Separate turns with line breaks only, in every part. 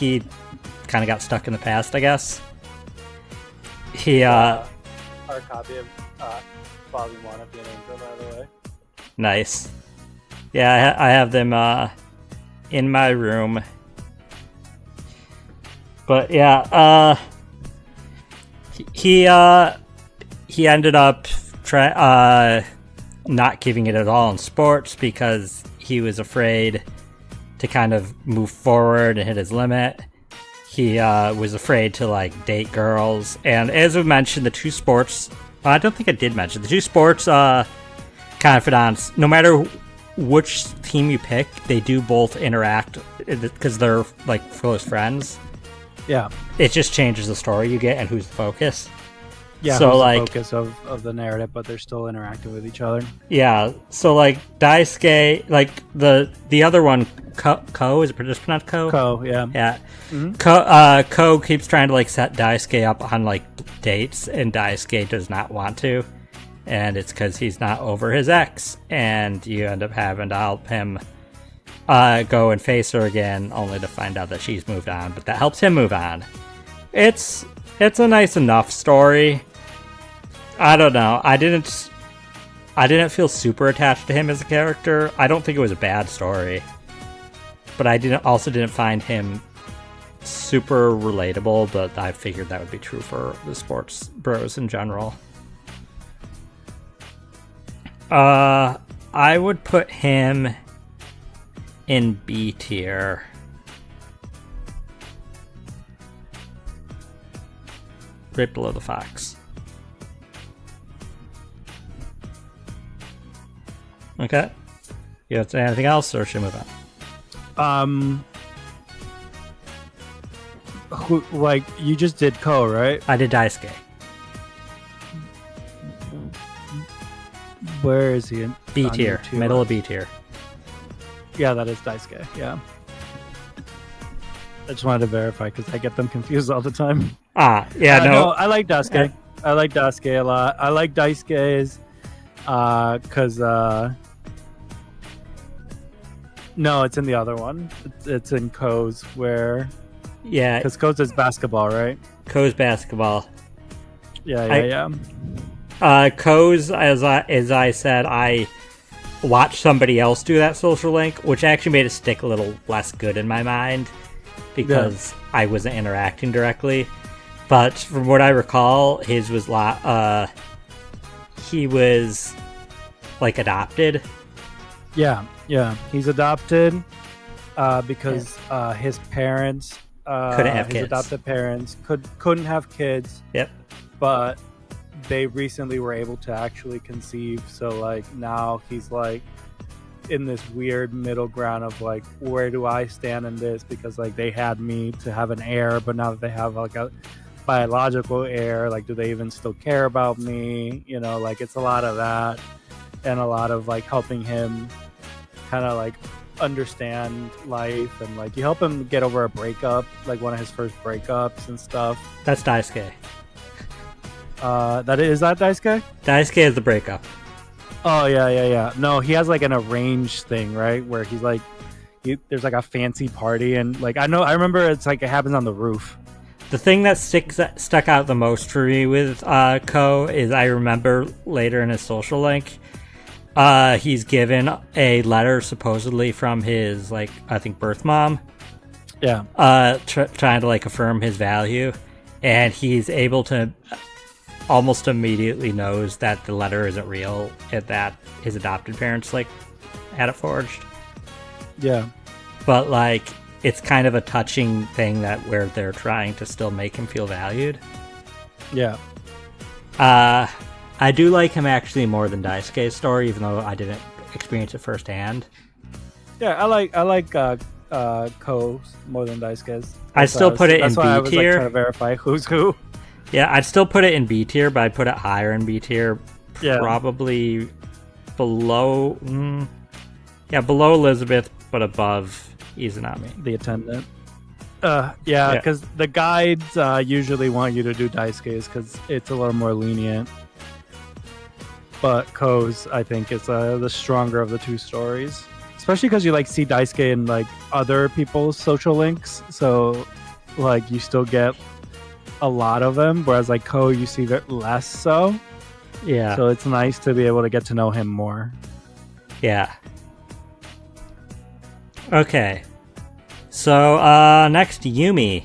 he kind of got stuck in the past, I guess. He
Our copy of Volume 1 of the Angel, by the way.
Nice. Yeah, I have them in my room. But yeah, he ended up not giving it at all in sports because he was afraid to kind of move forward and hit his limit. He was afraid to like date girls, and as we mentioned, the two sports. I don't think I did mention the two sports confidants. No matter which team you pick, they do both interact because they're like close friends.
Yeah,
it just changes the story you get and who's the focus.
Yeah,
so
who's
like
the focus of the narrative, but they're still interacting with each other.
Yeah, so like Daisuke, like the other one, Ko, is it just pronounced Ko?
Ko, yeah.
Yeah.
Mm-hmm.
Ko keeps trying to like set Daisuke up on like dates, and Daisuke does not want to, and it's because he's not over his ex, and you end up having to help him go and face her again, only to find out that she's moved on, but that helps him move on. It's a nice enough story. I don't know. I didn't feel super attached to him as a character. I don't think it was a bad story, but I didn't find him super relatable. But I figured that would be true for the sports bros in general. I would put him in B tier. Right below the fox. Okay. You want to say anything else, or should we move on?
Like you just did Ko, right?
I did Daisuke.
Where is he?
B tier, middle of B tier.
Yeah, that is Daisuke. Yeah. I just wanted to verify because I get them confused all the time.
No.
I like Daisuke. I like Daisuke a lot. I like Daisuke's because no, it's in the other one. It's in Ko's where because Ko's is basketball, right?
Ko's basketball.
Yeah.
Ko's, as I said, I watched somebody else do that social link, which actually made it stick a little less good in my mind because I wasn't interacting directly. But from what I recall, his was he was like adopted. Yeah,
he's adopted because his parents
couldn't have kids.
Adopted parents couldn't have kids.
Yep.
But they recently were able to actually conceive, so like now he's like in this weird middle ground of like, where do I stand in this? Because like they had me to have an heir, but now that they have like a biological heir, like do they even still care about me? You know, like it's a lot of that and a lot of like helping him kind of like understand life, and like you help him get over a breakup, like one of his first breakups and stuff.
That's Daisuke.
Is that Daisuke?
Daisuke is the breakup.
Oh yeah. No, he has like an arranged thing, right? Where he's like, there's like a fancy party, and like I remember it's like it happens on the roof.
The thing that stuck out the most for me with Ko is I remember later in his social link, he's given a letter supposedly from his like I think birth mom.
Yeah.
Trying to like affirm his value, and he's able to almost immediately knows that the letter isn't real and that his adopted parents like had it forged.
Yeah.
But like it's kind of a touching thing that where they're trying to still make him feel valued.
Yeah.
I do like him actually more than Daisuke's story, even though I didn't experience it firsthand.
Yeah, I like Ko more than Daisuke's.
I'd still put it in B tier.
That's why I was like, trying to verify who's who.
Yeah, I'd still put it in B tier, but I'd put it higher in B tier.
Yeah.
Probably below... below Elizabeth, but above Izanami.
The attendant. Because the guides usually want you to do Daisuke's because it's a little more lenient. But Ko's, I think, is the stronger of the two stories. especially because you like see Daisuke in like other people's social links, so like you still get a lot of them, whereas like Ko you see less so.
Yeah.
So it's nice to be able to get to know him more.
Yeah. Okay. So next, Yumi.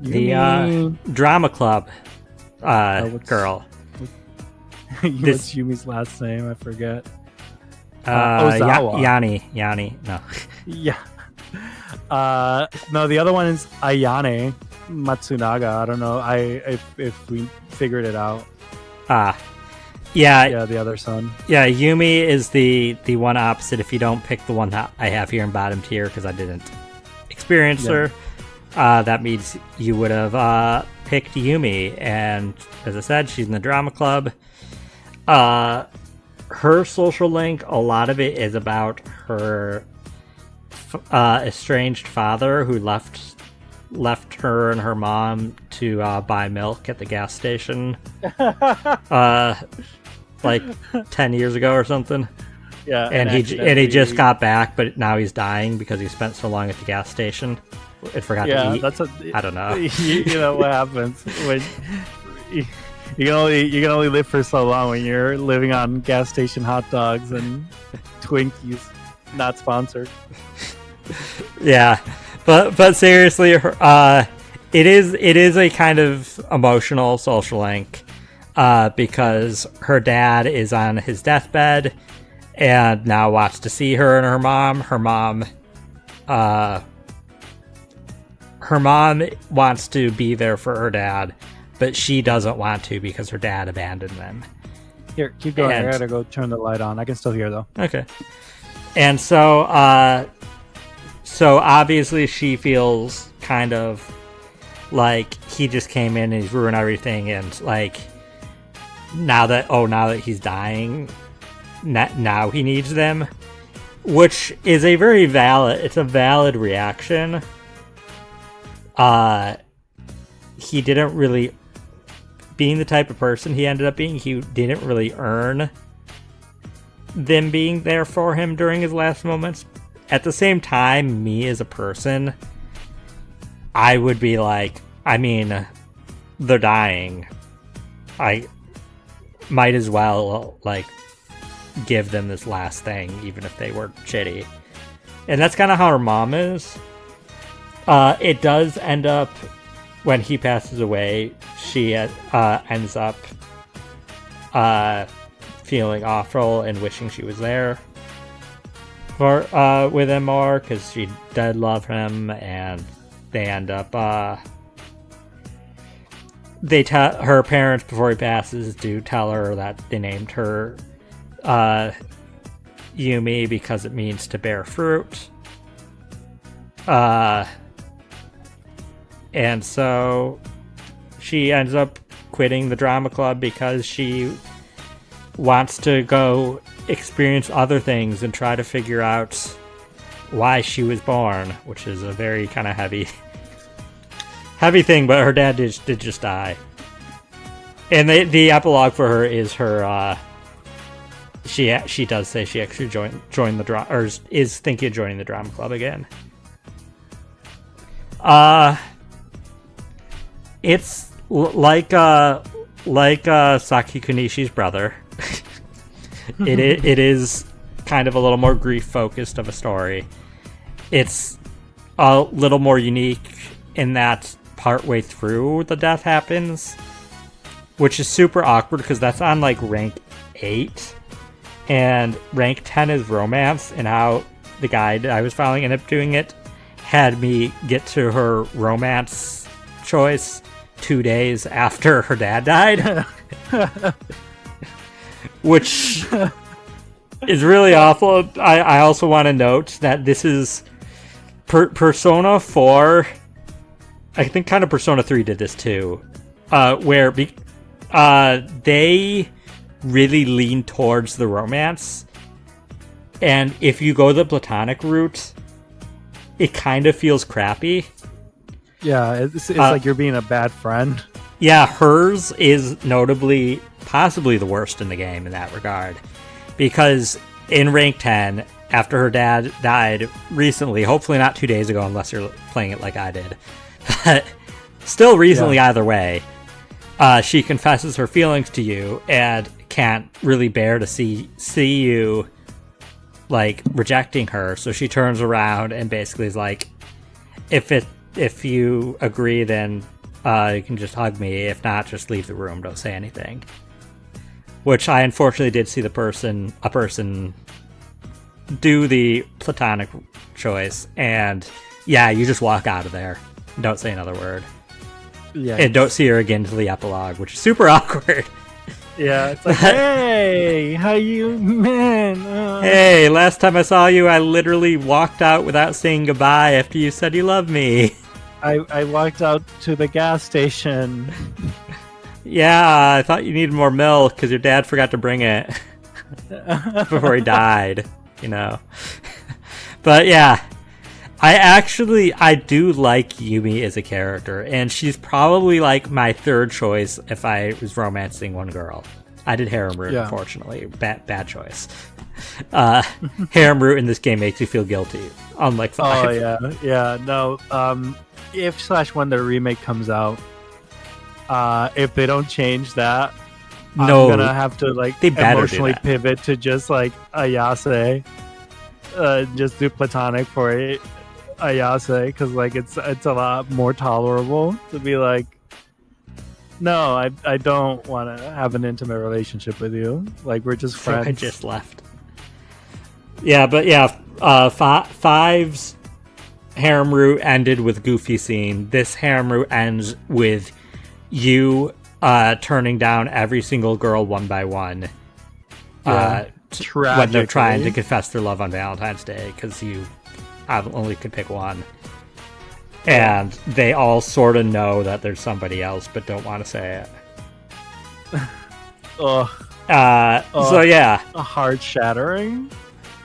The drama club girl.
What's Yumi's last name? I forget. Ozawa.
Yanni. No.
Yeah. No, the other one is Ayane Matsunaga. I don't know. If we figured it out.
Yeah,
the other son.
Yeah, Yumi is the one opposite. If you don't pick the one that I have here in bottom tier because I didn't experience her, that means you would have picked Yumi. And as I said, she's in the drama club. Her social link, a lot of it is about her estranged father who left her and her mom to buy milk at the gas station like 10 years ago or something.
Yeah,
and he just got back, but now he's dying because he spent so long at the gas station and forgot to eat. I don't know.
You know what happens when you can only live for so long when you're living on gas station hot dogs and Twinkies. Not sponsored.
Yeah, but seriously, it is a kind of emotional social link because her dad is on his deathbed and now wants to see her and her mom. Her mom wants to be there for her dad, but she doesn't want to because her dad abandoned them.
Here, keep going. I gotta go turn the light on. I can still hear though.
Okay. And so obviously she feels kind of like he just came in and he's ruined everything, and like now that he's dying, now he needs them, which is a valid reaction. He didn't really, being the type of person he ended up being, he didn't really earn them being there for him during his last moments. At the same time, me as a person, I would be like, I mean, they're dying. I might as well, like, give them this last thing, even if they were shitty. And that's kind of how her mom is. It does end up, when he passes away, she ends up feeling awful and wishing she was there for with him more, because she did love him, and they end up her parents, before he passes, do tell her that they named her Yumi because it means to bear fruit. And so she ends up quitting the drama club because she wants to go experience other things and try to figure out why she was born, which is a very kind of heavy thing, but her dad did just die. And the epilogue for her is her she does say she actually joined the drama, or is thinking of joining the drama club again. It's like Saki Kunishi's brother. It is kind of a little more grief focused of a story. It's a little more unique in that partway through the death happens, which is super awkward because that's on like rank 8, and rank 10 is romance, and how the guide I was following ended up doing it had me get to her romance choice 2 days after her dad died. Which is really awful. I also want to note that this is Persona 4. I think kind of Persona 3 did this too, where they really lean towards the romance, and if you go the platonic route, it kind of feels crappy.
Yeah, it's like you're being a bad friend.
Yeah, hers is possibly the worst in the game in that regard. Because in rank 10, after her dad died recently, hopefully not 2 days ago unless you're playing it like I did, but still recently either way, she confesses her feelings to you and can't really bear to see you like rejecting her, so she turns around and basically is like, if you agree, then you can just hug me. If not, just leave the room. Don't say anything. Which I unfortunately did see a person do the platonic choice, and yeah, you just walk out of there. Don't say another word. Yeah. And don't see her again until the epilogue, which is super awkward.
Yeah, it's like, hey, how you, man?
Hey, last time I saw you, I literally walked out without saying goodbye after you said you loved me.
I walked out to the gas station.
Yeah, I thought you needed more milk because your dad forgot to bring it before he died, you know. But yeah, I do like Yumi as a character, and she's probably like my third choice if I was romancing one girl. I did harem root, unfortunately. Bad choice. Harem root in this game makes you feel guilty, unlike 5.
Oh, yeah. No, if/when the remake comes out, if they don't change that, I'm gonna have to like emotionally pivot to just like Ayase, just do platonic for it. Ayase, because like it's a lot more tolerable to be like, no, I don't want to have an intimate relationship with you. Like, we're just friends.
I just left. Yeah, but yeah, 5's harem route ended with Goofy scene. This harem route ends with you turning down every single girl one by one. When they're trying to confess their love on Valentine's Day, because you only could pick one. And they all sort of know that there's somebody else, but don't want to say it. So yeah.
A heart shattering.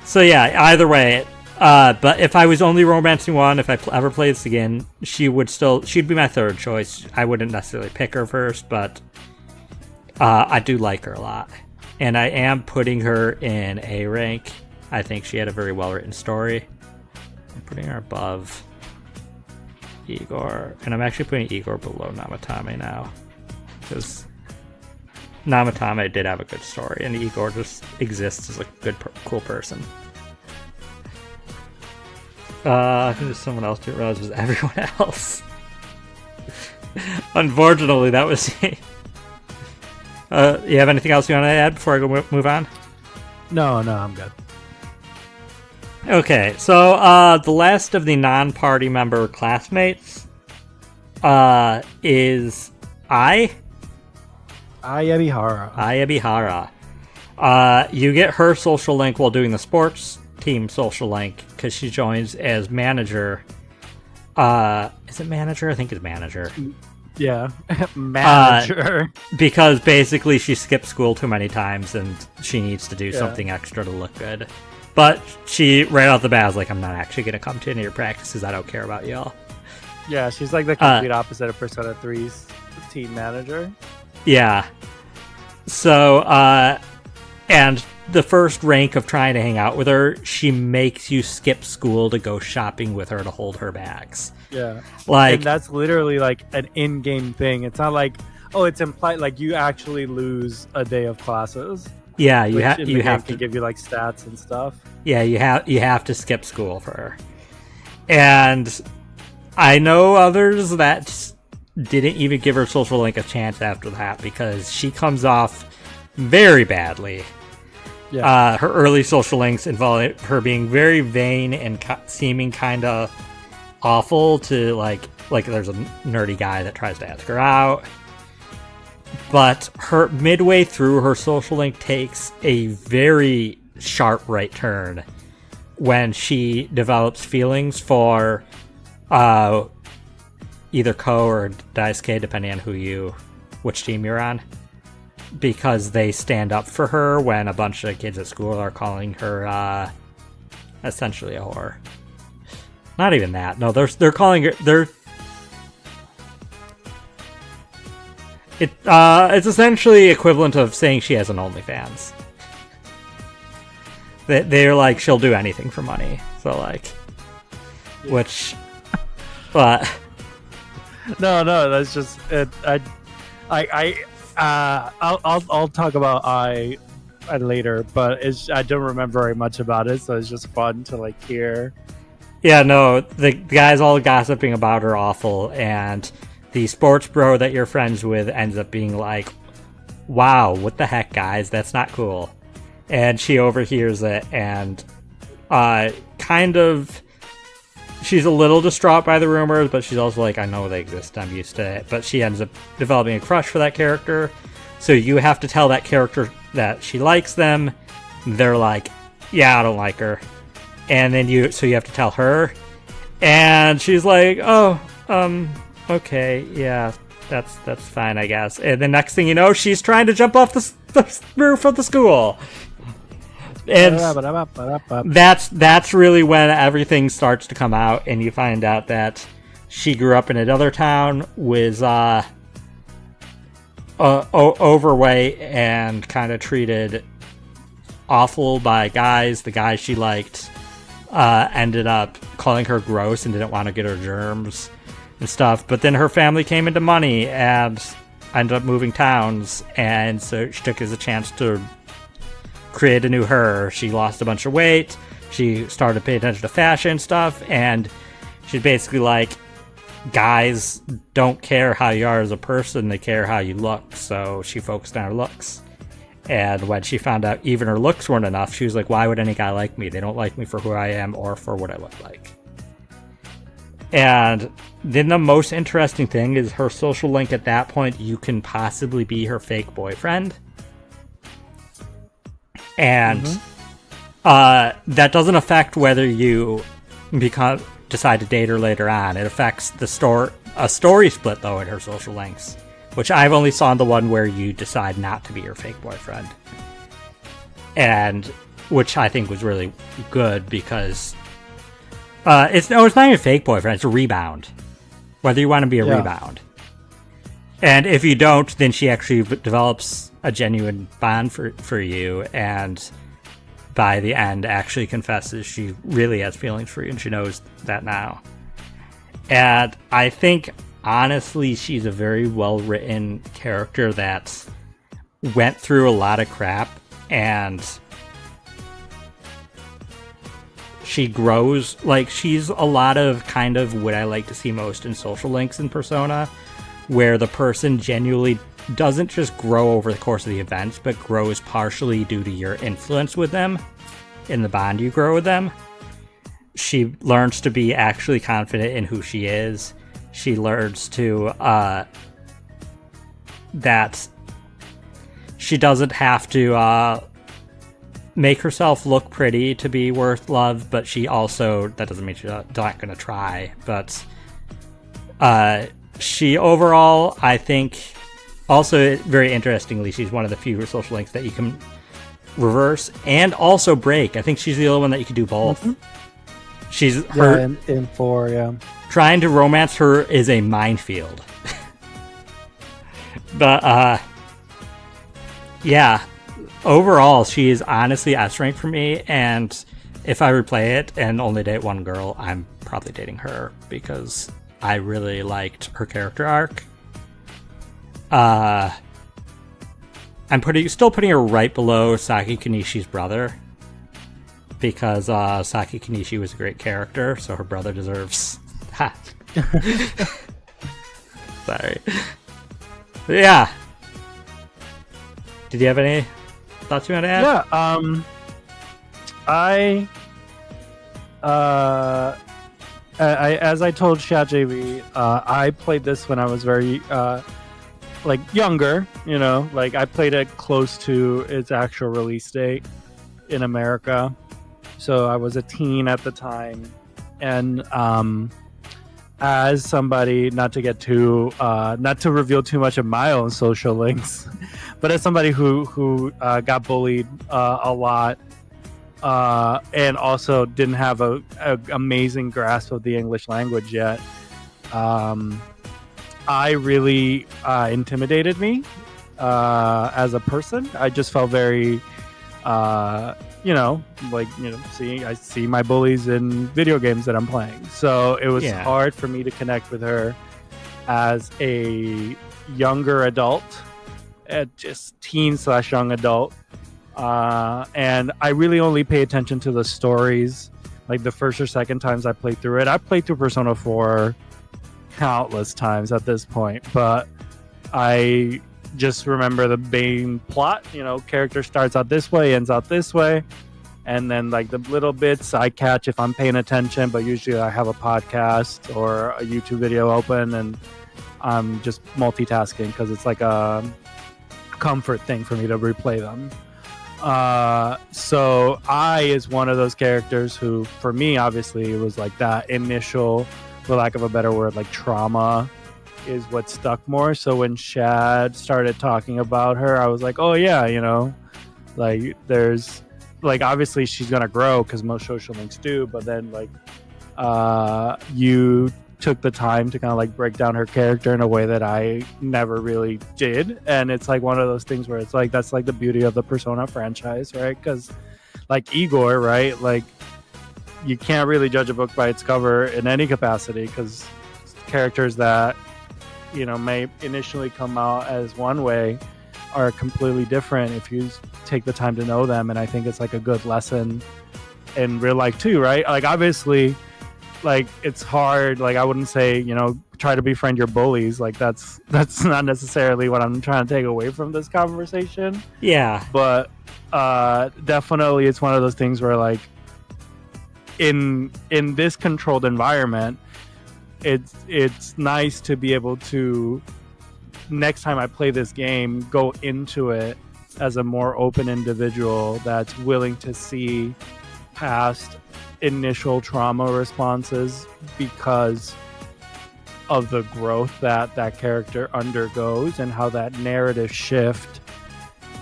So yeah, either way. But if I was only romancing one, if I ever play this again, she'd be my third choice. I wouldn't necessarily pick her first, but I do like her a lot. And I am putting her in A rank. I think she had a very well-written story. I'm putting her above Igor, and I'm actually putting Igor below Namatame now, because Namatame did have a good story, and Igor just exists as a good, cool person. I think there's someone else didn't realize it was everyone else. Unfortunately, that was me. You have anything else you want to add before I move on?
No, I'm good.
Okay, so the last of the non-party member classmates is Ai Ebihara. You get her social link while doing the sports team social link, because she joins as manager. Is it manager? I think it's manager.
Yeah, manager.
Because basically she skipped school too many times and she needs to do something extra to look good. But she, right off the bat, was like, I'm not actually going to come to any of your practices. I don't care about y'all.
Yeah, she's like the complete opposite of Persona 3's team manager.
Yeah. So, and the first rank of trying to hang out with her, she makes you skip school to go shopping with her to hold her bags.
Yeah.
Like,
and that's literally like an in-game thing. It's not like, oh, it's implied, like you actually lose a day of classes.
Yeah, you have to
give you like stats and stuff.
Yeah, you have to skip school for her. And I know others that didn't even give her social link a chance after that, because she comes off very badly. Yeah. Her early social links involve her being very vain and seeming kind of awful to like there's a nerdy guy that tries to ask her out. But her midway through, her social link takes a very sharp right turn when she develops feelings for either Ko or Daisuke, depending on which team you're on, because they stand up for her when a bunch of kids at school are calling her essentially a whore. Not even that. No, they're calling her. It's essentially equivalent of saying she has an OnlyFans. They're like, she'll do anything for money. So like, which, but
no, that's just it. I'll talk about I later, but I don't remember very much about it, so it's just fun to like hear.
Yeah, no, the guys all gossiping about her awful, and the sports bro that you're friends with ends up being like, wow, what the heck, guys, that's not cool. And she overhears it, and she's a little distraught by the rumors, but she's also like, I know they exist, I'm used to it. But she ends up developing a crush for that character, so you have to tell that character that she likes them. They're like, yeah, I don't like her. And then you have to tell her, and she's like, oh, okay, yeah, that's fine, I guess. And the next thing you know, she's trying to jump off the roof of the school. And that's really when everything starts to come out, and you find out that she grew up in another town, was overweight and kind of treated awful by guys. The guys she liked ended up calling her gross and didn't want to get her germs and stuff. But then her family came into money and ended up moving towns, and so she took it as a chance to create a new her. She lost a bunch of weight. She started to pay attention to fashion stuff, and she's basically like, guys don't care how you are as a person, they care how you look. So she focused on her looks. And when she found out even her looks weren't enough, she was like, why would any guy like me? They don't like me for who I am or for what I look like. And then the most interesting thing is her social link at that point, you can possibly be her fake boyfriend. And that doesn't affect whether you decide to date her later on. It affects a story split, though, in her social links, which I've only saw in the one where you decide not to be her fake boyfriend. And which I think was really good, because it's not even fake boyfriend, it's a rebound. Whether you want to be a rebound. And if you don't, then she actually develops a genuine bond for you, and by the end actually confesses she really has feelings for you, and she knows that now. And I think, honestly, she's a very well-written character that went through a lot of crap, and she grows. Like, she's a lot of kind of what I like to see most in social links in Persona, where the person genuinely doesn't just grow over the course of the events, but grows partially due to your influence with them in the bond you grow with them. She learns to be actually confident in who she is. She learns to that she doesn't have to make herself look pretty to be worth love, but she also, that doesn't mean she's not going to try, but she overall, I think, also very interestingly, she's one of the few social links that you can reverse and also break. I think she's the only one that you can do both. Mm-hmm. She's her
in 4, yeah.
Trying to romance her is a minefield. But yeah, overall, she is honestly S rank for me, and if I replay it and only date one girl, I'm probably dating her, because I really liked her character arc. I'm still putting her right below Saki Kanishi's brother, because Saki Kanishi was a great character, so her brother deserves that. Sorry. But yeah. Did you have any thoughts you want to add?
Yeah. I as I told ShatJV, I played this when I was very younger, like I played it close to its actual release date in America. So I was a teen at the time, and as somebody, not to reveal too much of my own social links, but as somebody who got bullied a lot, and also didn't have a amazing grasp of the English language yet, I really intimidated me as a person. I just felt very I see my bullies in video games that I'm playing. So it was
Yeah.
hard for me to connect with her as a younger adult, just teen/young adult. And I really only pay attention to the stories, like the first or second times I played through it. I played through Persona 4 countless times at this point, but I just remember the main plot. Character starts out this way, ends out this way, and then like the little bits I catch if I'm paying attention, but usually I have a podcast or a YouTube video open and I'm just multitasking because it's like a comfort thing for me to replay them. So I is one of those characters who, for me, obviously, it was like that initial, for lack of a better word, like trauma is what stuck more. So when Shad started talking about her, I was like, oh yeah, like there's like, obviously she's gonna grow because most social links do, but then like you took the time to kind of like break down her character in a way that I never really did. And it's like one of those things where it's like, that's like the beauty of the Persona franchise, right? Because like Igor, right? Like you can't really judge a book by its cover in any capacity, because characters that, may initially come out as one way are completely different if you take the time to know them. And I think it's like a good lesson in real life too, right? Like obviously, like it's hard. Like I wouldn't say, try to befriend your bullies. Like that's not necessarily what I'm trying to take away from this conversation.
Yeah.
But definitely it's one of those things where like in this controlled environment, it's nice to be able to, next time I play this game, go into it as a more open individual that's willing to see past initial trauma responses because of the growth that character undergoes and how that narrative shift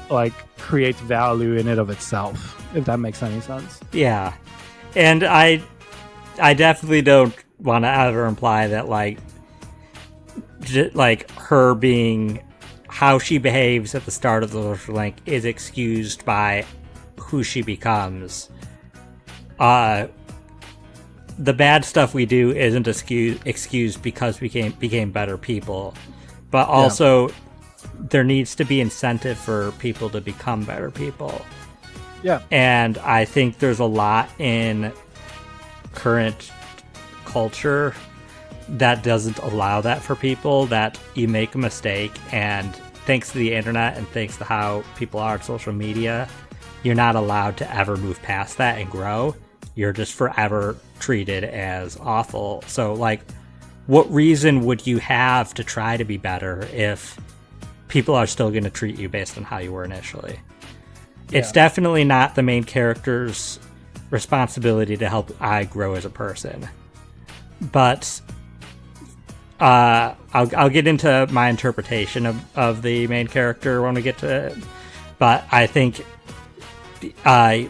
like creates value in it of itself, if that makes any sense.
Yeah. And I definitely don't want to ever imply that like her being how she behaves at the start of the social link is excused by who she becomes. The bad stuff we do isn't excused because we became better people, but also there needs to be incentive for people to become better people.
Yeah.
And I think there's a lot in current culture that doesn't allow that for people, that you make a mistake, and thanks to the internet and thanks to how people are on social media, you're not allowed to ever move past that and grow. You're just forever treated as awful. So, like, what reason would you have to try to be better if people are still going to treat you based on how you were initially? Yeah. It's definitely not the main character's responsibility to help I grow as a person. But I'll get into my interpretation of the main character when we get to it. But I think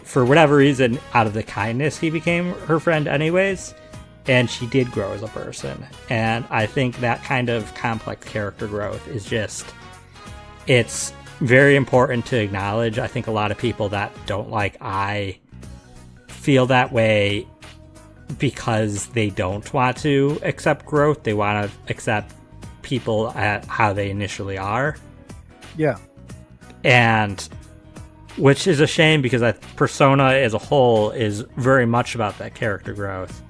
for whatever reason, out of the kindness, he became her friend anyways, and she did grow as a person. And I think that kind of complex character growth is just, it's very important to acknowledge. I think a lot of people that don't like I feel that way because they don't want to accept growth. They want to accept people at how they initially are.
Yeah.
And which is a shame, because Persona as a whole is very much about that character growth.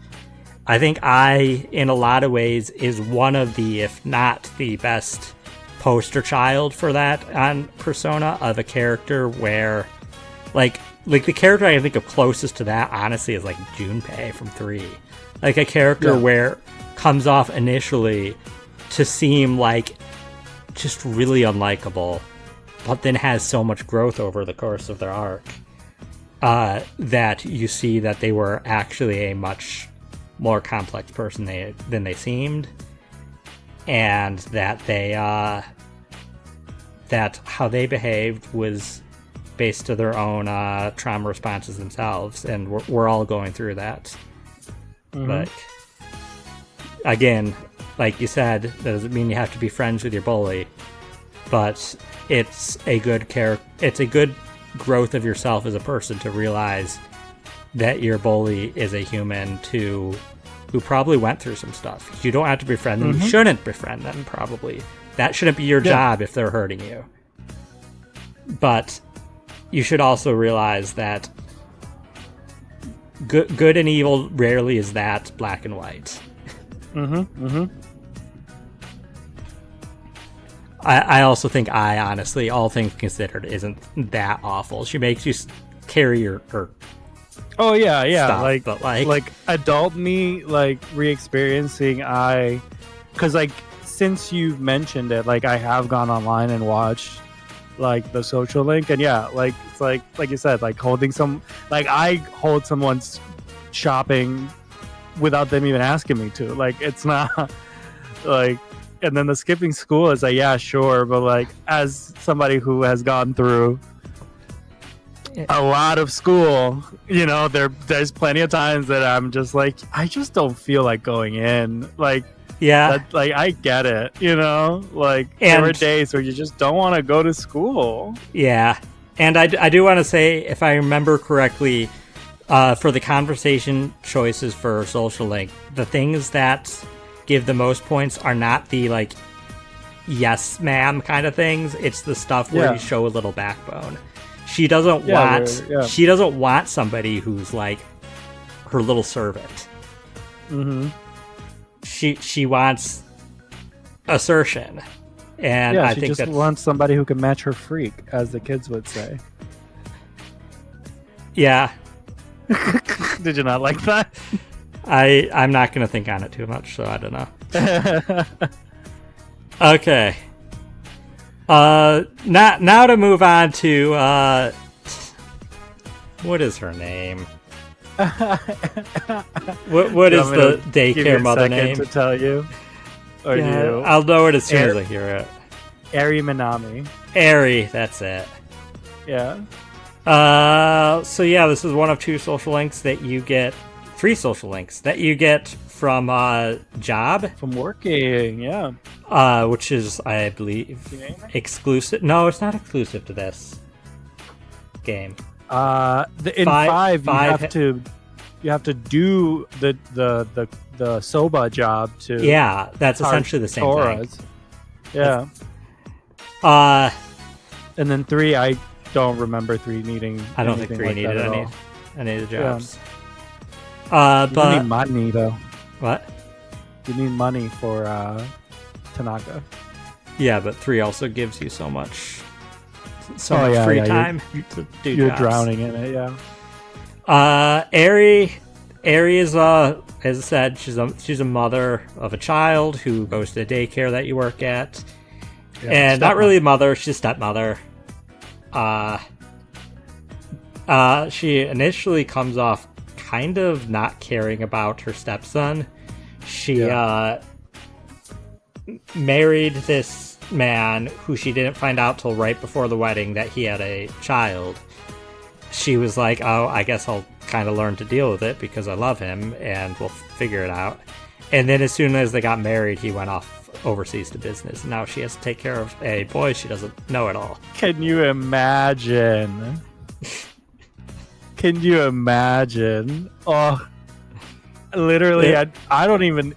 I think I, in a lot of ways, is one of the, if not the best poster child for that on Persona, of a character where, like the character I think of closest to that, honestly, is like Junpei from 3. Like a character where comes off initially to seem like just really unlikable, but then has so much growth over the course of their arc that you see that they were actually a much more complex person than they seemed, and that that how they behaved was based to their own trauma responses themselves, and we're all going through that. Mm-hmm. But again, like you said, that doesn't mean you have to be friends with your bully, but it's a good growth of yourself as a person to realize that your bully is a human who probably went through some stuff. You don't have to befriend them. You shouldn't befriend them, probably. That shouldn't be your job if they're hurting you. But you should also realize that good and evil rarely is that black and white. I also think honestly, all things considered, isn't that awful. She makes you carry her
Oh yeah,
stuff,
like adult me, like re-experiencing because like since you've mentioned it, like I have gone online and watched like the social link, and yeah, like it's like you said, like holding I hold someone's shopping without them even asking me to. Like it's not like, and then the skipping school is like, yeah, sure, but like as somebody who has gone through a lot of school, you know, there's plenty of times that I'm just like, I just don't feel like going in. Like, yeah, like I get it, you know, like there are days where you just don't want to go to school.
Yeah, and I do want to say, if I remember correctly, for the conversation choices for social link, the things that give the most points are not the like yes ma'am kind of things. It's the stuff where you show a little backbone. She doesn't she doesn't want somebody who's like her little servant. She wants assertion, and I think
just wants somebody who can match her freak, as the kids would say.
Yeah.
Did you not like that?
I'm not going to think on it too much, so I don't know. Okay. Now to move on to what is her name? what is the daycare mother name?
To tell you, or you?
I'll know it as soon as I hear it.
Eri Minami.
Eri, that's it.
Yeah.
So yeah, this is one of two social links that you get. 3 social links that you get from Job.
From working, yeah.
Which is, I believe, exclusive. No, it's not exclusive to this game.
In five you have to do the soba job to.
Yeah, that's essentially the same thing.
Yeah. And then 3, I don't remember 3 needing.
I don't think 3 needed any of the jobs.
Yeah.
But
you need money though.
What?
You need money for Tanaka.
Yeah, but 3 also gives you so much free time to do
You're
jobs.
drowning in it, yeah.
Eri is as I said, she's a mother of a child who goes to the daycare that you work at. Yeah, and not really a mother, she's a stepmother. She initially comes off kind of not caring about her stepson. She married this man who she didn't find out till right before the wedding that he had a child. She was like, oh, I guess I'll kind of learn to deal with it because I love him and we'll figure it out. And then as soon as they got married, he went off overseas to business. Now she has to take care of a boy she doesn't know at all.
Can you imagine? Can you imagine? Oh, literally, I don't even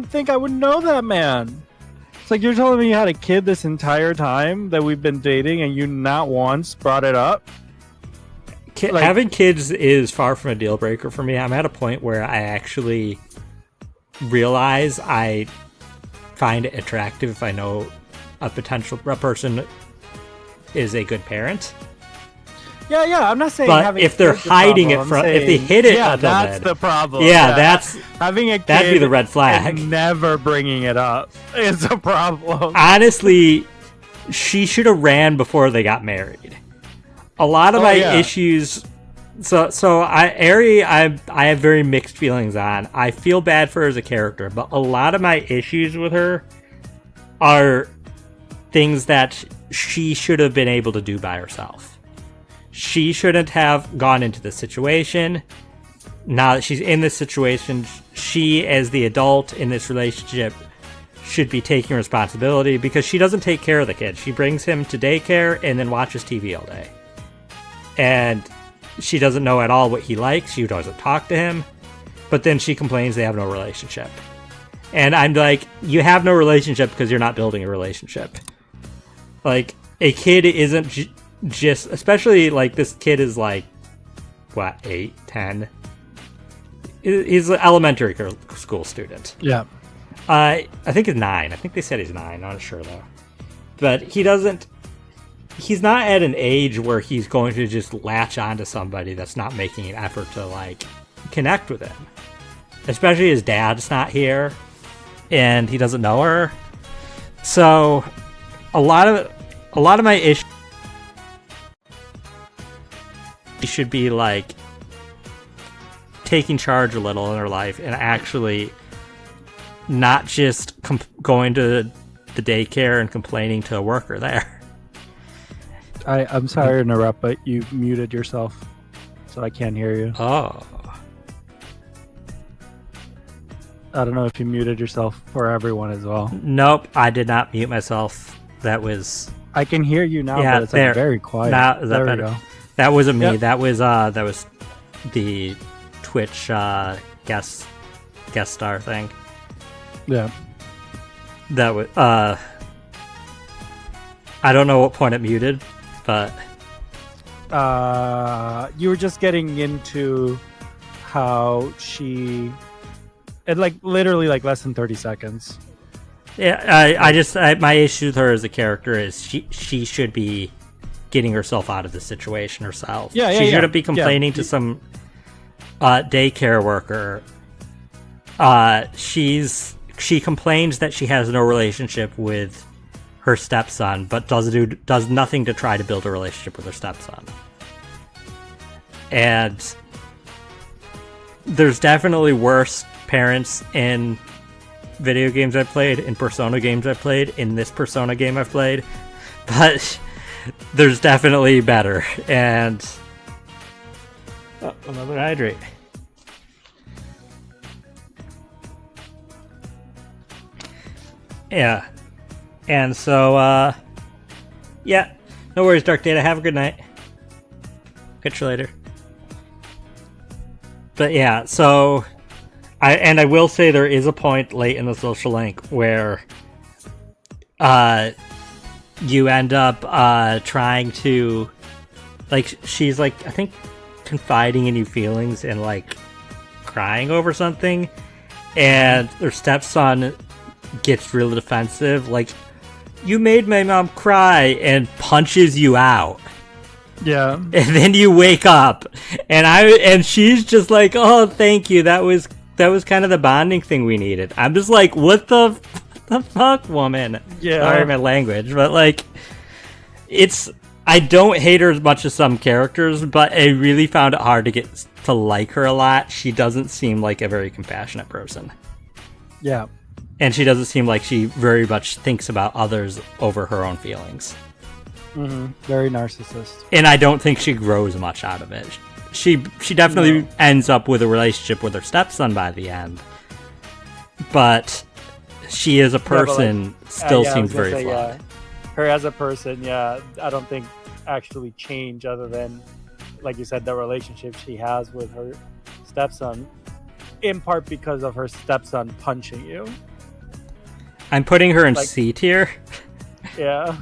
think I would know that man. It's like you're telling me you had a kid this entire time that we've been dating, and you not once brought it up.
Having kids is far from a deal breaker for me. I'm at a point where I actually realize I find it attractive if I know a person is a good parent.
Yeah, I'm not saying.
But if they're hiding it from, if they hid it,
that's the problem.
Yeah, that's
having a kid.
That'd be the red flag.
And never bringing it up is a problem.
Honestly, she should have ran before they got married. A lot of my issues. So Eri, I have very mixed feelings on. I feel bad for her as a character, but a lot of my issues with her are things that she should have been able to do by herself. She shouldn't have gone into this situation. Now that she's in this situation, she, as the adult in this relationship, should be taking responsibility because she doesn't take care of the kid. She brings him to daycare and then watches TV all day. and she doesn't know at all what he likes. She doesn't talk to him, but then she complains they have no relationship. And I'm like, you have no relationship because you're not building a relationship. Like, a kid isn't just, especially like this kid is like, what, 8, 10? He's an elementary school student.
Yeah.
I think he's 9. I think they said he's 9. I'm not sure though. But he's not at an age where he's going to just latch onto somebody that's not making an effort to like connect with him. Especially his dad's not here and he doesn't know her. So a lot of my issues should be like taking charge a little in her life and actually not just going to the daycare and complaining to a worker there.
I'm sorry to interrupt, but you muted yourself, so I can't hear you.
Oh.
I don't know if you muted yourself for everyone as well.
Nope, I did not mute myself. That was...
I can hear you now,
yeah,
but it's like very quiet.
Now, is that
there
better?
we go.
That wasn't me.
Yep.
That was the Twitch guest star thing.
Yeah.
That was I don't know what point it muted, but
you were just getting into how she, it like literally like less than 30 seconds.
yeah, I my issue with her as a character is she should be getting herself out of the situation herself. She shouldn't be complaining to some daycare worker. She complains that she has no relationship with her stepson, but does nothing to try to build a relationship with her stepson. And there's definitely worse parents in video games I've played, in Persona games I've played, in this Persona game I've played, but there's definitely better. And another hydrate. Yeah. And so, yeah. No worries, Dark Data. Have a good night. Catch you later. But yeah, so... I will say there is a point late in the social link where you end up trying to... Like, she's like, I think, confiding in you feelings and like crying over something. And her stepson gets really defensive, like, you made my mom cry, and punches you out.
Yeah.
And then you wake up, and she's just like, oh, thank you, that was kind of the bonding thing we needed. I'm just like, what the fuck, woman?
Yeah.
Sorry my language, but like, I don't hate her as much as some characters, but I really found it hard to get to like her a lot. She doesn't seem like a very compassionate person.
Yeah.
And she doesn't seem like she very much thinks about others over her own feelings.
Mm-hmm. Very narcissist.
And I don't think she grows much out of it. She definitely ends up with a relationship with her stepson by the end. But she as a person still seems very flawed.
Yeah. Her as a person, I don't think actually change other than, like you said, the relationship she has with her stepson. In part because of her stepson punching you.
I'm putting her in
like,
C tier.
Yeah.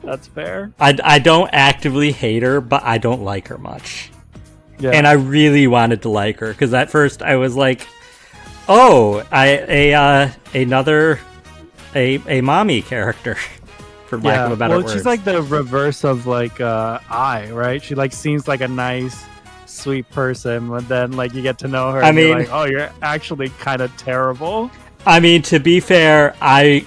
That's fair.
I don't actively hate her, but I don't like her much.
Yeah.
And I really wanted to like her, because at first I was like, oh, another mommy character, for lack of a better word.
Well, she's like the reverse of like I, right? She like seems like a nice, sweet person, but then like you get to know her and you're like, oh, you're actually kind of terrible.
I mean, to be fair, I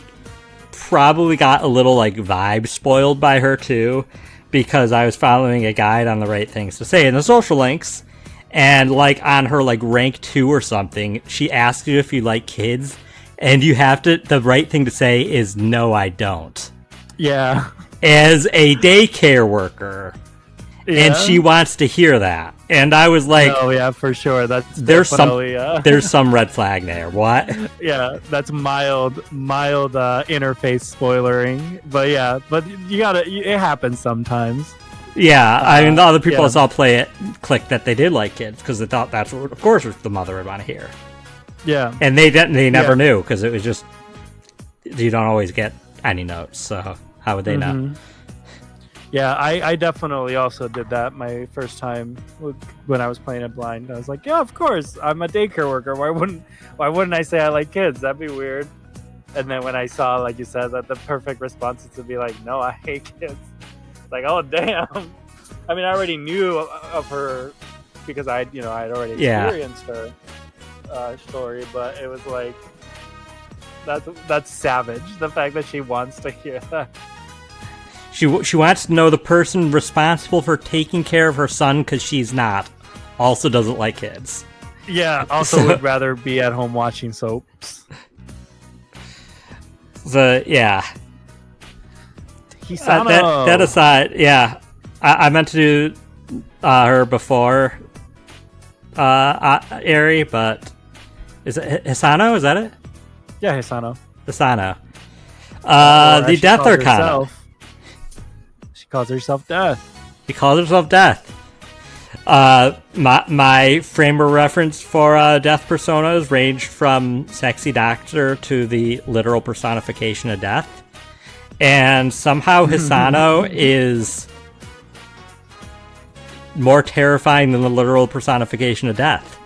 probably got a little like vibe spoiled by her too, because I was following a guide on the right things to say in the social links, and like on her like rank 2 or something, she asks you if you like kids, and you have to, the right thing to say is no, I don't.
Yeah.
As a daycare worker. Yeah. And she wants to hear that. And I was like,
oh yeah, for sure. That's
there's some red flag there. What?
Yeah, that's mild interface spoilering. But yeah, but it happens sometimes.
Yeah, I mean, the other people that saw play it clicked that they did like kids because they thought that's what, of course, the mother would want to hear.
Yeah,
and they never knew because it was just you don't always get any notes, so how would they know?
Yeah, I definitely also did that my first time when I was playing it blind. I was like, yeah, of course, I'm a daycare worker. Why wouldn't I say I like kids? That'd be weird. And then when I saw, like you said, that the perfect response is to be like, no, I hate kids. It's like, oh damn. I mean, I already knew of her because I'd already experienced her story, but it was like that's savage. The fact that she wants to hear that.
She wants to know the person responsible for taking care of her son because she's not. Also doesn't like kids.
Yeah. Also would rather be at home watching soaps.
Yeah. That aside, yeah, I meant to do her before Eri, but is it Hisano? Is that it?
Yeah, Hisano.
The Death Arcana.
She calls herself Death.
She calls herself Death. My frame of reference for Death personas ranged from Sexy Doctor to the literal personification of Death. And somehow Hisano is more terrifying than the literal personification of Death.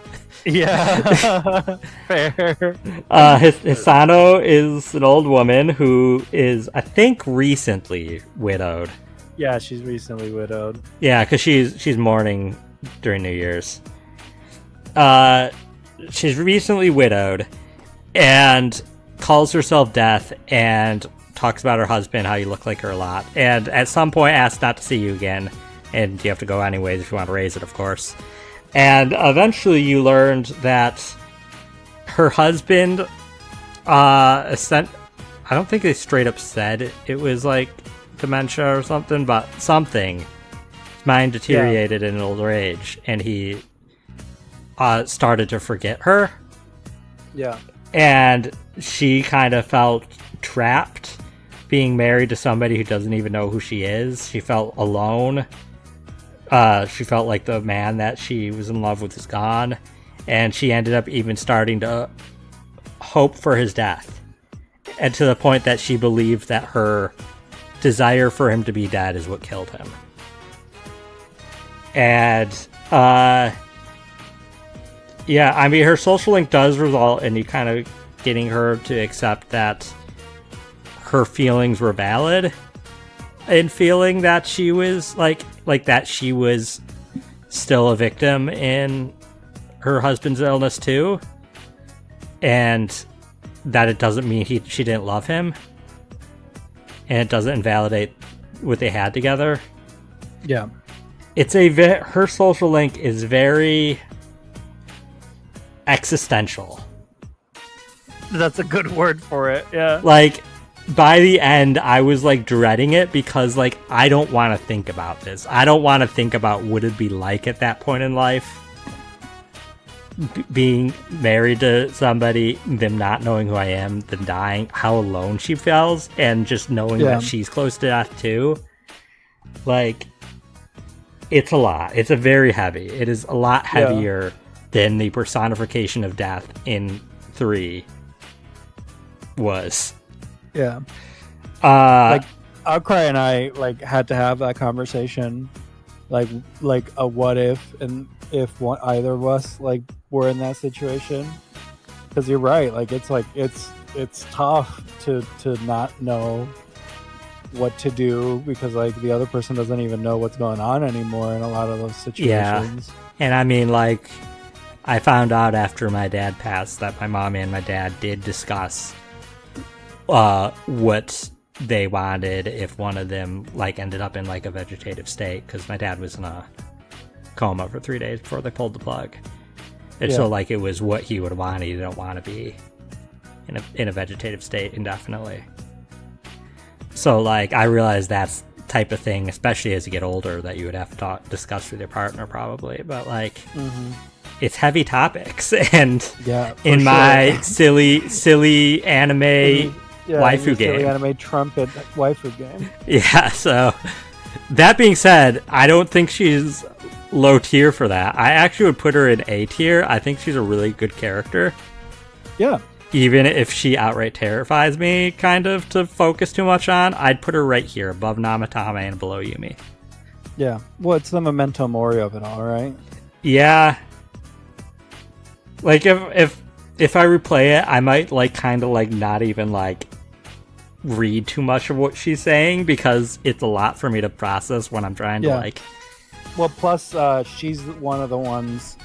Yeah, fair.
Hisano is an old woman who is, I think, recently widowed.
Yeah, she's recently widowed.
Yeah, because she's mourning during New Year's. She's recently widowed and calls herself Death and talks about her husband, how you look like her a lot, and at some point asks not to see you again, and you have to go anyways if you want to raise it, of course. And eventually you learned that her husband I don't think they straight up said it was like dementia or something, but something. His mind deteriorated in old age, and he started to forget her.
Yeah. And
she kind of felt trapped being married to somebody who doesn't even know who she is. She felt alone. She felt like the man that she was in love with is gone, and she ended up even starting to hope for his death, and to the point that she believed that her desire for him to be dead is what killed him. And yeah, I mean, her social link does result in you kind of getting her to accept that her feelings were valid, and feeling that she was like that she was still a victim in her husband's illness too, and that it doesn't mean she didn't love him, and it doesn't invalidate what they had together.
Yeah,
it's her social link is very existential.
That's a good word for it. Yeah,
like, by the end, I was like dreading it because like I don't want to think about this. I don't want to think about what it'd be like at that point in life, being married to somebody, them not knowing who I am, them dying, how alone she feels, and just knowing that she's close to death too. Like, it's a lot. It's a very heavy. It is a lot heavier than the personification of death in 3 was.
Yeah. Like, Outcry and I like had to have that conversation, like a what if, and if either of us like were in that situation, because you're right. Like, it's tough to not know what to do, because like the other person doesn't even know what's going on anymore in a lot of those situations.
Yeah. And I mean, like, I found out after my dad passed that my mom and my dad did discuss what they wanted if one of them like ended up in like a vegetative state, because my dad was in a coma for 3 days before they pulled the plug, and so like it was what he would want. He didn't want to be in a vegetative state indefinitely. So like I realized that's the type of thing, especially as you get older, that you would have to discuss with your partner probably. But like it's heavy topics, and in my silly anime waifu game,
silly anime trumpet waifu game.
Yeah, so That being said, I don't think she's low tier for that. I actually would put her in A tier. I think she's a really good character.
Yeah.
Even if she outright terrifies me, kind of, to focus too much on, I'd put her right here, above Namatame and below Yumi.
Yeah. Well, it's the memento mori of it all, right?
Yeah. Like, if I replay it, I might, like, kind of, like, not even, like, read too much of what she's saying, because it's a lot for me to process when I'm trying to, like...
Well, plus, she's one of the ones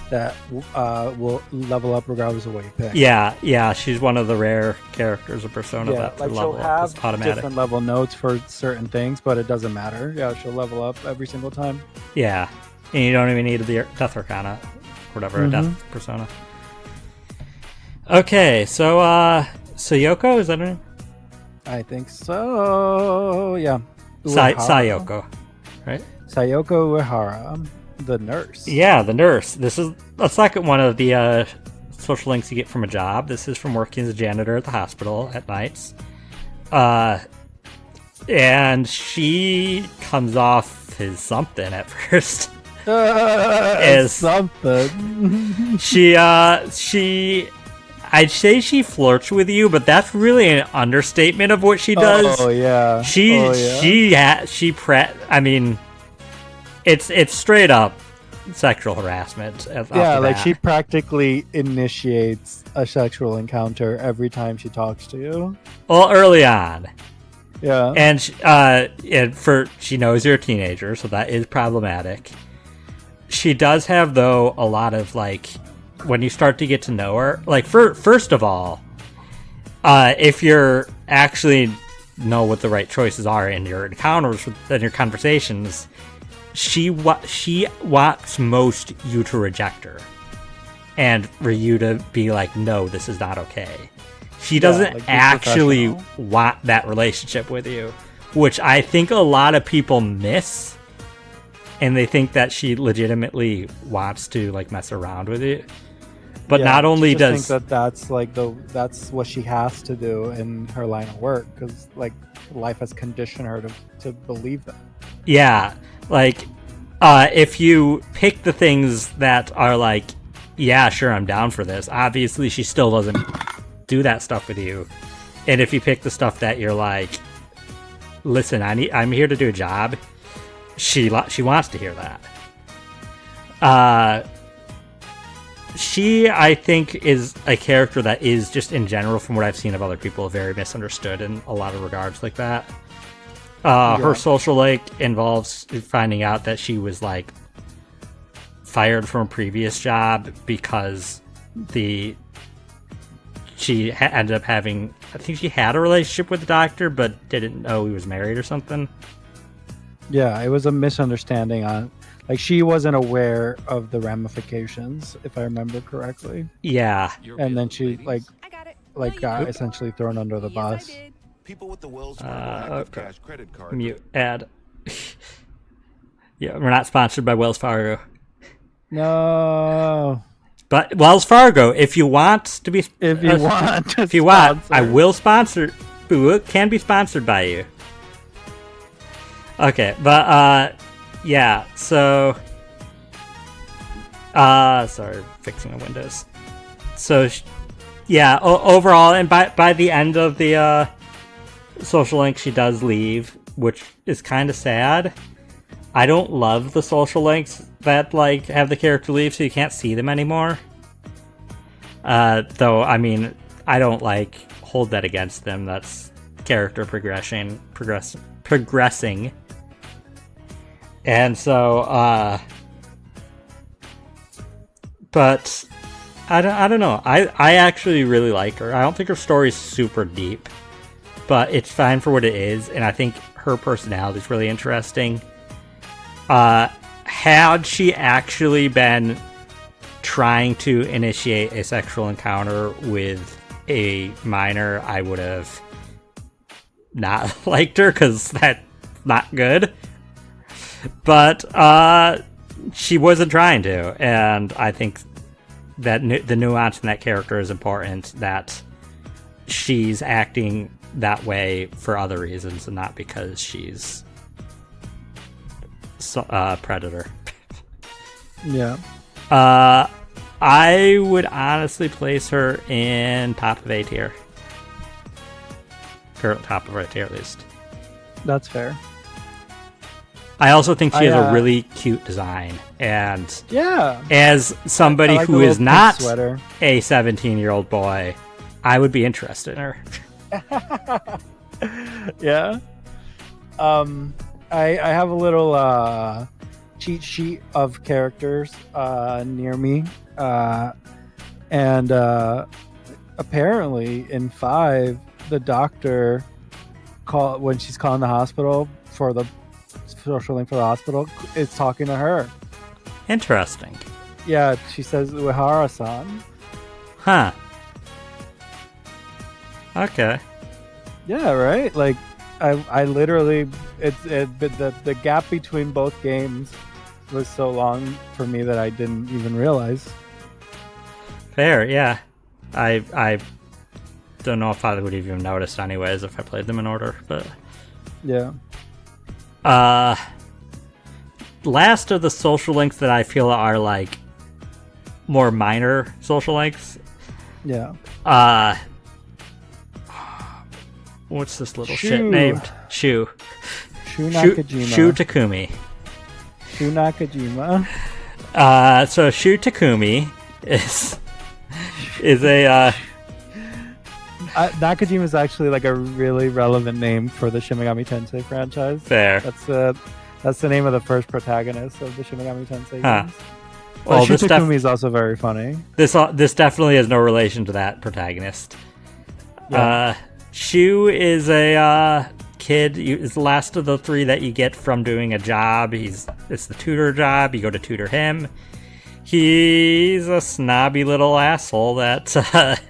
that will level up regardless of what you pick.
Yeah, she's one of the rare characters of Persona that
like
level
she'll
up is
have
automatic.
different level notes for certain things, but it doesn't matter. Yeah, she'll level up every single time.
Yeah, and you don't even need the Death Arcana, whatever, a Death Persona. Okay, so Sayoko, is that her name?
I think so. Yeah.
Sayoko, right?
Sayoko Uehara, the nurse.
Yeah, the nurse. This is the second one of the social links you get from a job. This is from working as a janitor at the hospital at nights. And she comes off as something at first.
As something.
I'd say she flirts with you, but that's really an understatement of what she does.
Oh yeah.
I mean, it's straight up sexual harassment.
Yeah, like she practically initiates a sexual encounter every time she talks to you.
Well, early on.
Yeah.
And she knows you're a teenager, so that is problematic. She does have, though, a lot of, like, when you start to get to know her, like, first of all, if you're actually know what the right choices are in your encounters and your conversations, she wants most you to reject her and for you to be like, no, this is not okay. She doesn't
like,
actually want that relationship with you, which I think a lot of people miss, and they think that she legitimately wants to, like, mess around with you. But not only does
think that's like that's what she has to do in her line of work, because like life has conditioned her to believe that.
Yeah, like if you pick the things that are like, yeah, sure, I'm down for this, obviously she still doesn't do that stuff with you. And if you pick the stuff that you're like, listen, I'm here to do a job, she wants to hear that. She, I think, is a character that is just, in general, from what I've seen of other people, very misunderstood in a lot of regards like that. Her social link involves finding out that she was, like, fired from a previous job because she ended up having, I think she had a relationship with the doctor, but didn't know he was married or something.
Yeah, it was a misunderstanding on... Like, she wasn't aware of the ramifications, if I remember correctly.
Yeah.
And then she, got essentially thrown under the bus.
People with the Wells Fargo Cash credit card.
Mute ad. Yeah, we're not sponsored by Wells Fargo.
No.
But Wells Fargo, if you want to be...
If you want,
I will sponsor... It can be sponsored by you. Okay, but, yeah, so... sorry, fixing my windows. So, yeah, overall, and by the end of the social link, she does leave, which is kind of sad. I don't love the social links that, like, have the character leave so you can't see them anymore. Though, I mean, I don't, like, hold that against them. That's character progressing. And so, but I don't know. I actually really like her. I don't think her story's super deep, but it's fine for what it is, and I think her personality is really interesting. Had she actually been trying to initiate a sexual encounter with a minor, I would have not liked her, because that's not good. But she wasn't trying to, and I think that the nuance in that character is important, that she's acting that way for other reasons and not because she's Predator.
Yeah.
I would honestly place her in top of A tier. Current top of A tier, at least.
That's fair.
I also think she has a really cute design, and
yeah,
as somebody
like
who is not
sweater.
a 17-year-old boy, I would be interested in her.
Yeah. I have a little cheat sheet of characters near me, and apparently in 5, the doctor when she's calling the hospital for the social link for the hospital is talking to her.
Interesting.
Yeah, she says Uehara-san.
Huh. Okay.
Yeah, right. Like, I literally, the gap between both games was so long for me that I didn't even realize.
Fair, yeah. I don't know if I would have even noticed anyways if I played them in order, but
yeah.
Last of the social links that I feel are like more minor social links.
Yeah.
What's this little shit named? Shu.
Shu Nakajima.
Shu Takumi.
Shu Nakajima.
So Shu Takumi is a
Nakajima is actually like a really relevant name for the Shin Megami Tensei franchise.
Fair.
That's the name of the first protagonist of the Shin Megami Tensei games.
Well,
Shu Takumi is also very funny.
This definitely has no relation to that protagonist. Yeah. Shu is a kid. Is the last of the 3 that you get from doing a job. It's the tutor job. You go to tutor him. He's a snobby little asshole that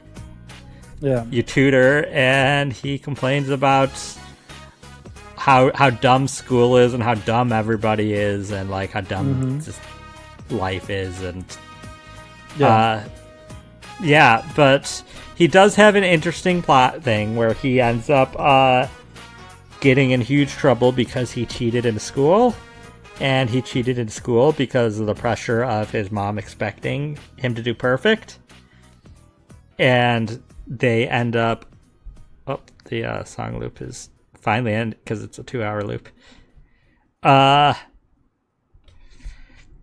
you tutor, and he complains about how dumb school is and how dumb everybody is, and like how dumb just life is, and but he does have an interesting plot thing where he ends up getting in huge trouble because he cheated in school, and he cheated in school because of the pressure of his mom expecting him to do perfect, and they end up the song loop is finally end because it's a 2-hour loop.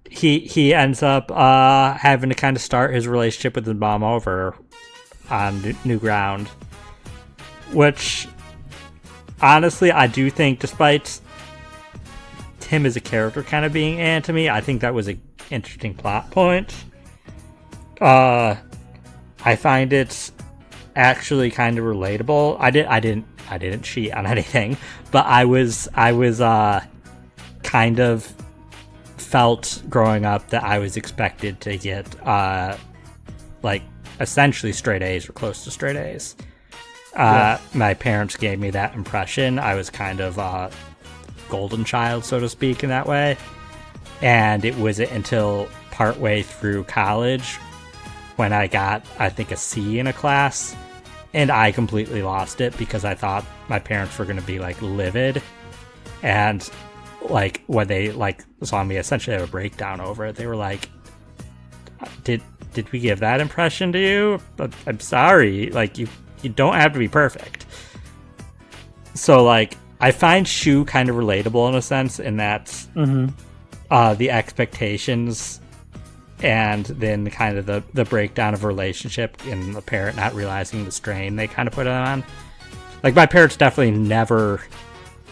He ends up having to kind of start his relationship with his mom over on new ground, which honestly I do think, despite him as a character kind of being anti-me, I think that was an interesting plot point. I find it actually kind of relatable. I didn't cheat on anything, but I was kind of felt growing up that I was expected to get like essentially straight A's or close to straight A's. My parents gave me that impression. I was kind of a golden child, so to speak, in that way. And it wasn't until partway through college when I got, I think, a C in a class, and I completely lost it because I thought my parents were going to be like livid, and like when they like saw me essentially have a breakdown over it, they were like, did we give that impression to you? I'm sorry, like you don't have to be perfect. So like I find Shu kind of relatable in a sense, in that the expectations and then kind of the breakdown of a relationship and the parent not realizing the strain they kind of put on. Like my parents definitely never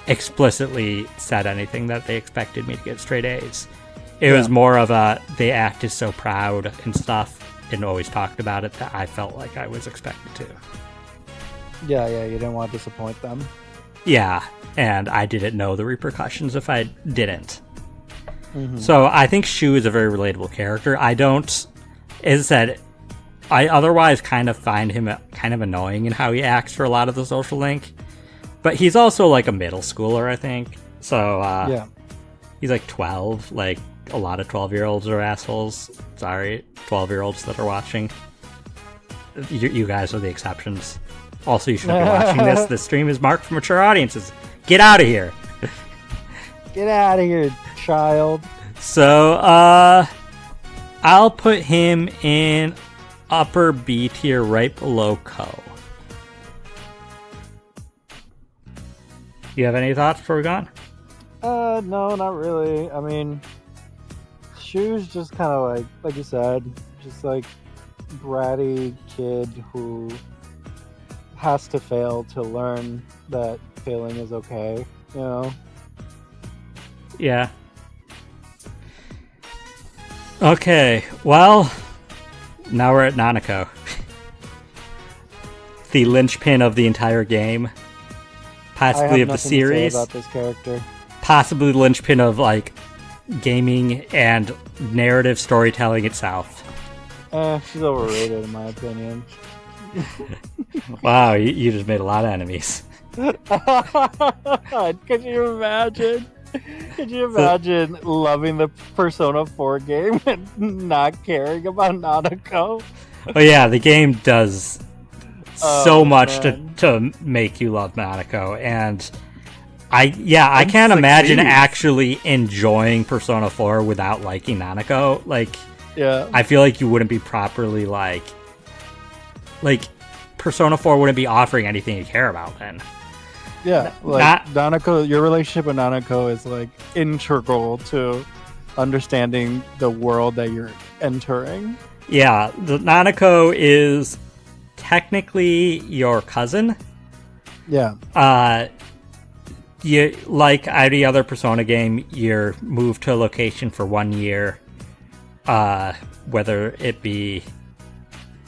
explicitly said anything that they expected me to get straight A's. It was more of a, they acted so proud and stuff and always talked about it that I felt like I was expected to.
Yeah, you didn't want to disappoint them.
Yeah, and I didn't know the repercussions if I didn't. So I think Shu is a very relatable character. I don't, as I said, I otherwise kind of find him kind of annoying in how he acts for a lot of the social link. But he's also like a middle schooler, I think. So he's like 12. Like a lot of 12-year-olds are assholes. Sorry, 12-year-olds that are watching. You guys are the exceptions. Also, you shouldn't be watching this. This stream is marked for mature audiences. Get out of here.
Get out of here, child.
So, I'll put him in upper B tier right below Ko. You have any thoughts before we're gone?
No, not really. I mean, Shu's just kind of like you said, just like bratty kid who has to fail to learn that failing is okay, you know?
Yeah. Okay, well, now we're at Nanako. The linchpin of the entire game. Possibly of the series.
To say about this character.
Possibly the linchpin of, like, gaming and narrative storytelling itself.
She's overrated in my opinion.
Wow, you just made a lot of enemies.
Could you imagine? Could you imagine loving the Persona 4 game and not caring about Nanako?
Well, yeah, the game does so much to make you love Nanako, and I can't imagine actually enjoying Persona 4 without liking Nanako. Like,
yeah,
I feel like you wouldn't be properly like Persona 4 wouldn't be offering anything you care about then.
Yeah, like Nanako, your relationship with Nanako is like integral to understanding the world that you're entering.
Yeah, the Nanako is technically your cousin.
Yeah.
You, like any other Persona game, you're moved to a location for 1 year, whether it be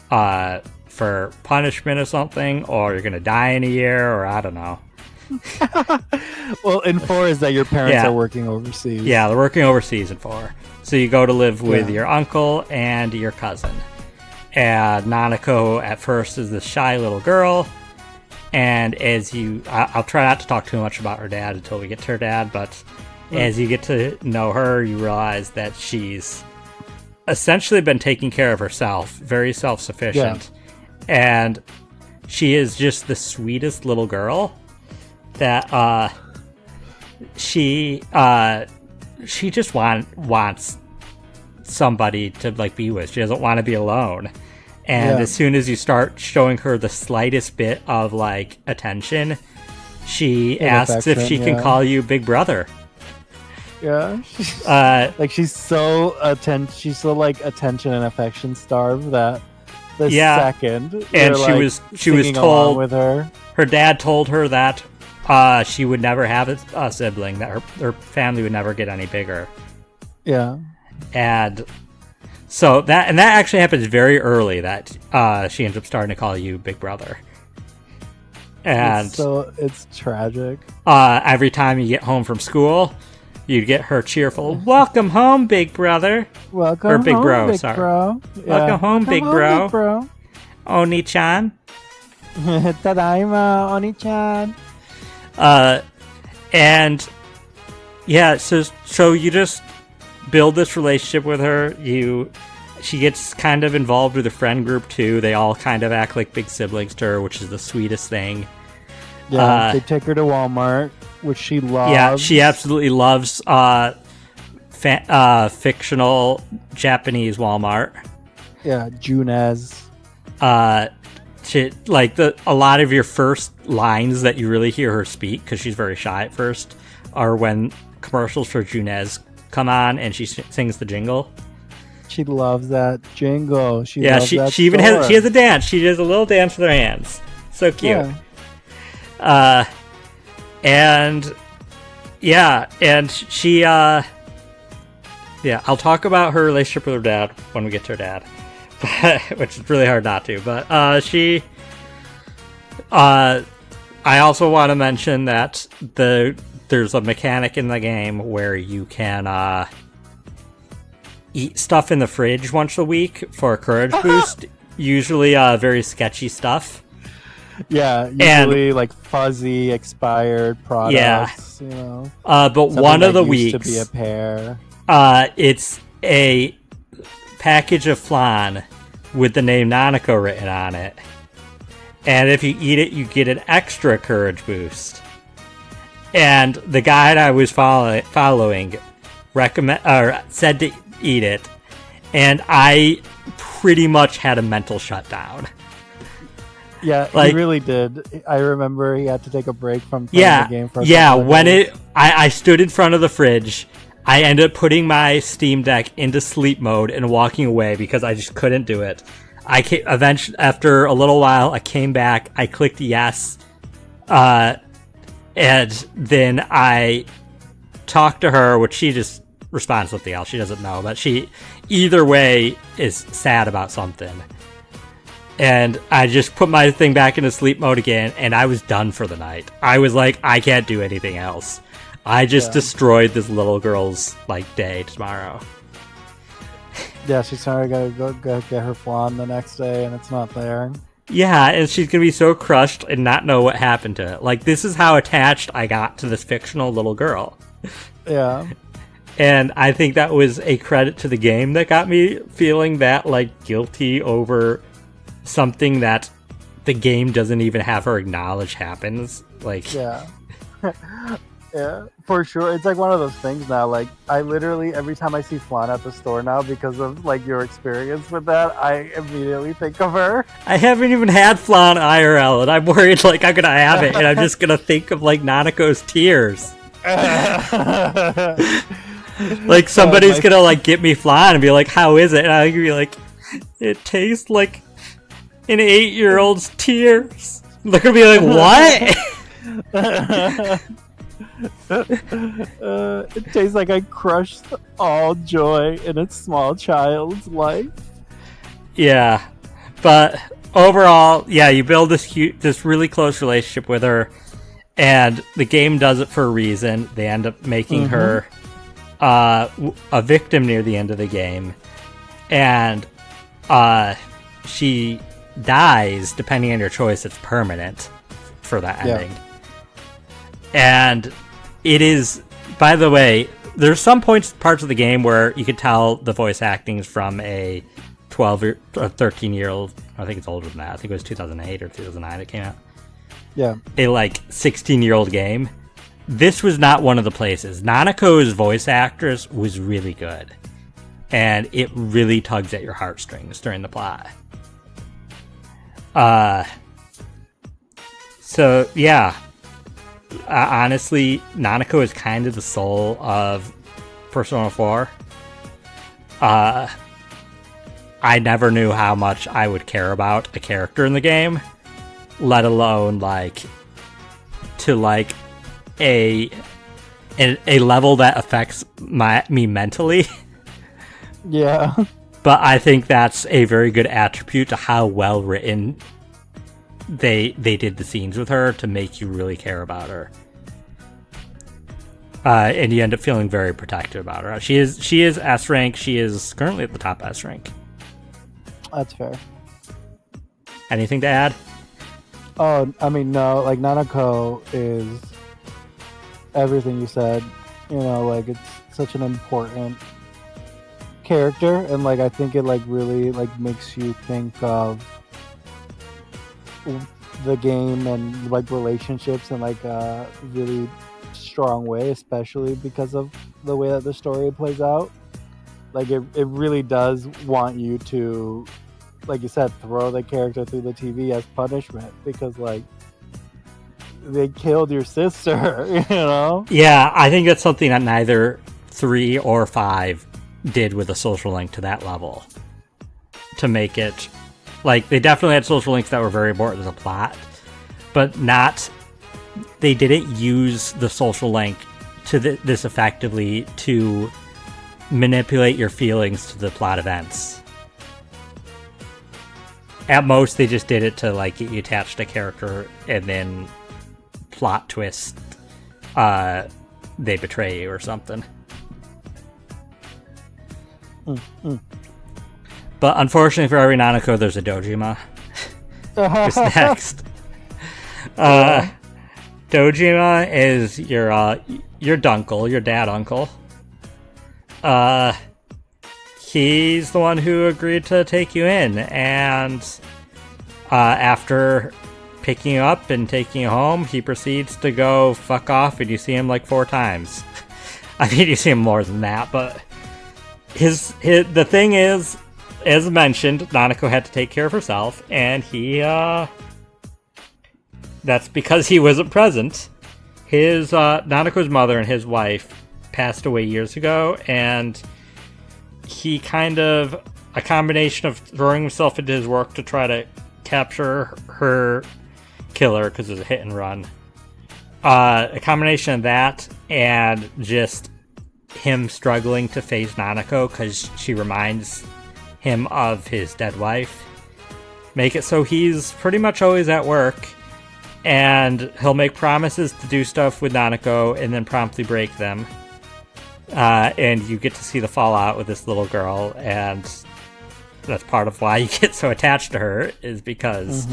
for punishment or something, or you're gonna die in a year, or I don't know.
Well, in 4 is that your parents are working overseas.
Yeah, they're working overseas in 4. So you go to live with your uncle and your cousin. And Nanako at first is this shy little girl. And as I'll try not to talk too much about her dad until we get to her dad, but as you get to know her, you realize that she's essentially been taking care of herself, very self-sufficient. Yeah. And she is just the sweetest little girl that she just wants somebody to like be with. She doesn't want to be alone. And as soon as you start showing her the slightest bit of like attention, she asks if she can call you big brother.
Yeah. Like she's so like attention and affection starved that the second
and she was told
with her
dad told her that she would never have a sibling, that her family would never get any bigger.
Yeah.
And so that actually happens very early, that she ends up starting to call you big brother. And
it's tragic.
Every time you get home from school, you get her cheerful, "Welcome home, big brother."
Welcome
or big
home,
bro,
big
sorry.
Bro. Yeah.
Welcome home, big bro.
Big bro.
Oni-chan.
Tadaima, Oni-chan.
And yeah, so you just build this relationship with her. She gets kind of involved with a friend group too. They all kind of act like big siblings to her, which is the sweetest thing.
Yeah, they take her to Walmart, which she loves.
Yeah, she absolutely loves fictional Japanese Walmart.
Yeah, Junez.
A lot of your first lines that you really hear her speak, because she's very shy at first, are when commercials for Junez come on and she sings the jingle.
She loves that jingle. She
even has a dance. She does a little dance with her hands. So cute.
Yeah.
And she I'll talk about her relationship with her dad when we get to her dad. Which is really hard not to, but I also want to mention that there's a mechanic in the game where you can eat stuff in the fridge once a week for a courage boost. Usually very sketchy stuff.
Yeah, usually like fuzzy expired products. Yeah. You know,
but
something
one of the
used
weeks
to be a pear.
It's a package of flan with the name Nanako written on it, and if you eat it, you get an extra courage boost. And the guide I was following said to eat it, and I pretty much had a mental shutdown.
Yeah,
Like,
he really did. I remember he had to take a break from playing the game for a couple of
when
days.
I stood in front of the fridge, I ended up putting my Steam Deck into sleep mode and walking away because I just couldn't do it. Eventually, after a little while, I came back, I clicked yes, and then I talked to her, which she just responds something else. She doesn't know, but she either way is sad about something. And I just put my thing back into sleep mode again, and I was done for the night. I was like, I can't do anything else. I just destroyed this little girl's day tomorrow.
Yeah, she's sorry, gotta go get her flan the next day, and it's not there.
Yeah, and she's gonna be so crushed and not know what happened to it. This is how attached I got to this fictional little girl.
Yeah.
And I think that was a credit to the game that got me feeling that, guilty over something that the game doesn't even have her acknowledge happens.
Yeah. Yeah, for sure. It's one of those things now. I literally, every time I see flan at the store now, because of your experience with that, I immediately think of her.
I haven't even had flan IRL, and I'm worried I'm gonna have it, and I'm just gonna think of Nanako's tears. Somebody's gonna get me flan and be like, "How is it?" And I'm gonna be like, "It tastes like an 8-year-old's tears." They're gonna be like, "What?"
It tastes like I crushed all joy in a small child's life.
Yeah, but overall, you build this really close relationship with her, and the game does it for a reason. They end up making her a victim near the end of the game, and she dies. Depending on your choice, it's permanent for that ending. And it is, by the way, there's some parts of the game where you could tell the voice acting is from a 12 or 13-year-old. I think it's older than that. I think it was 2008 or 2009 it came out.
Yeah.
A 16-year-old game. This was not one of the places. Nanako's voice actress was really good. And it really tugs at your heartstrings during the plot. So, yeah. Honestly, Nanako is kind of the soul of Persona 4. I never knew how much I would care about a character in the game, let alone to a level that affects me mentally.
Yeah.
But I think that's a very good attribute to how well written they did the scenes with her to make you really care about her. And you end up feeling very protective about her. She is S rank. She is currently at the top S rank.
That's fair.
Anything to add?
Oh, I mean, no. Nanako is everything you said. It's such an important character, and I think it really makes you think of the game and relationships in a really strong way, especially because of the way that the story plays out. It really does want you to, like you said, throw the character through the TV as punishment because they killed your sister.
Yeah, I think that's something that neither 3 or 5 did with a social link to that level to make it. They definitely had social links that were very important as a plot, but they didn't use the social link to this effectively to manipulate your feelings to the plot events. At most, they just did it to get you attached to a character, and then plot twist, they betray you or something. But unfortunately for every Nanako, there's a Dojima. Who's next? Dojima is your dunkle, your dad uncle. He's the one who agreed to take you in, and after picking you up and taking you home, he proceeds to go fuck off, and you see him like 4 times. I mean, you see him more than that, but the thing is, as mentioned, Nanako had to take care of herself, and that's because he wasn't present. His Nanako's mother and his wife passed away years ago, and he kind of, a combination of throwing himself into his work to try to capture her killer, because it was a hit and run, a combination of that and just him struggling to face Nanako because she reminds him of his dead wife, make it so he's pretty much always at work, and he'll make promises to do stuff with Nanako and then promptly break them. And you get to see the fallout with this little girl, and that's part of why you get so attached to her, is because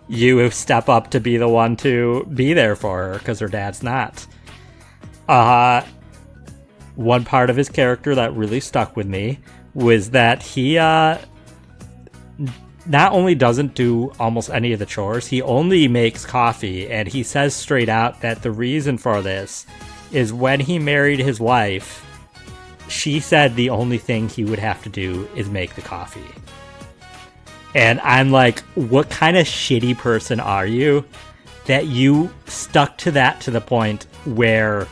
you step up to be the one to be there for her because her dad's not. One part of his character that really stuck with me was that he not only doesn't do almost any of the chores, he only makes coffee, and he says straight out that the reason for this is when he married his wife, she said the only thing he would have to do is make the coffee. And I'm like, what kind of shitty person are you that you stuck to that to the point where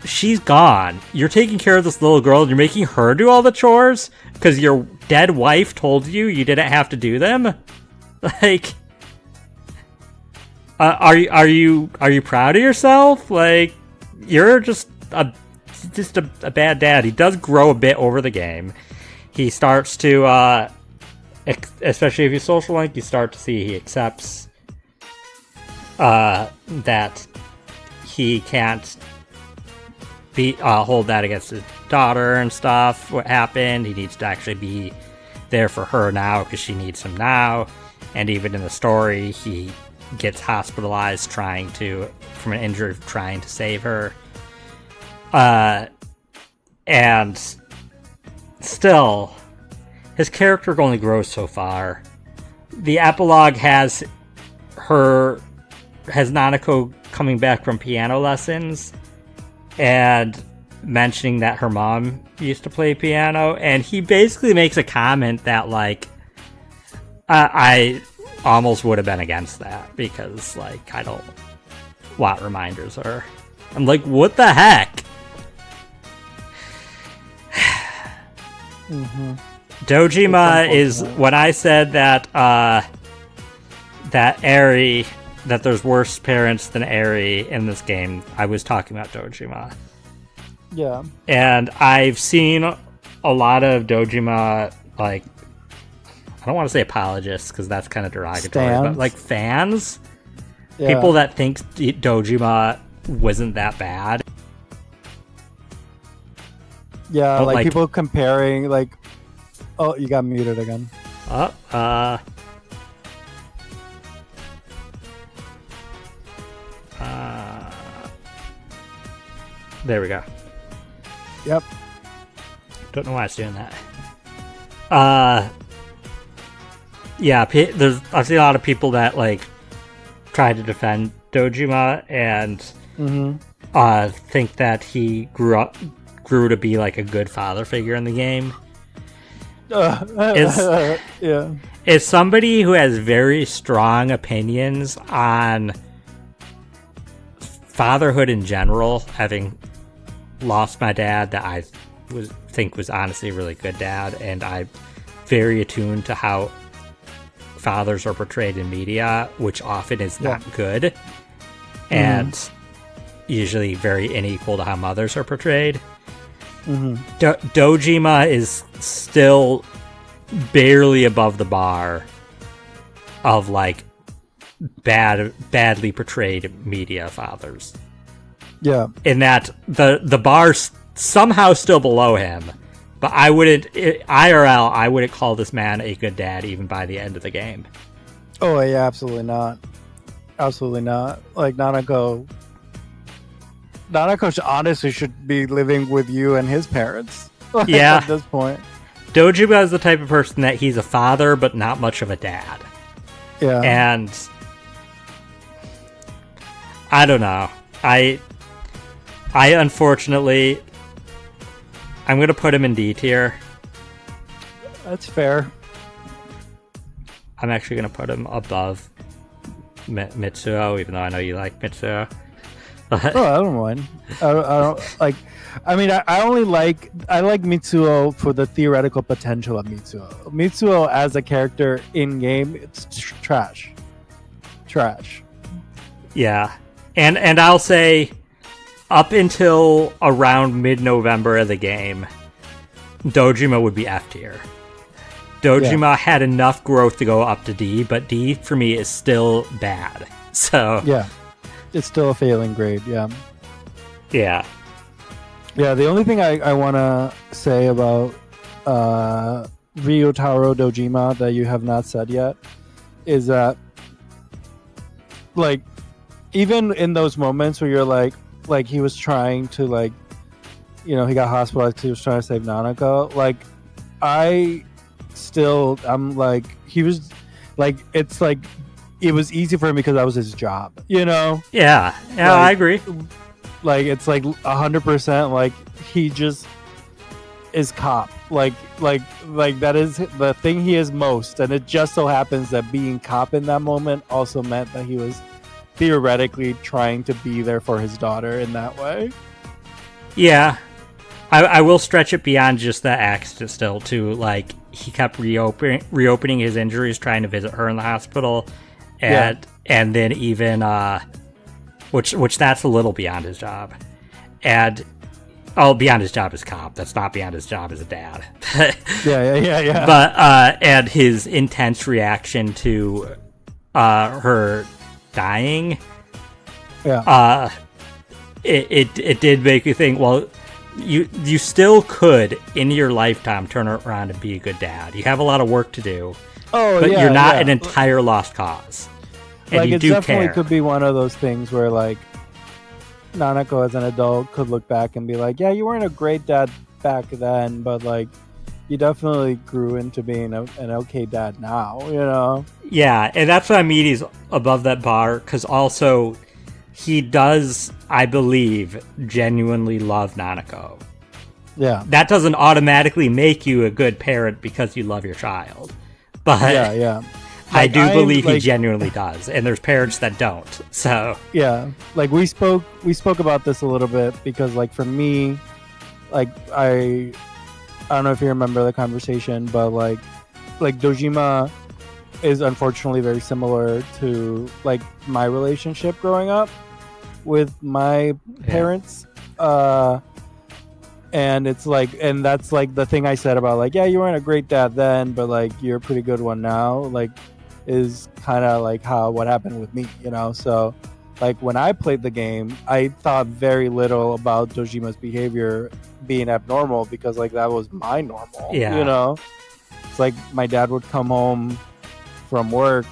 she's gone? You're taking care of this little girl and you're making her do all the chores because your dead wife told you didn't have to do them? Like, are you proud of yourself? Like, you're just a bad dad. He does grow a bit over the game. He starts to, especially if you social link, you start to see he accepts that he can't hold that against his daughter and stuff. What happened? He needs to actually be there for her now because she needs him now. And even in the story, he gets hospitalized from an injury trying to save her. And still, his character only grows so far. The epilogue has Nanako coming back from piano lessons and mentioning that her mom used to play piano, and he basically makes a comment that, like, I almost would have been against that because, like, I don't want reminders of her. I'm like, what the heck? Dojima is, when I said that that there's worse parents than Eri in this game, I was talking about Dojima.
Yeah. And
I've seen a lot of Dojima, like, I don't want to say apologists because that's kind of derogatory, but like fans, people that think Dojima wasn't that bad.
Yeah, like people comparing, like, oh, you got muted again.
There we go.
Yep.
Don't know why it's doing that. Yeah, I've seen a lot of people that, like, try to defend Dojima and think that he grew to be, like, a good father figure in the game. Is somebody who has very strong opinions on fatherhood in general, having lost my dad that I think was honestly a really good dad, and I'm very attuned to how fathers are portrayed in media, which often is not good, and usually very unequal to how mothers are portrayed. Dojima is still barely above the bar of, like, badly portrayed media fathers.
Yeah.
In that the bar's somehow still below him, but I wouldn't call this man a good dad even by the end of the game.
Oh yeah, absolutely not. Absolutely not. Like, Nanako honestly should be living with you and his parents.
Yeah.
At this point.
Dojima is the type of person that he's a father, but not much of a dad.
Yeah.
And I don't know. I unfortunately, I'm going to put him in D tier.
That's fair.
I'm actually going to put him above Mitsuo, even though I know you like Mitsuo.
Oh, I don't mind. I don't like. I mean, I like Mitsuo for the theoretical potential of Mitsuo. Mitsuo as a character in game, it's trash.
Yeah, and I'll say, up until around mid-November of the game, Dojima would be F tier. Dojima had enough growth to go up to D, but D for me is still bad. So
yeah, it's still a failing grade. Yeah. The only thing I want to say about Ryotaro Dojima that you have not said yet is that, like, even in those moments where you're like he was trying to, like, you know, he got hospitalized because he was trying to save Nanako. Like, I'm like, he was like, it's like it was easy for him because that was his job, you know?
Yeah,
like,
I agree.
Like, it's like 100%. Like, he just is cop. Like that is the thing he is most, and it just so happens that being cop in that moment also meant that he was theoretically trying to be there for his daughter in that way.
Yeah, I will stretch it beyond just that accident still to, like, he kept reopening his injuries, trying to visit her in the hospital, and then even which that's a little beyond his job, and beyond his job as cop. That's not beyond his job as a dad.
yeah.
But and his intense reaction to her dying.
Yeah.
It did make you think, well, you still could in your lifetime turn around and be a good dad. You have a lot of work to do, but you're not an entire lost cause. And
like,
you
it
do
definitely
care.
could be one of those things where, like, Nanako as an adult could look back and be like, yeah, you weren't a great dad back then, but, like, you definitely grew into being an okay dad now, you know?
Yeah, and that's why I mean he's above that bar, because also he does, I believe, genuinely love Nanako.
Yeah.
That doesn't automatically make you a good parent because you love your child. But
Yeah.
I do believe he
like,
genuinely does, and there's parents that don't. So
yeah, like, we spoke about this a little bit because, like, for me, like, I don't know if you remember the conversation, but like Dojima is unfortunately very similar to, like, my relationship growing up with my parents. And it's like, and that's like the thing I said about, like, yeah, you weren't a great dad then, but, like, you're a pretty good one now, like, is kind of like what happened with me, you know? So, like, when I played the game, I thought very little about Dojima's behavior being abnormal because, like, that was my normal, you know? It's like my dad would come home from work,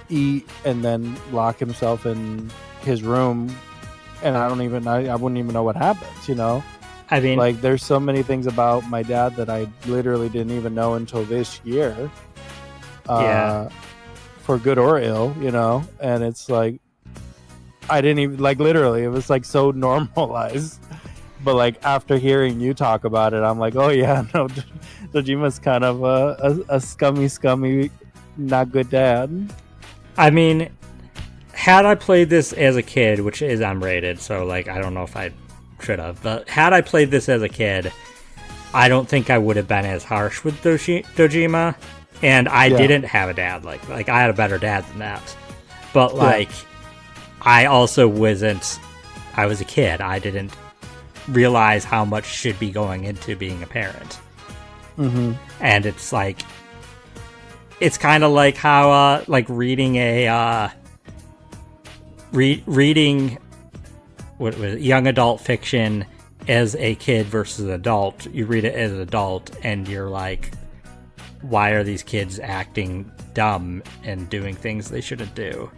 eat, and then lock himself in his room, and I wouldn't even know what happens, you know?
I mean,
like, there's so many things about my dad that I literally didn't even know until this year. For good or ill, you know? And it's like, I didn't even, like, literally, it was, like, so normalized. But, like, after hearing you talk about it, I'm like, oh yeah, no, Dojima's kind of a scummy, not good dad.
I mean, had I played this as a kid, which is M-rated, so, like, I don't know if I should have, but had I played this as a kid, I don't think I would have been as harsh with Dojima. And I didn't have a dad like I had a better dad than that. But, like, I also wasn't, I was a kid. I didn't realize how much should be going into being a parent.
Mm-hmm.
And it's like, it's kind of like how, like, reading reading what was it, young adult fiction as a kid versus an adult. You read it as an adult and you're like, why are these kids acting dumb and doing things they shouldn't do?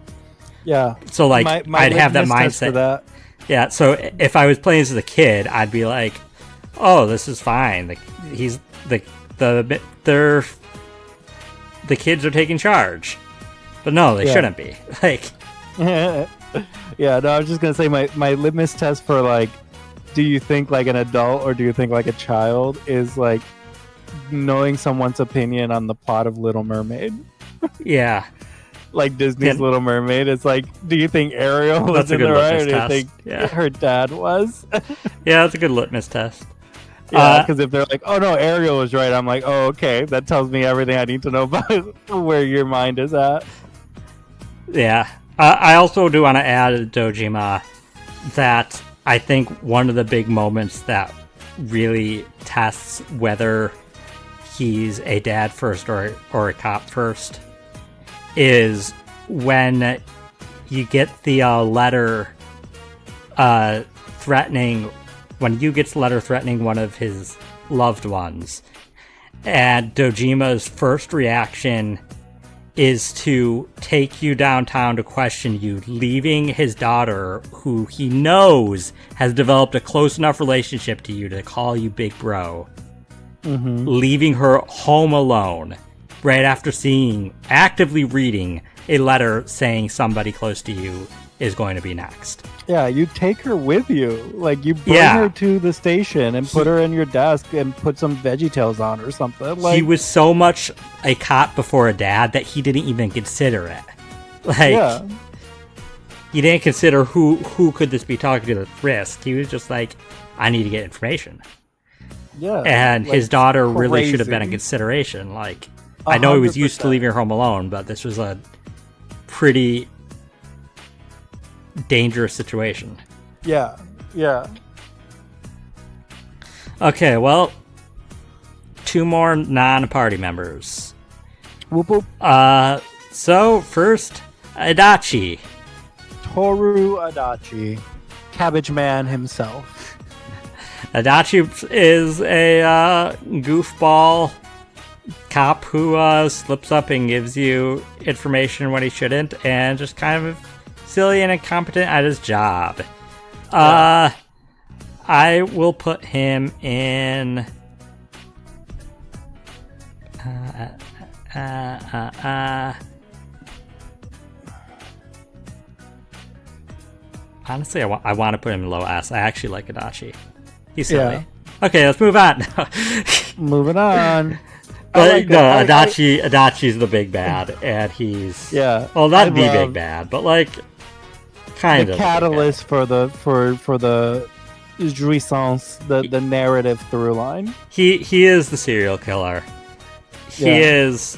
Yeah. So, like, I'd have that mindset.
That.
Yeah. So if I was playing this as a kid, I'd be like, oh, this is fine. Like, the kids are taking charge. But no, they shouldn't be. Like,
yeah, no, I was just gonna say my litmus test for like, do you think like an adult or do you think like a child, is like knowing someone's opinion on the plot of Little Mermaid.
Yeah.
Like Disney's Little Mermaid. It's like, do you think Ariel was in the right, or do you think her dad was?
Yeah, that's a good litmus test.
Yeah, because if they're like, oh no, Ariel was right, I'm like, oh, okay, that tells me everything I need to know about where your mind is at.
Yeah. I also do want to add, Dojima, that I think one of the big moments that really tests whether he's a dad first or a cop first is when you get the letter threatening, when you gets the letter threatening one of his loved ones, and Dojima's first reaction is to take you downtown to question you, leaving his daughter, who he knows has developed a close enough relationship to you to call you big bro, leaving her home alone right after actively reading a letter saying somebody close to you is going to be next.
Yeah, you take her with you. Like, you bring her to the station and put her in your desk and put some VeggieTales on or something. Like,
he was so much a cop before a dad that he didn't even consider it. Like, he didn't consider who could this be talking to at risk. He was just like, I need to get information.
Yeah.
And his daughter really should have been a consideration. Like, I know he was used to leaving her home alone, but this was a pretty dangerous situation.
Yeah.
Okay, well, 2 more non-party members.
Whoop whoop.
So first, Adachi.
Toru Adachi. Cabbage Man himself.
Adachi is a goofball cop who slips up and gives you information when he shouldn't, and just kind of silly and incompetent at his job. I will put him in honestly, I want to put him in low S. I actually like Adachi. He's silly.
Yeah.
Okay, let's move on.
Moving on.
But Adachi's the big bad, and he's well, not the big bad, but like kind of
the catalyst for the jouissance, the narrative through line.
He is the serial killer. He is.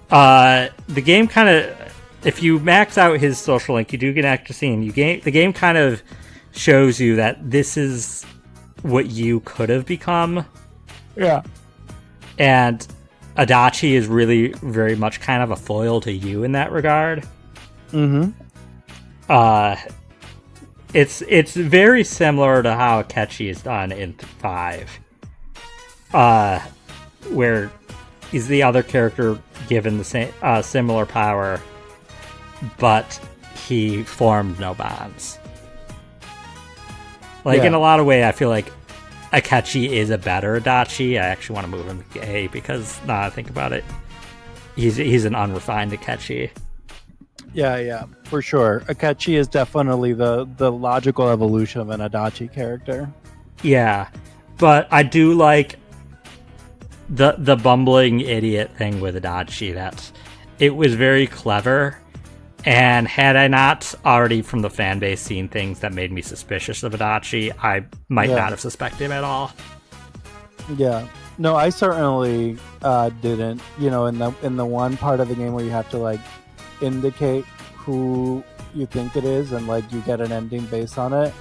The game kind of, if you max out his social link, you do get an extra scene. The game kind of shows you that this is what you could have become.
Yeah.
And Adachi is really very much kind of a foil to you in that regard. It's very similar to how Akechi is done in 5. Where he's the other character given the same similar power, but he formed no bonds. Like, in a lot of ways, I feel like Akechi is a better Adachi. I actually want to move him to A because, now I think about it, he's an unrefined Akechi.
Yeah, for sure. Akechi is definitely the logical evolution of an Adachi character.
Yeah, but I do like the bumbling idiot thing with Adachi. That it was very clever, and had I not already from the fan base seen things that made me suspicious of Adachi, I might not have suspected him at all. Yeah.
No, I certainly didn't. You know, in the one part of the game where you have to like indicate who you think it is, and like you get an ending based on it.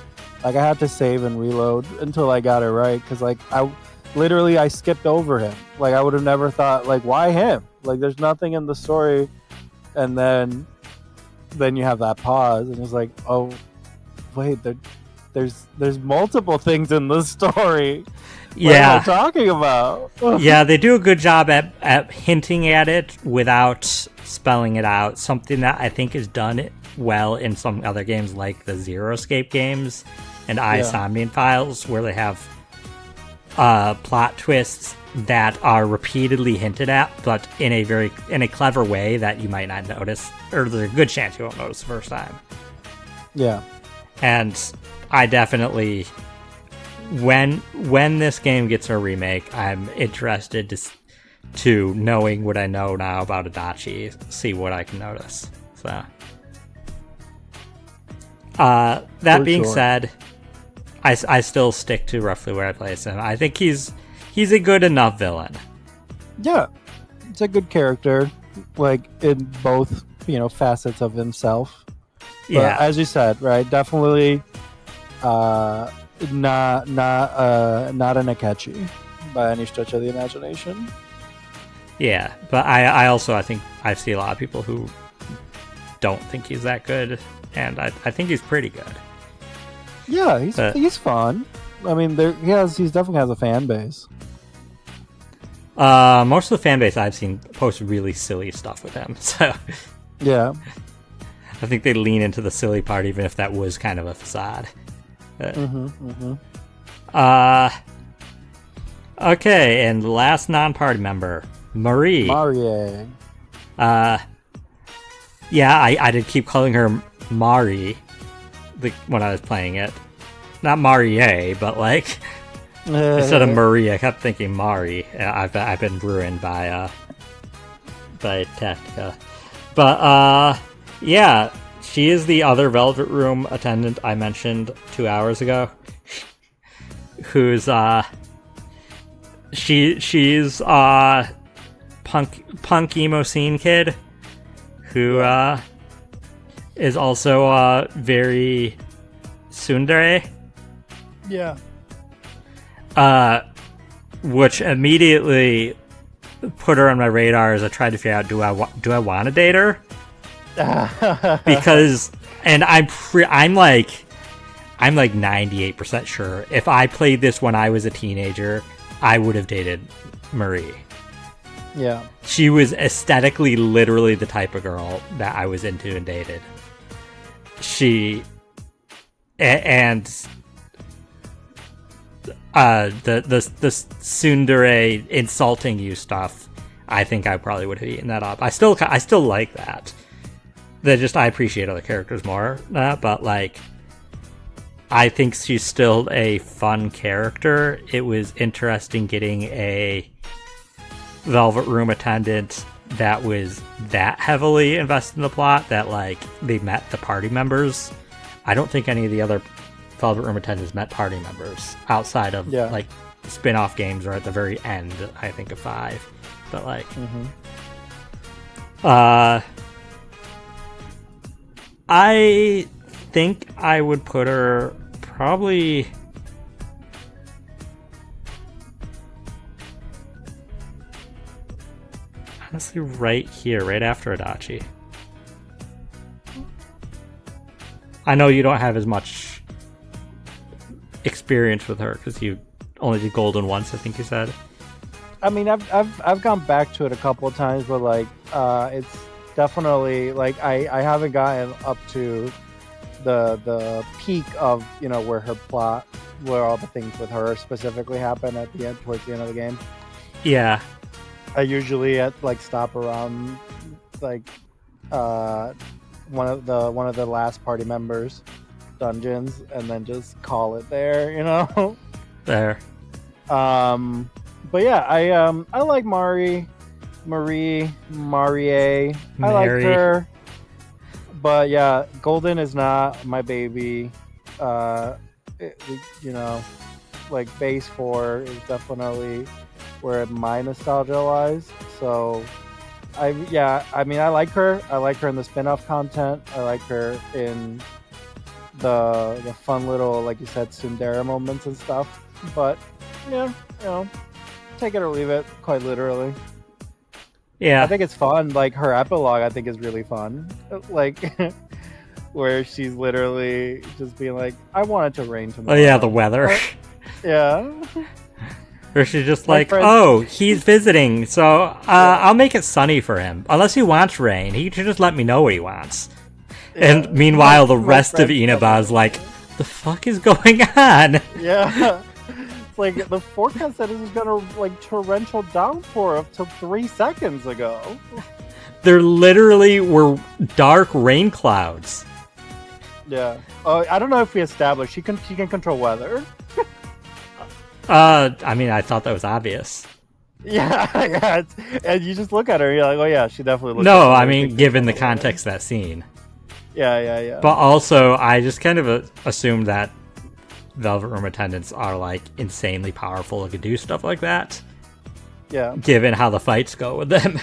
Like, I had to save and reload until I got it right, because like I skipped over him. Like, I would have never thought, like, why him? Like, there's nothing in the story, and then you have that pause, and it's like, oh wait, there's multiple things in the story. What am I talking about?
Yeah, they do a good job at hinting at it without spelling it out. Something that I think is done well in some other games, like the Zero Escape games and Somnian Files, where they have plot twists that are repeatedly hinted at, but in a clever way that you might not notice, or there's a good chance you won't notice the first time.
Yeah.
And I definitely, when this game gets a remake, I'm interested to knowing what I know now about Adachi, see what I can notice. So, that being said, I still stick to roughly where I place him. I think he's a good enough villain.
Yeah, it's a good character, like in both facets of himself. But as you said, right? Definitely, not an Akechi by any stretch of the imagination.
Yeah, but I think I see a lot of people who don't think he's that good, and I think he's pretty good.
Yeah, he's fun. I mean, he definitely has a fan base.
Most of the fan base I've seen post really silly stuff with him, so
yeah,
I think they lean into the silly part, even if that was kind of a facade. Okay, and the last non-party member, Marie. Yeah, I did keep calling her Mari when I was playing it. Not Marie, but like instead of Marie, I kept thinking Mari. I've been ruined by Tactica. But yeah, she is the other Velvet Room attendant I mentioned 2 hours ago. Who's she's punk emo scene kid who is also very tsundere.
Yeah.
Which immediately put her on my radar as I tried to figure out, do I want to date her? Because, and I'm like 98% sure if I played this when I was a teenager, I would have dated Marie.
Yeah.
She was aesthetically literally the type of girl that I was into and dated. And the tsundere insulting you stuff, I think I probably would have eaten that up. I still like that. I appreciate other characters more, but like, I think she's still a fun character. It was interesting getting a Velvet Room attendant that was that heavily invested in the plot that like they met the party members. I don't think any of the other Velvet Room attendants met party members outside of like spin-off games or at the very end, I think, of 5. But like I think I would put her probably honestly right here, right after Adachi. I know you don't have as much experience with her because you only did Golden once, I think you said.
I mean, I've gone back to it a couple of times, but like it's definitely like I haven't gotten up to the peak of where her plot, where all the things with her specifically happen at the end, towards the end of the game.
Yeah,
I usually stop around like one of the last party members dungeons and then just call it there.
There.
But yeah, I like Marie. I like her. But yeah, Golden is not my baby. Like base 4 is definitely where my nostalgia lies. So I like her. I like her in the spin-off content. I like her in the fun little, like you said, tsundere moments and stuff. But yeah, take it or leave it, quite literally.
Yeah,
I think it's fun. Like her epilogue, I think is really fun. Like where she's literally just being like, "I want it to rain tomorrow."
Oh yeah, the weather.
Yeah.
Or she's just like, "Oh, he's visiting, so I'll make it sunny for him. Unless he wants rain, he should just let me know what he wants." Yeah. And meanwhile, the rest of Inaba's like, "The fuck is going on?"
Yeah. It's like the forecast said this is gonna like torrential downpour up to 3 seconds ago.
There literally were dark rain clouds.
Yeah. I don't know if we established she can control weather.
I mean, I thought that was obvious.
Yeah, and you just look at her, and you're like, oh yeah, she definitely looks.
No, I mean, given the context of that scene.
Yeah.
But also, I just kind of assumed that Velvet Room attendants are like insanely powerful and can do stuff like that.
Yeah.
Given how the fights go with them.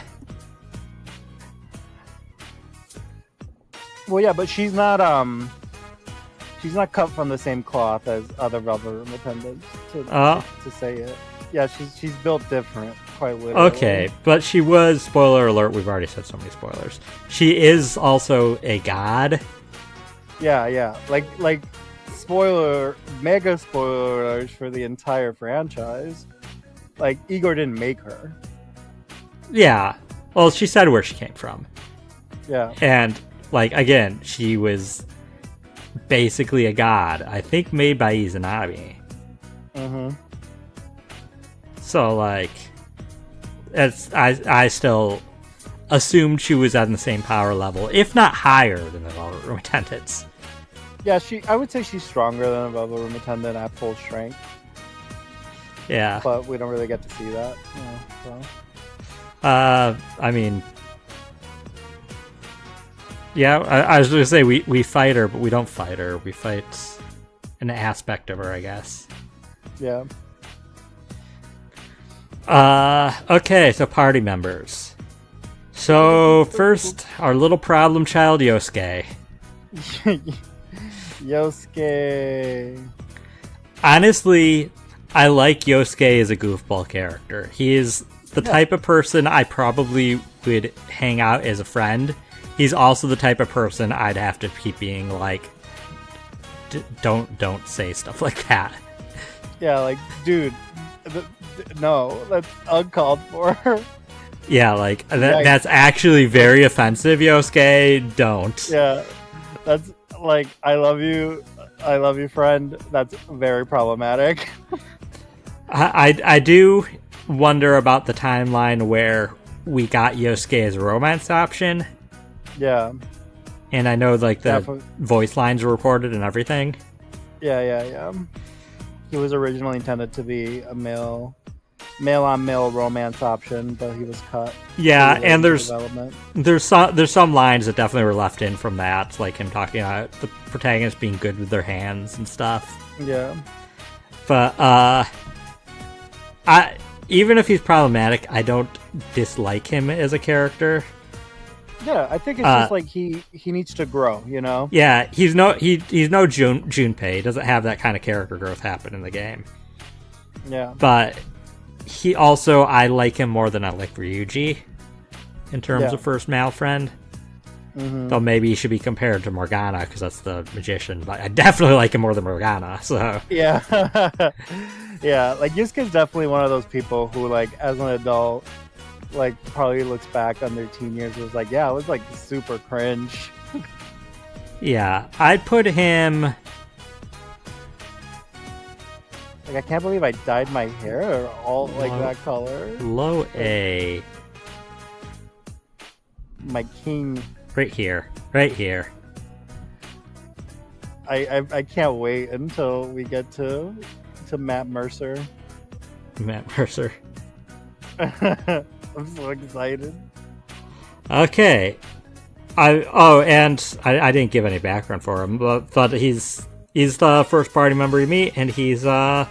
Well, yeah, but she's not cut from the same cloth as other Velvet Room attendants. To say it. Yeah, she's built different, quite literally.
Okay, but she was, spoiler alert, we've already said so many spoilers. She is also a god.
Yeah. Like mega spoilers for the entire franchise. Like, Igor didn't make her.
Yeah. Well, she said where she came from.
Yeah.
And, like, again, she was basically a god. I think made by Izanami.
Mm-hmm.
So, like, I still assumed she was at the same power level, if not higher than the Velvet Room attendants.
Yeah, I would say she's stronger than a Velvet Room attendant at full strength.
Yeah.
But we don't really get to see that. So.
I mean, yeah, I was going to say we fight her, but we don't fight her. We fight an aspect of her, I guess.
Yeah.
Okay, so party members. So first, our little problem child, Yosuke.
Yosuke.
Honestly, I like Yosuke as a goofball character. He is the type of person I probably would hang out as a friend. He's also the type of person I'd have to keep being like, don't say stuff like that.
Yeah, like, dude, no, that's uncalled for.
Yeah, like, that's actually very offensive, Yosuke. Don't.
Yeah, that's, like, I love you, friend. That's very problematic.
I do wonder about the timeline where we got Yosuke as a romance option.
Yeah.
And I know, like, the voice lines were recorded and everything.
Yeah. He was originally intended to be a male-on-male romance option, but he was cut.
Yeah, and there's some lines that definitely were left in from that, like him talking about the protagonist being good with their hands and stuff.
Yeah.
But even if he's problematic, I don't dislike him as a character.
Yeah, I think it's just like he needs to grow, you know?
Yeah, he's no Junpei. He doesn't have that kind of character growth happen in the game.
Yeah.
But he also, I like him more than I like Ryuji in terms of first male friend.
Mm-hmm.
Though maybe he should be compared to Morgana because that's the magician. But I definitely like him more than Morgana. So
yeah, yeah. Like Yusuke's definitely one of those people who, like, as an adult, like, probably looks back on their teen years and was like, yeah, it was like super cringe.
Yeah, I'd put him.
Like, I can't believe I dyed my hair all like that color.
Low A.
My king.
Right here.
I can't wait until we get to Matt Mercer. I'm so excited.
Okay. I didn't give any background for him, but he's the first party member you meet, and he's
he's the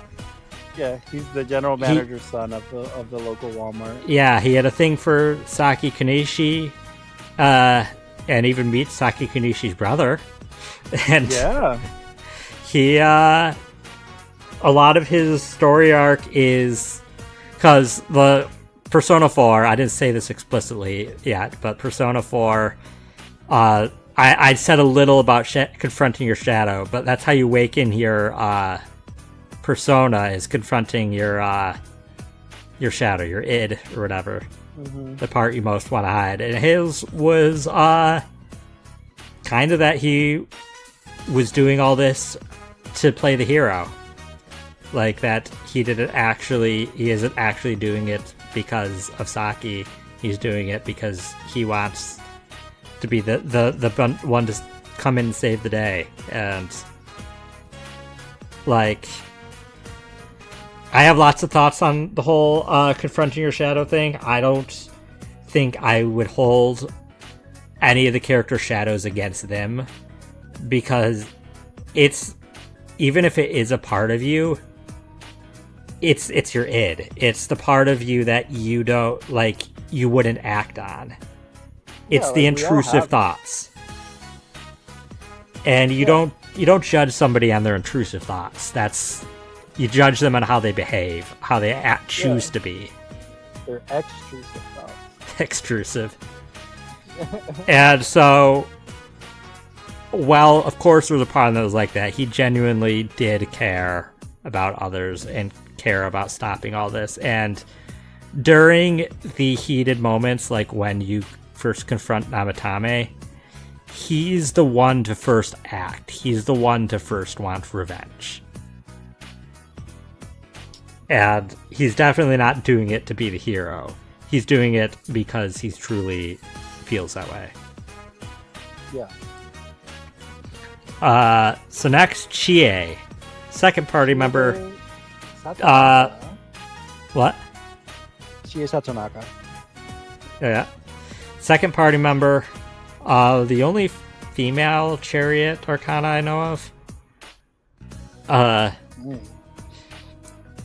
general manager's son of the local Walmart.
Yeah, he had a thing for Saki Kunishi, and even meets Saki Kunishi's brother. And
yeah,
he a lot of his story arc is because the Persona 4, I didn't say this explicitly yet, but Persona 4, I said a little about confronting your shadow, but that's how you awaken your persona, is confronting your shadow, your id, or whatever. Mm-hmm. The part you most want to hide. And his was kind of that he was doing all this to play the hero. like that he isn't actually doing it because of Saki. He's doing it because he wants to be the one to come in and save the day. And like, I have lots of thoughts on the whole confronting your shadow thing. I don't think I would hold any of the character shadows against them, because it's, even if it is a part of you, it's your id. It's the part of you that you don't like, you wouldn't act on. It's the intrusive thoughts. And you don't judge somebody on their intrusive thoughts. You judge them on how they behave, how they choose to be.
They're extrusive thoughts.
Extrusive. And so, well, of course there was a part of that was like that. He genuinely did care about others and care about stopping all this. And during the heated moments, like when you first confront Namatame, he's the one to first act. He's the one to first want revenge. And he's definitely not doing it to be the hero. He's doing it because he truly feels that way.
Yeah.
So next, Chie. Second party member. What?
Chie Satonaka.
Yeah. Second party member. The only female chariot arcana I know of.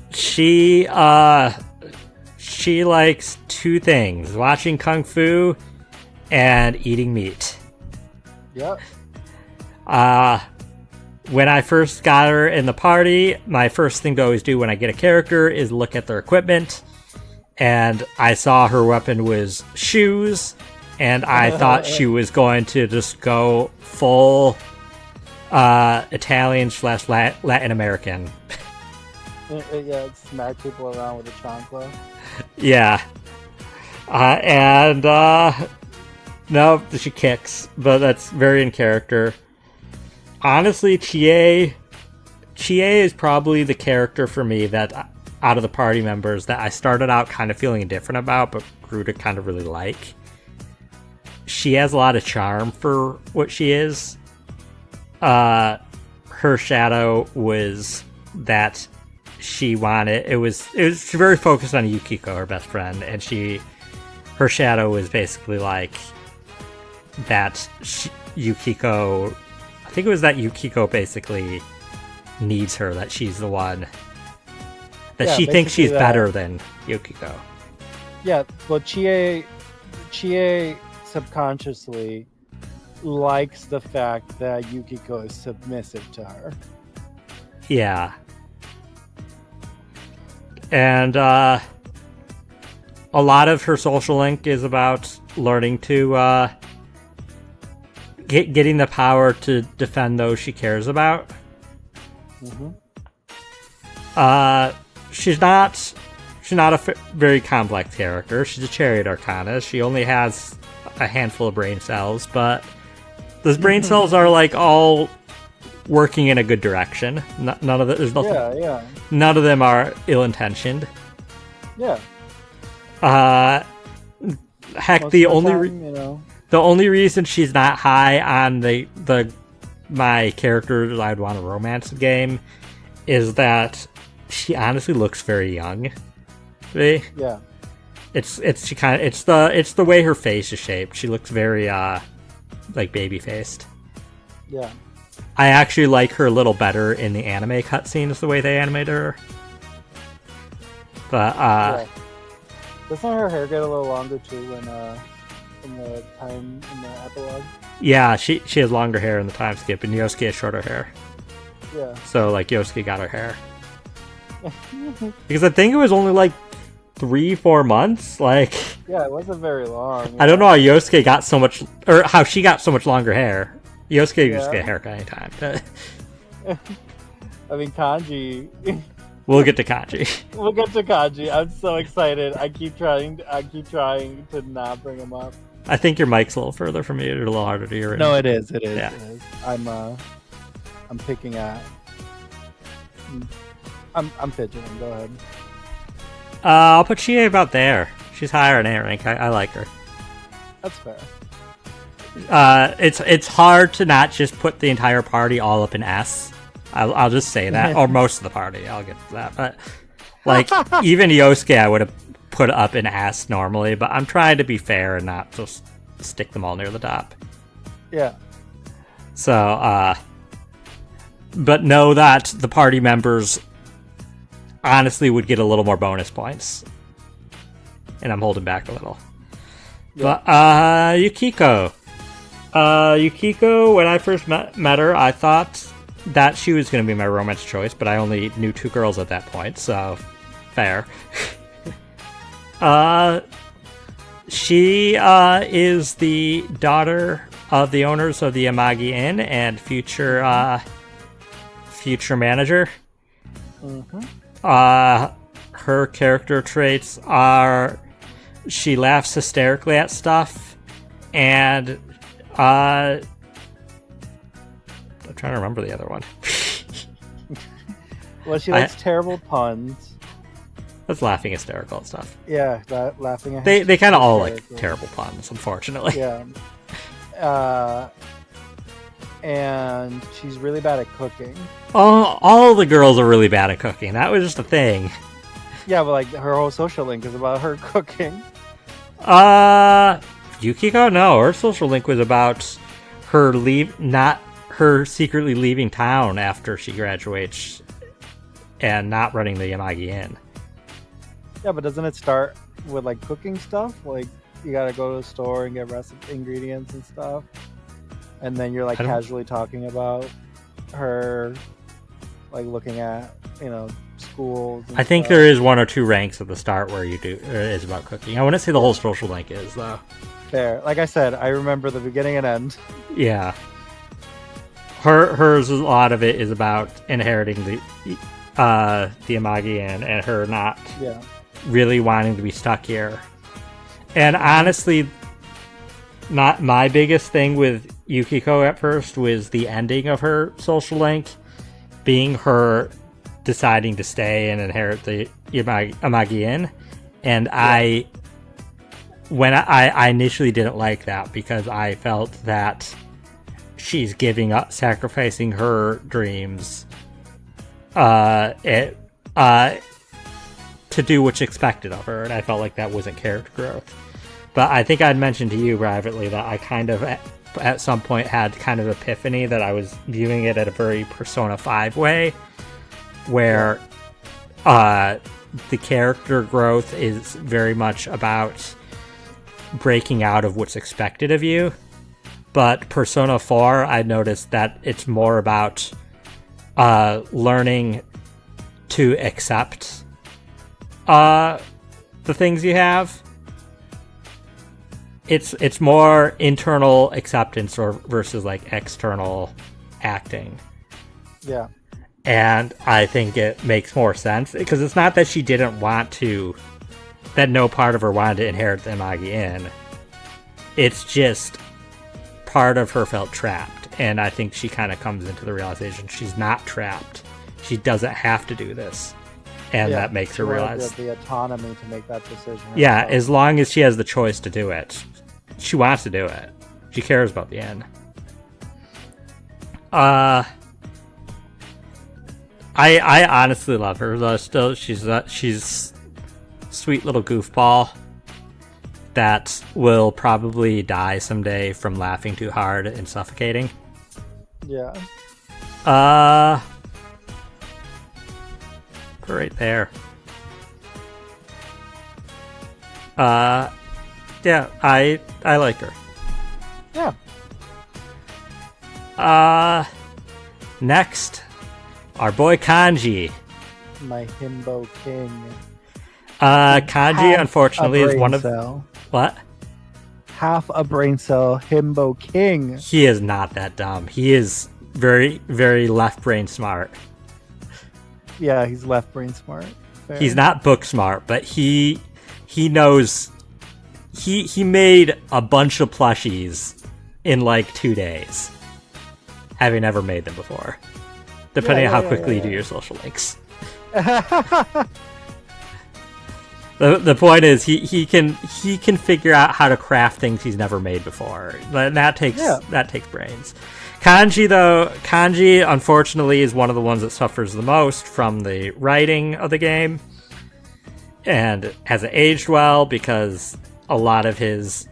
She likes two things: watching kung fu and eating meat.
Yep.
When I first got her in the party, my first thing to always do when I get a character is look at their equipment, and I saw her weapon was shoes, and I thought she was going to just go full Italian/Latin American.
Yeah, smack people around with a chancla.
Yeah. No, she kicks, but that's very in character. Honestly, Chie is probably the character for me that, out of the party members, that I started out kind of feeling indifferent about, but grew to kind of really like. She has a lot of charm for what she is. Her shadow was that she wanted, it was very focused on Yukiko, her best friend, and her shadow was basically like that Yukiko, I think it was that Yukiko basically needs her, that she's the one, that she thinks she's better than Yukiko.
Yeah, but Chie subconsciously likes the fact that Yukiko is submissive to her.
Yeah. And a lot of her social link is about learning to getting the power to defend those she cares about.
Mm-hmm.
She's not a very complex character. She's a chariot arcana. She only has a handful of brain cells, but those brain cells are like all working in a good direction. None of there's nothing.
Yeah.
None of them are ill-intentioned.
Yeah.
Heck,
Most
the
of
only
time,
the only reason she's not high on my characters I'd want to romance the game is that she honestly looks very young. See?
Yeah.
It's the way her face is shaped. She looks very like baby faced.
Yeah.
I actually like her a little better in the anime cutscenes, the way they animated her. But
yeah. Doesn't her hair get a little longer too in the epilogue?
Yeah, she has longer hair in the time skip, and Yosuke has shorter hair.
Yeah.
So like Yosuke got her hair. Because I think it was only like 3-4 months. Like,
yeah, it wasn't very long.
I don't know how Yosuke got so much, or how she got so much longer hair. Yosuke can just get a haircut anytime.
I mean, Kanji.
We'll get to Kanji.
We'll get to Kanji. I'm so excited. I keep trying to not bring him up.
I think your mic's a little further from you. It's a little harder to hear.
No, it is. It is.
Yeah.
It is. I'm picking at. I'm fidgeting. Go ahead.
I'll put Chie about there. She's higher in A rank. I like her.
That's fair.
It's hard to not just put the entire party all up in S. I'll just say that, or most of the party. I'll get to that, but like even Yosuke, I would have put up in S normally, but I'm trying to be fair and not just stick them all near the top.
Yeah.
So, but know that the party members honestly would get a little more bonus points, and I'm holding back a little. Yeah. But Yukiko. Yukiko, when I first met her, I thought that she was going to be my romance choice, but I only knew 2 girls at that point, so fair. She is the daughter of the owners of the Amagi Inn and future manager. Mm-hmm. Her character traits are she laughs hysterically at stuff, and I'm trying to remember the other one.
Well, she likes terrible puns.
That's laughing hysterical and stuff.
Yeah, that laughing at
They kind of all like terrible puns, unfortunately.
Yeah. And she's really bad at cooking.
Oh, all the girls are really bad at cooking. That was just a thing.
Yeah, but like her whole social link is about her cooking.
Yukiko? No, her social link was about her her secretly leaving town after she graduates and not running the Yamagi Inn.
Yeah, but doesn't it start with like cooking stuff? Like you gotta go to the store and get ingredients and stuff, and then you're like casually talking about her, like looking at schools. I
think there is 1 or 2 ranks at the start where you do is about cooking. I wouldn't say the whole social link is though.
Fair. Like I said, I remember the beginning and end.
Yeah. Hers, a lot of it is about inheriting the Amagi Inn and her not really wanting to be stuck here. And honestly, not my biggest thing with Yukiko at first was the ending of her social link being her deciding to stay and inherit the Amagi Inn. And I initially didn't like that because I felt that she's giving up, sacrificing her dreams to do what's expected of her, and I felt like that wasn't character growth. But I think I'd mentioned to you privately that I kind of at some point had kind of epiphany that I was viewing it at a very Persona 5 way, where the character growth is very much about breaking out of what's expected of you. But Persona 4, I noticed that it's more about learning to accept the things you have. It's more internal acceptance versus like external acting.
Yeah.
And I think it makes more sense because it's not that she didn't want to, that no part of her wanted to inherit the Amagi Inn. It's just part of her felt trapped, and I think she kind of comes into the realization she's not trapped. She doesn't have to do this, and that makes her realize
the autonomy to make that decision herself.
Yeah, as long as she has the choice to do it, she wants to do it. She cares about the end. I honestly love her though. Still, she's sweet little goofball that will probably die someday from laughing too hard and suffocating.
Yeah.
Right there. Yeah, I like her.
Yeah.
Next, our boy Kanji.
My himbo king.
Kanji, unfortunately, is one of... What?
Half a brain cell, himbo king.
He is not that dumb. He is very, very left brain smart.
Yeah, he's left brain smart. Fair.
He's not book smart, but he knows... He made a bunch of plushies in like 2 days, having never made them before. Depending on how quickly you do your social links. The point is he can figure out how to craft things he's never made before. That takes brains. Kanji unfortunately is one of the ones that suffers the most from the writing of the game, and hasn't aged well because a lot of his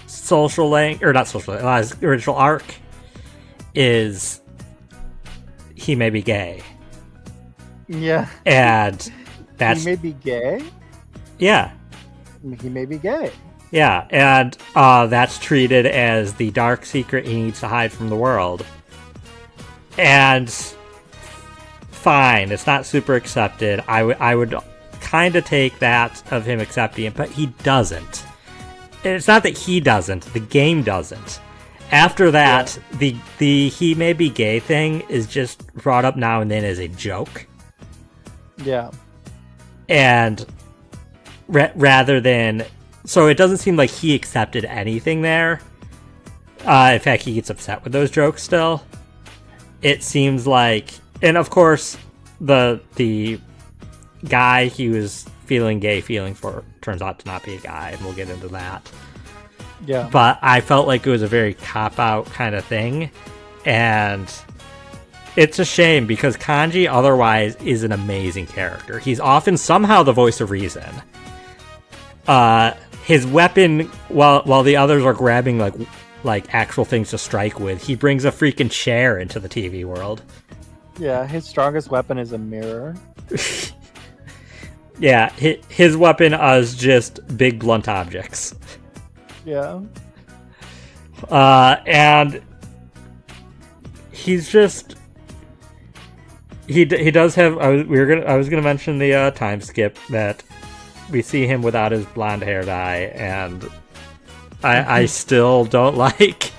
his original arc is he may be gay.
Yeah.
And that's
he may be gay.
Yeah.
He may be gay.
Yeah, and that's treated as the dark secret he needs to hide from the world. And fine, it's not super accepted. I would kind of take that of him accepting it, but he doesn't. It's not that he doesn't, the game doesn't. After that, the he may be gay thing is just brought up now and then as a joke.
Yeah.
And rather than... So it doesn't seem like he accepted anything there. In fact, he gets upset with those jokes still. It seems like... And of course, the guy he was feeling gay feeling for turns out to not be a guy, and we'll get into that.
Yeah.
But I felt like it was a very cop-out kind of thing. And it's a shame because Kanji otherwise is an amazing character. He's often somehow the voice of reason. His weapon, while the others are grabbing like actual things to strike with, he brings a freaking chair into the TV world.
Yeah, his strongest weapon is a mirror.
Yeah, his weapon is just big blunt objects.
Yeah.
And he's just he does have. I was gonna mention the time skip that we see him without his blonde hair dye, and I still don't like.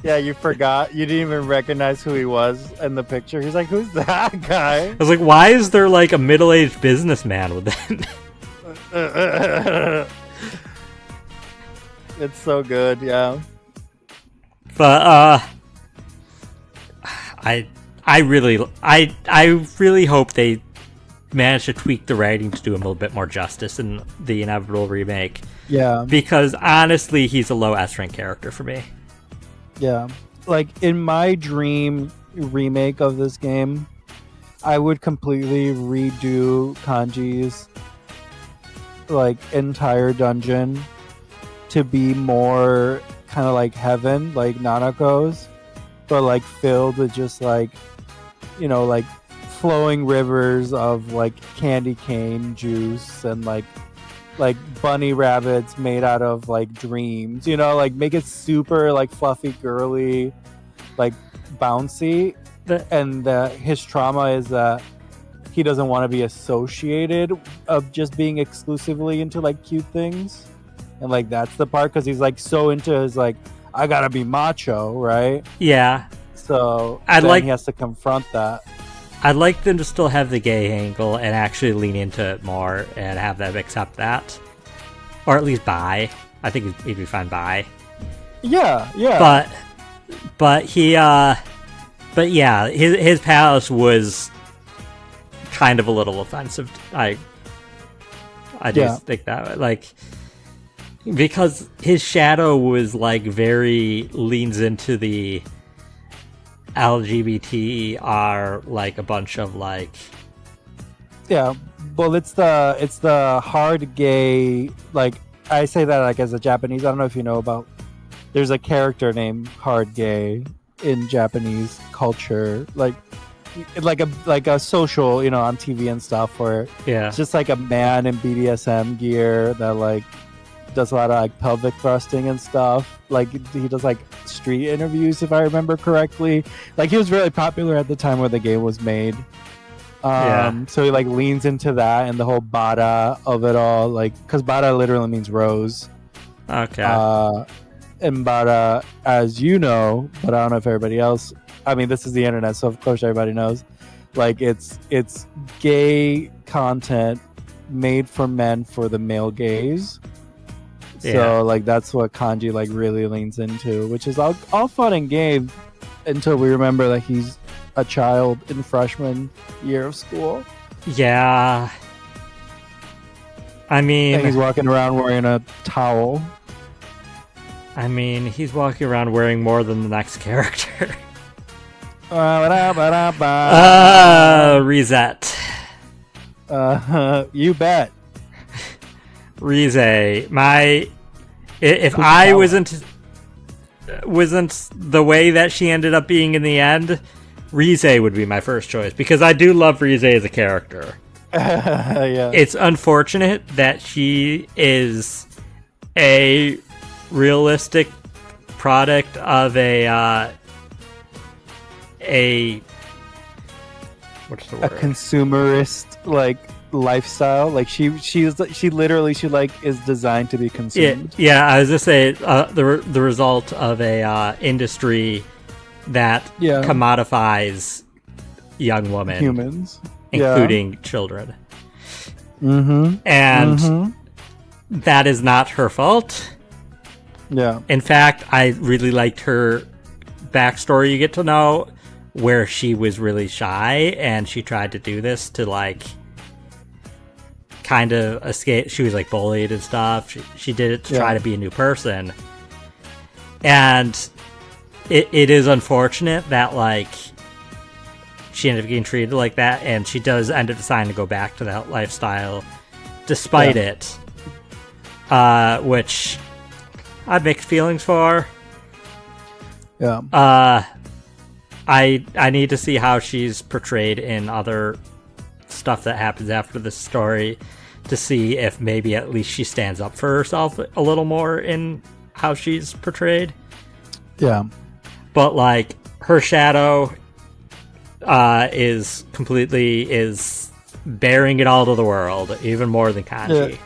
Yeah, you forgot. You didn't even recognize who he was in the picture. He's like, who's that guy?
I was like, why is there like a middle-aged businessman with that?
It's so good, yeah.
But I really hope they manage to tweak the writing to do him a little bit more justice in the inevitable remake.
Yeah.
Because honestly, he's a low S rank character for me.
Yeah. Like in my dream remake of this game, I would completely redo Kanji's like entire dungeon to be more kind of like heaven, like Nanako's, but like filled with just like, you know, like flowing rivers of like candy cane juice and like bunny rabbits made out of like dreams, you know, like make it super like fluffy, girly, like bouncy. And his trauma is that he doesn't want to be associated of just being exclusively into like cute things. And like that's the part because he's like so into his like I gotta be macho, right?
Yeah.
So he has to confront that.
I'd like them to still have the gay angle and actually lean into it more and have them accept that, or at least bi. I think he'd be fine bi.
Yeah, yeah.
But yeah, his palace was kind of a little offensive. I just think that like. Because his shadow was like very leans into the LGBT are like a bunch of like
well it's the hard gay, like I say that like as a Japanese, I don't know if you know about, there's a character named hard gay in Japanese culture, like a social, you know, on TV and stuff, where it's just like a man in BDSM gear that like does a lot of like pelvic thrusting and stuff. Like he does like street interviews, if I remember correctly. Like he was really popular at the time where the game was made. So he like leans into that and the whole bada of it all, like because bada literally means rose.
Okay.
And bada, as you know, but I don't know if everybody else. I mean, this is the internet, so of course everybody knows. Like it's gay content made for men for the male gaze. So like that's what Kanji like really leans into, which is all fun and game until we remember that he's a child in freshman year of school.
Yeah. I
And he's
mean,
walking around wearing a towel.
he's walking around wearing more than the next character. Reset.
You bet.
Rize. If I wasn't the way that she ended up being in the end, Rize would be my first choice, because I do love Rize as a character.
Yeah.
It's unfortunate that she is a realistic product of a what's the word?
A consumerist like lifestyle. Like she literally is designed to be consumed.
Yeah. I was just say the result of a industry that commodifies young women,
humans,
including children.
Mm-hmm.
And that is not her fault.
Yeah.
In fact, I really liked her backstory. You get to know where she was really shy, and she tried to do this to like kind of escape. She was like bullied and stuff. She did it to try to be a new person. And it is unfortunate that like she ended up getting treated like that, and she does end up deciding to go back to that lifestyle despite it, which I have mixed feelings for. I need to see how she's portrayed in other stuff that happens after this story to see if maybe at least she stands up for herself a little more in how she's portrayed.
Yeah.
But like her shadow is bearing it all to the world, even more than Kanji.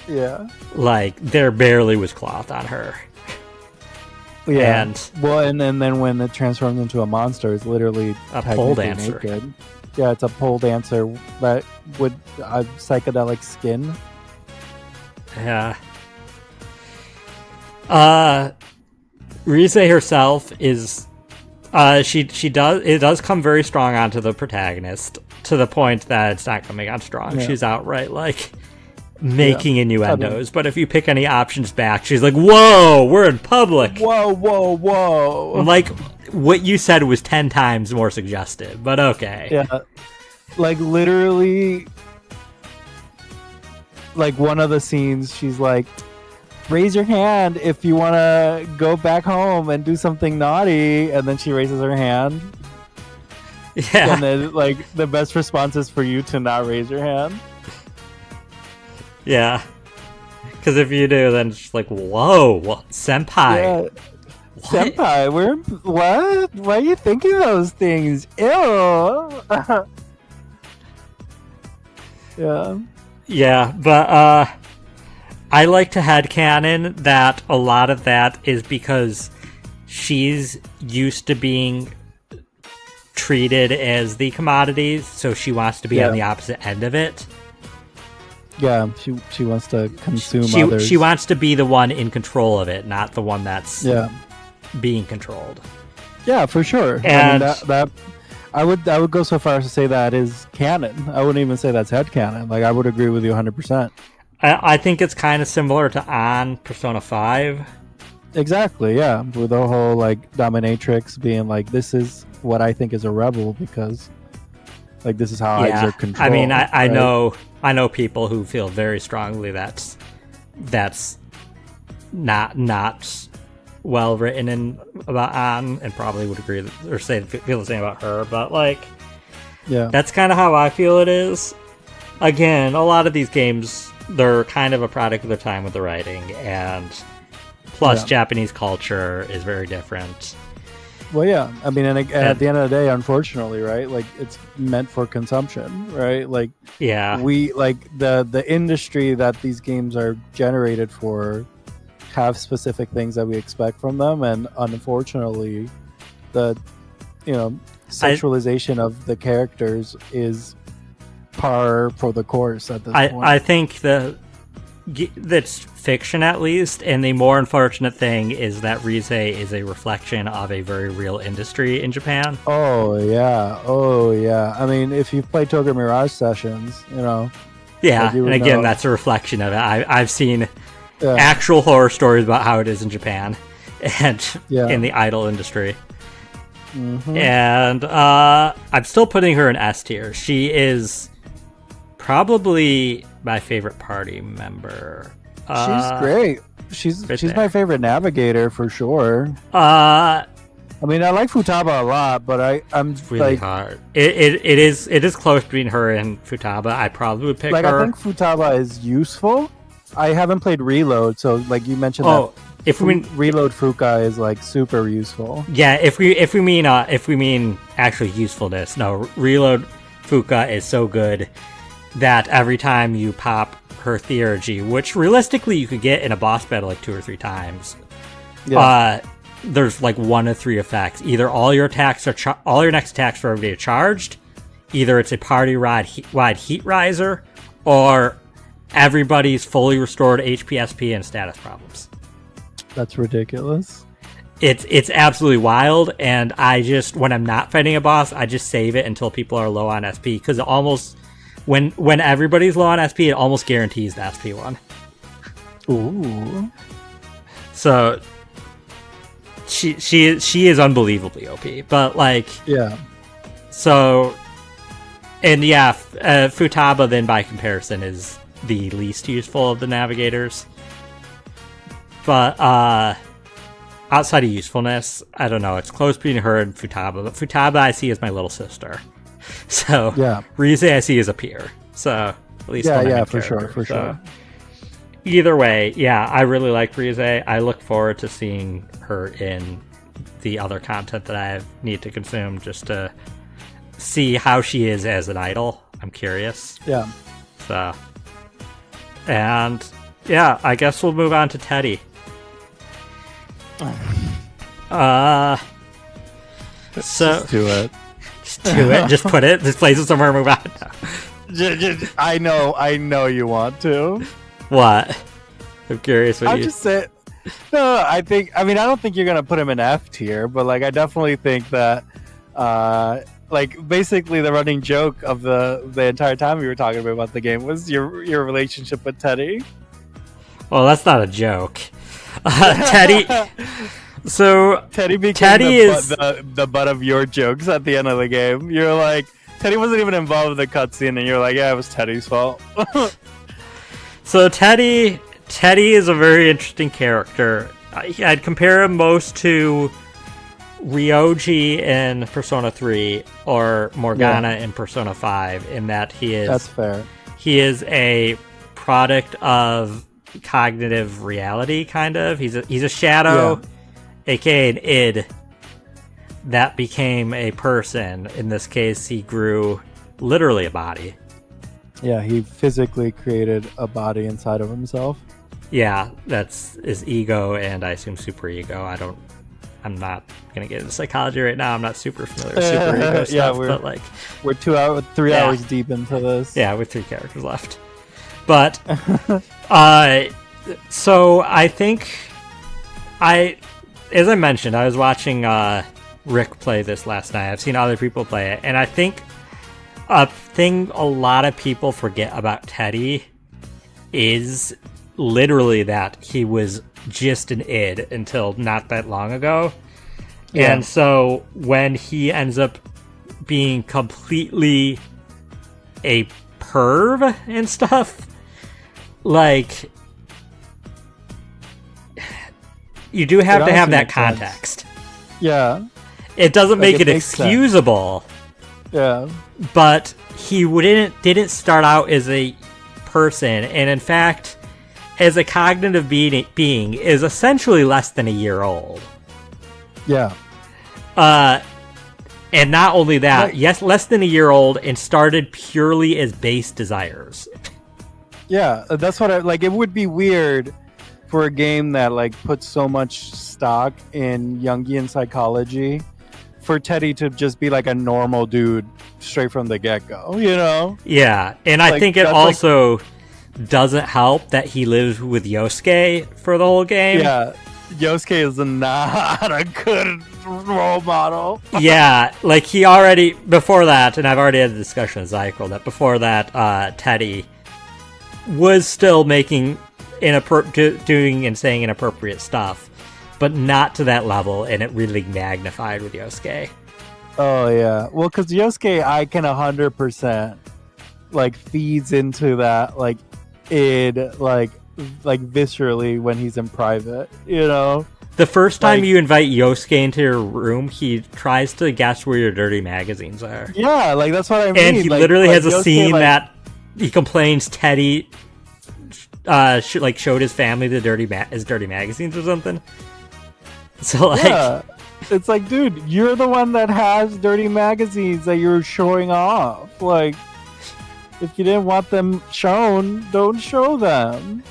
Yeah.
Like there barely was cloth on her.
Yeah.
And
then when it transforms into a monster, it's literally
a pole dancer.
Naked. Yeah, it's a pole dancer that would psychedelic skin.
Yeah. Rize herself is it does come very strong onto the protagonist, to the point that it's not coming on strong.
Yeah.
She's outright like making innuendos, but if you pick any options back, she's like, whoa, we're in public.
Whoa.
Like what you said was 10 times more suggestive, but okay.
Yeah. Like literally, like one of the scenes, she's like, raise your hand if you want to go back home and do something naughty, and then she raises her hand.
Yeah.
And then like the best response is for you to not raise your hand.
Yeah. Because if you do, then it's like, whoa, senpai.
Yeah.
What?
Senpai, what? Why are you thinking those things? Ew. Yeah.
Yeah, but I like to headcanon that a lot of that is because she's used to being treated as the commodities, so she wants to be on the opposite end of it.
Yeah, she wants to consume others.
She wants to be the one in control of it, not the one that's being controlled.
Yeah, for sure.
And
I mean, I would go so far as to say that is canon. I wouldn't even say that's headcanon. Like, I would agree with you 100%.
I think it's kind of similar to on Persona 5.
Exactly, yeah. With the whole, like, dominatrix being like, this is what I think is a rebel because, like, this is how I exert control.
I mean, I know people who feel very strongly that's not well written in about Anne, and probably would agree or feel the same about her. But like, that's kind of how I feel it is. Again, a lot of these games, they're kind of a product of their time with the writing, and plus Japanese culture is very different.
Well, yeah. I mean, and at the end of the day, unfortunately, right? Like, it's meant for consumption, right? Like, we like the industry that these games are generated for have specific things that we expect from them, and unfortunately, the sexualization of the characters is par for the course at this point.
I think the that's fiction at least, and the more unfortunate thing is that Rise is a reflection of a very real industry in Japan.
Oh yeah. I mean, if you've played Tokyo Mirage Sessions,
Yeah,
like
and again,
know.
that's a reflection of it. I've seen actual horror stories about how it is in Japan and in the idol industry.
Mm-hmm.
And I'm still putting her in S tier. She is probably my favorite party member.
She's great. She's my favorite navigator for sure.
I
mean, I like Futaba a lot, but I'm
really hard. It is close between her and Futaba. I probably would pick her.
I think Futaba is useful. I haven't played Reload, so like you mentioned that.
If we mean
Reload Fuka is like super useful.
Yeah, if we mean actually usefulness, no, Reload Fuka is so good that every time you pop her theurgy, which realistically you could get in a boss battle like 2 or 3 times, there's like 1 of 3 effects. Either all your attacks are all your next attacks for everybody are charged, either it's a party-wide heat riser, or everybody's fully restored HP, SP, and status problems.
That's ridiculous.
It's absolutely wild, and I just, when I'm not fighting a boss, I just save it until people are low on SP, because it almost, when everybody's low on SP, it almost guarantees the SP one.
Ooh.
So she is unbelievably OP, but like so, and Futaba then by comparison is the least useful of the navigators. But outside of usefulness, I don't know. It's close between her and Futaba. But Futaba I see as my little sister. So Rise I see as a peer. So at least
for sure.
Either way, I really like Rise. I look forward to seeing her in the other content that I need to consume just to see how she is as an idol. I'm curious.
Yeah.
So, and I guess we'll move on to Teddy.
Just do it.
Just do it. Just put it. Just place it somewhere and move on.
I know you want to.
What? I'm curious.
I'm just saying. No, I don't think you're gonna put him in F tier, but like I definitely think that, like basically the running joke of the entire time we were talking about the game was your relationship with Teddy.
Well, that's not a joke. Teddy. So
Teddy became the butt of your jokes at the end of the game. You're like, Teddy wasn't even involved in the cutscene, and you're like, yeah, it was Teddy's fault.
So Teddy is a very interesting character. I'd compare him most to Ryoji in Persona 3 or Morgana in Persona 5 in that he is...
That's fair.
He is a product of cognitive reality, kind of. He's a shadow, aka an id, that became a person. In this case, he grew literally a body.
Yeah, he physically created a body inside of himself.
Yeah, that's his ego, and I assume super ego. I'm not gonna get into psychology right now. I'm not super familiar with super ego stuff, but like
we're 3 hours deep into this.
Yeah, with 3 characters left. But so I think as I mentioned, I was watching Rick play this last night. I've seen other people play it, and I think a thing a lot of people forget about Teddy is literally that he was just an id until not that long ago. Yeah. And so when he ends up being completely a perv and stuff, like, you do have to have that context.
Yeah.
It doesn't make it excusable.
Yeah.
But he didn't start out as a person, and in fact, as a cognitive being is essentially less than a year old.
Yeah.
And not only that, less than a year old, and started purely as base desires.
Yeah, that's what it would be weird for a game that like puts so much stock in Jungian psychology for Teddy to just be like a normal dude straight from the get-go, you know?
Yeah, and I think it also doesn't help that he lives with Yosuke for the whole game.
Yeah, Yosuke is not a good role model.
Yeah, like he already, before that, and I've already had a discussion with Zykel, that before that, Teddy was still doing and saying inappropriate stuff, but not to that level, and it really magnified with Yosuke.
Oh yeah, well, because Yosuke, I can 100% like feeds into that like viscerally when he's in private, you know.
The first time you invite Yosuke into your room, he tries to guess where your dirty magazines are.
Yeah, like that's what I mean.
And he literally has a scene that he complains Teddy showed his family his dirty magazines or something. So like,
yeah. It's like, dude, you're the one that has dirty magazines that you're showing off. Like, if you didn't want them shown, don't show them.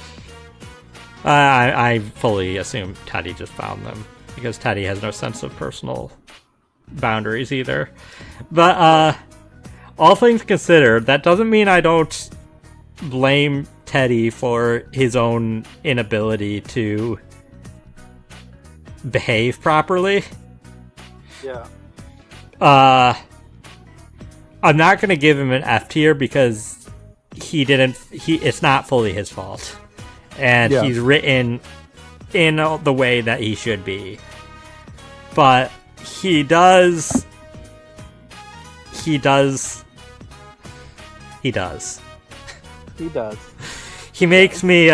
I fully assume Teddy just found them, because Teddy has no sense of personal boundaries either. But all things considered, that doesn't mean I don't blame Teddy for his own inability to behave properly.
Yeah.
I'm not gonna give him an F tier because it's not fully his fault. And he's written in the way that he should be. But he does. He makes me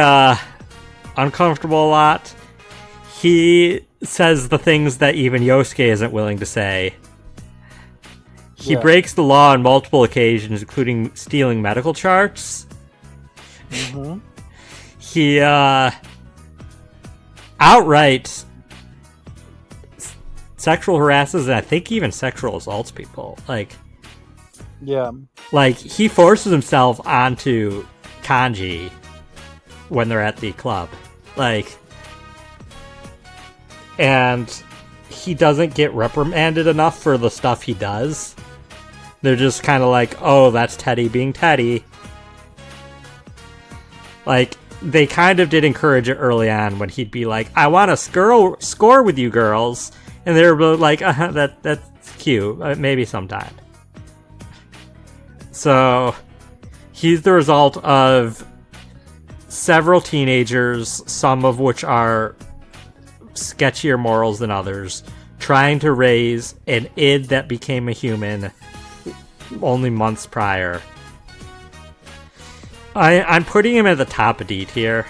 uncomfortable a lot. He says the things that even Yosuke isn't willing to say. He breaks the law on multiple occasions, including stealing medical charts.
Mm-hmm.
He outright sexual harasses and I think even sexual assaults people. Like he forces himself onto Kanji when they're at the club. And he doesn't get reprimanded enough for the stuff he does. They're just kind of like, oh, that's Teddy being Teddy. Like, they kind of did encourage it early on when he'd be like, I want to score with you girls. And they were like, that's cute. Maybe sometime. So, he's the result of several teenagers, some of which are sketchier morals than others, trying to raise an id that became a human only months prior. I'm putting him at the top of D tier.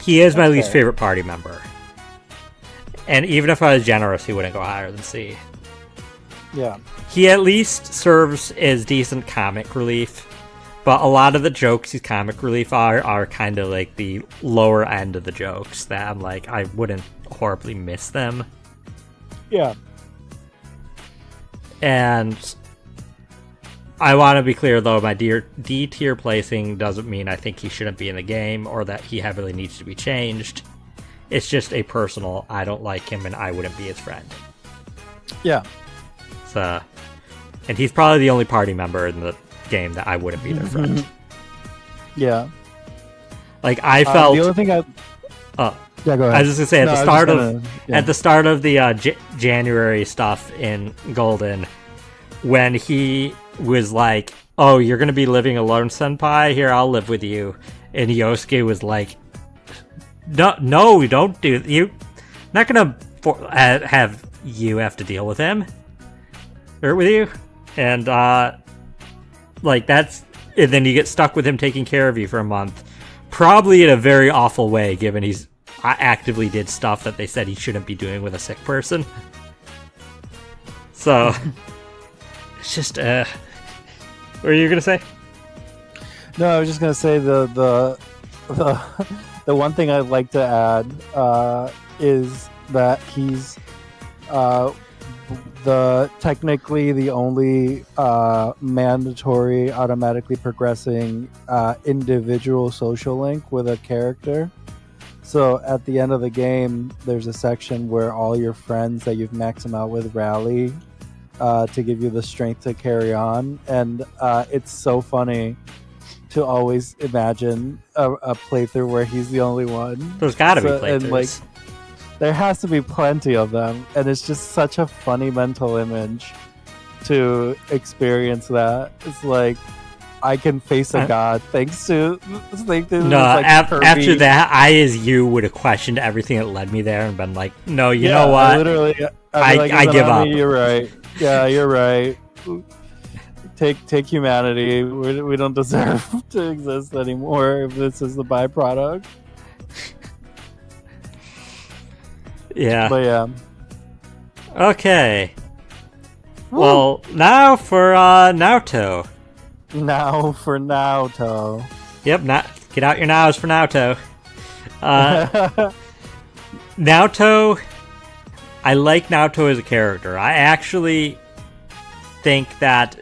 He is my least favorite party member. And even if I was generous, he wouldn't go higher than C.
Yeah.
He at least serves as decent comic relief, but a lot of the jokes he's comic relief are kind of like the lower end of the jokes that I'm like, I wouldn't horribly miss them.
Yeah.
And I want to be clear, though, my D tier placing doesn't mean I think he shouldn't be in the game or that he heavily needs to be changed. It's just a personal, I don't like him and I wouldn't be his friend.
Yeah.
So, and he's probably the only party member in the game that I wouldn't be their friend.
Yeah.
Like, I felt...
the only thing I... yeah, go ahead.
I was just going to say, at the start of the January stuff in Golden, when he was like, oh, you're going to be living alone, senpai? Here, I'll live with you. And Yosuke was like, no, don't do... You not going to have you have to deal with him. Or with you. And, like, that's... And then you get stuck with him taking care of you for a month. Probably in a very awful way, given he's actively did stuff that they said he shouldn't be doing with a sick person. So, it's just, what were you gonna say?
No, I was just gonna say the one thing I'd like to add is that he's technically the only mandatory automatically progressing individual social link with a character. So at the end of the game, there's a section where all your friends that you've maxed them out with rally to give you the strength to carry on. And it's so funny to always imagine a playthrough where he's the only one.
There's gotta be playthroughs.
And like, there has to be plenty of them, and it's just such a funny mental image to experience that. It's like, I can face a god thanks to
no. After that, I as you would have questioned everything that led me there and been like, no, you know what? I give up.
You're right. Yeah, you're right. Take humanity. We don't deserve to exist anymore if this is the byproduct.
Yeah.
But yeah.
Okay. Well, now for Naoto.
Now for Naoto.
Yep, get out your nows for Naoto. Naoto, I like Naoto as a character. I actually think that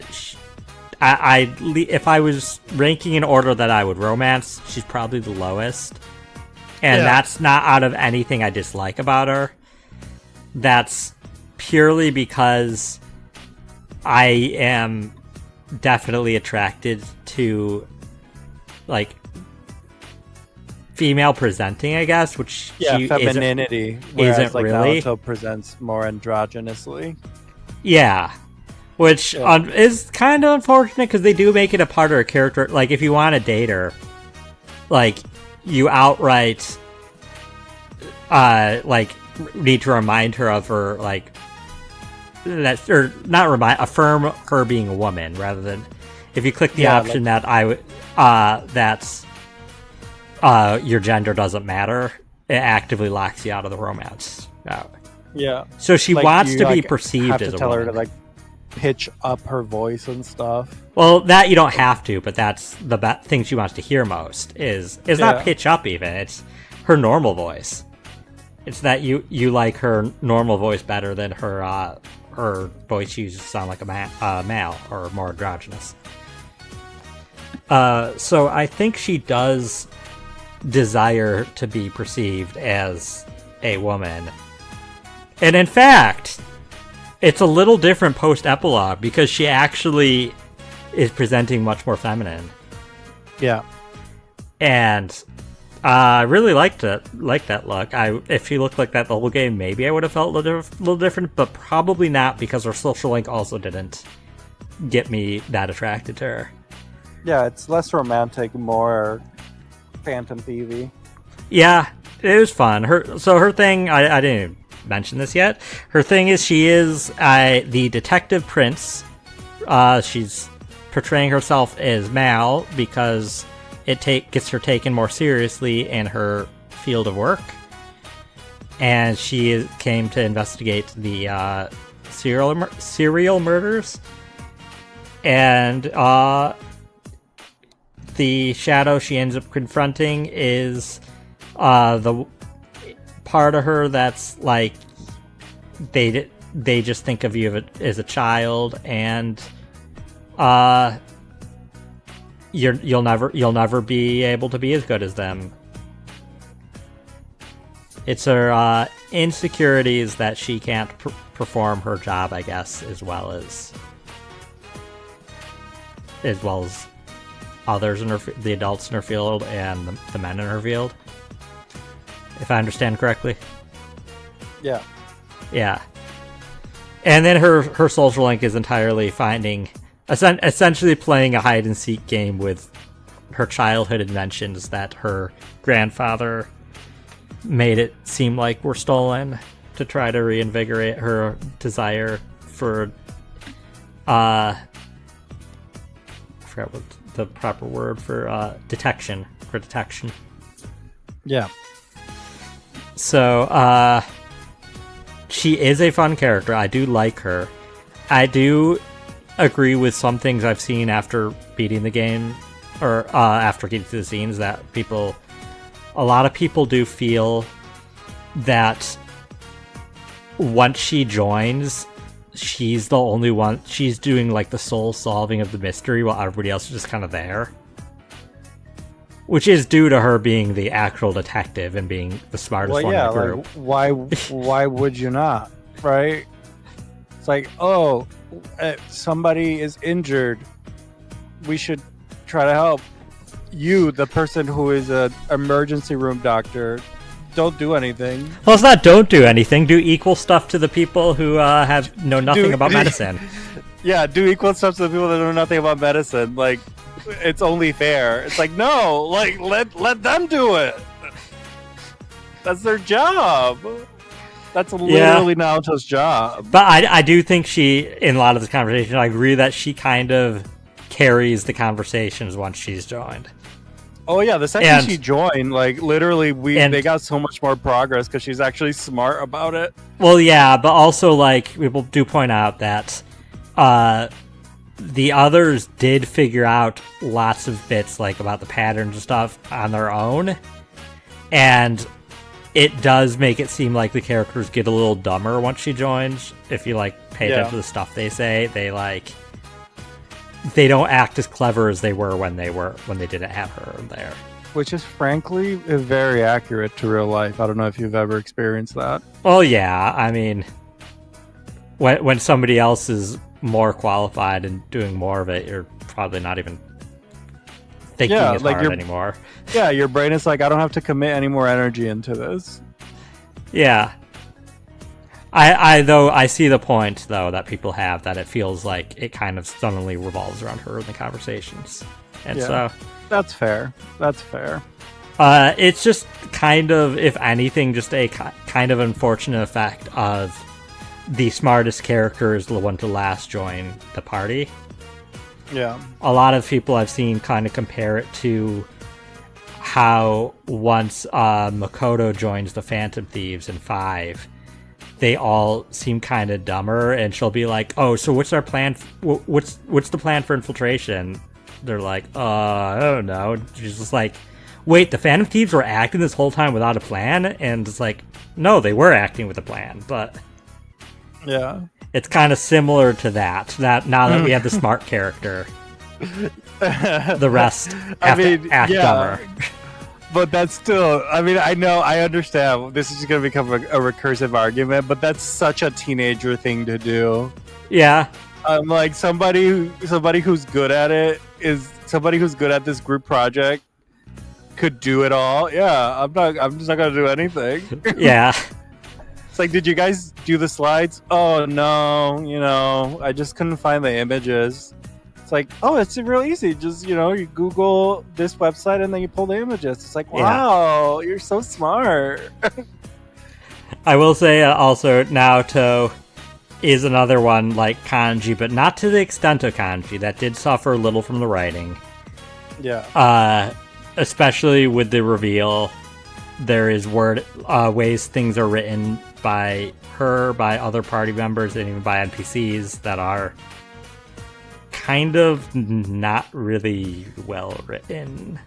if I was ranking in order that I would romance, she's probably the lowest. And that's not out of anything I dislike about her. That's purely because I am definitely attracted to, like, female presenting, I guess, which
femininity.
Isn't
like
really.
Naoto presents more androgynously.
Yeah. Which is kind of unfortunate because they do make it a part of her character. Like, if you want to date her, like, you outright, like, need to remind her of her, like, that, or not affirm her being a woman rather than if you click the option that that's your gender doesn't matter, it actively locks you out of the romance.
Yeah.
So she wants to be perceived as a
tell
woman.
her to like pitch up her voice and stuff.
Well, that you don't have to, but that's the thing she wants to hear most is not pitch up even. It's her normal voice. It's that you like her normal voice better than her voice used to sound like a male or more androgynous. So I think she does desire to be perceived as a woman. And in fact, it's a little different post-epilogue because she actually is presenting much more feminine.
Yeah.
And I really liked that look. If she looked like that the whole game, maybe I would have felt a little different, but probably not because her social link also didn't get me that attracted to her.
Yeah, it's less romantic, more Phantom Thievy.
Yeah, it was fun. Her thing, I didn't mention this yet. Her thing is she is the detective prince. She's portraying herself as Mal because it gets her taken more seriously in her field of work. And she came to investigate the serial murders. And the shadow she ends up confronting is the part of her that's like they just think of you as a child, and you'll never be able to be as good as them. It's her insecurities that she can't perform her job, I guess, as well as others in the adults in her field and the men in her field, if I understand correctly.
Yeah.
Yeah. And then her social link is entirely essentially playing a hide and seek game with her childhood inventions that her grandfather made it seem like were stolen to try to reinvigorate her desire for I forgot what the proper word for detection.
Yeah.
So she is a fun character. I do like her. I do agree with some things I've seen after beating the game, or after getting to the scenes, that a lot of people do feel that once she joins, she's the only one. She's doing like the soul solving of the mystery while everybody else is just kind of there. Which is due to her being the actual detective and being the smartest one in the group.
Why would you not? Right? It's like, somebody is injured. We should try to help. you, the person who is an emergency room doctor, don't do anything.
Well, it's not don't do anything. Do equal stuff to the people who know nothing about medicine.
Yeah, do equal stuff to the people that know nothing about medicine. Like, it's only fair. It's like, no, like let them do it. That's their job. That's literally Naoto's job.
But I do think she, in a lot of the conversation, I agree that she kind of carries the conversations once she's joined.
Oh yeah, the second she joined, like literally, they got so much more progress because she's actually smart about it.
Well, yeah, but also like people do point out that the others did figure out lots of bits like about the patterns and stuff on their own, and it does make it seem like the characters get a little dumber once she joins. If you like pay attention to the stuff they say, they don't act as clever as they were when they didn't have her there.
Which is frankly very accurate to real life. I don't know if you've ever experienced that.
Well, yeah. I mean, when somebody else is more qualified and doing more of it, you're probably not even thinking as hard anymore.
Yeah, your brain is like, I don't have to commit any more energy into this.
Yeah. I see the point though that people have, that it feels like it kind of suddenly revolves around her in the conversations, and so
that's fair. That's fair.
It's just kind of, if anything, just a kind of unfortunate effect of the smartest character is the one to last join the party.
Yeah.
A lot of people I've seen kind of compare it to how once Makoto joins the Phantom Thieves in 5, they all seem kind of dumber, and she'll be like, "Oh, so what's our plan? What's the plan for infiltration?" They're like, I don't know." She's just like, "Wait, the Phantom Thieves were acting this whole time without a plan?" And it's like, no, they were acting with a plan, but
yeah,
it's kind of similar to that. That now that we have the smart character, the rest have to act dumber.
But that's still, I mean, I understand. This is going to become a recursive argument, but that's such a teenager thing to do.
Yeah.
Like somebody who's good at it is somebody who's good at this group project could do it all. Yeah, I'm just not going to do anything.
Yeah.
It's like, did you guys do the slides? Oh no, I just couldn't find the images. It's like, oh, it's real easy. Just, you Google this website and then you pull the images. It's like, wow, you're so smart.
I will say also, Naoto is another one like Kanji, but not to the extent of Kanji. That did suffer a little from the writing.
Yeah.
Especially with the reveal. There is ways things are written by her, by other party members, and even by NPCs that are kind of not really well written.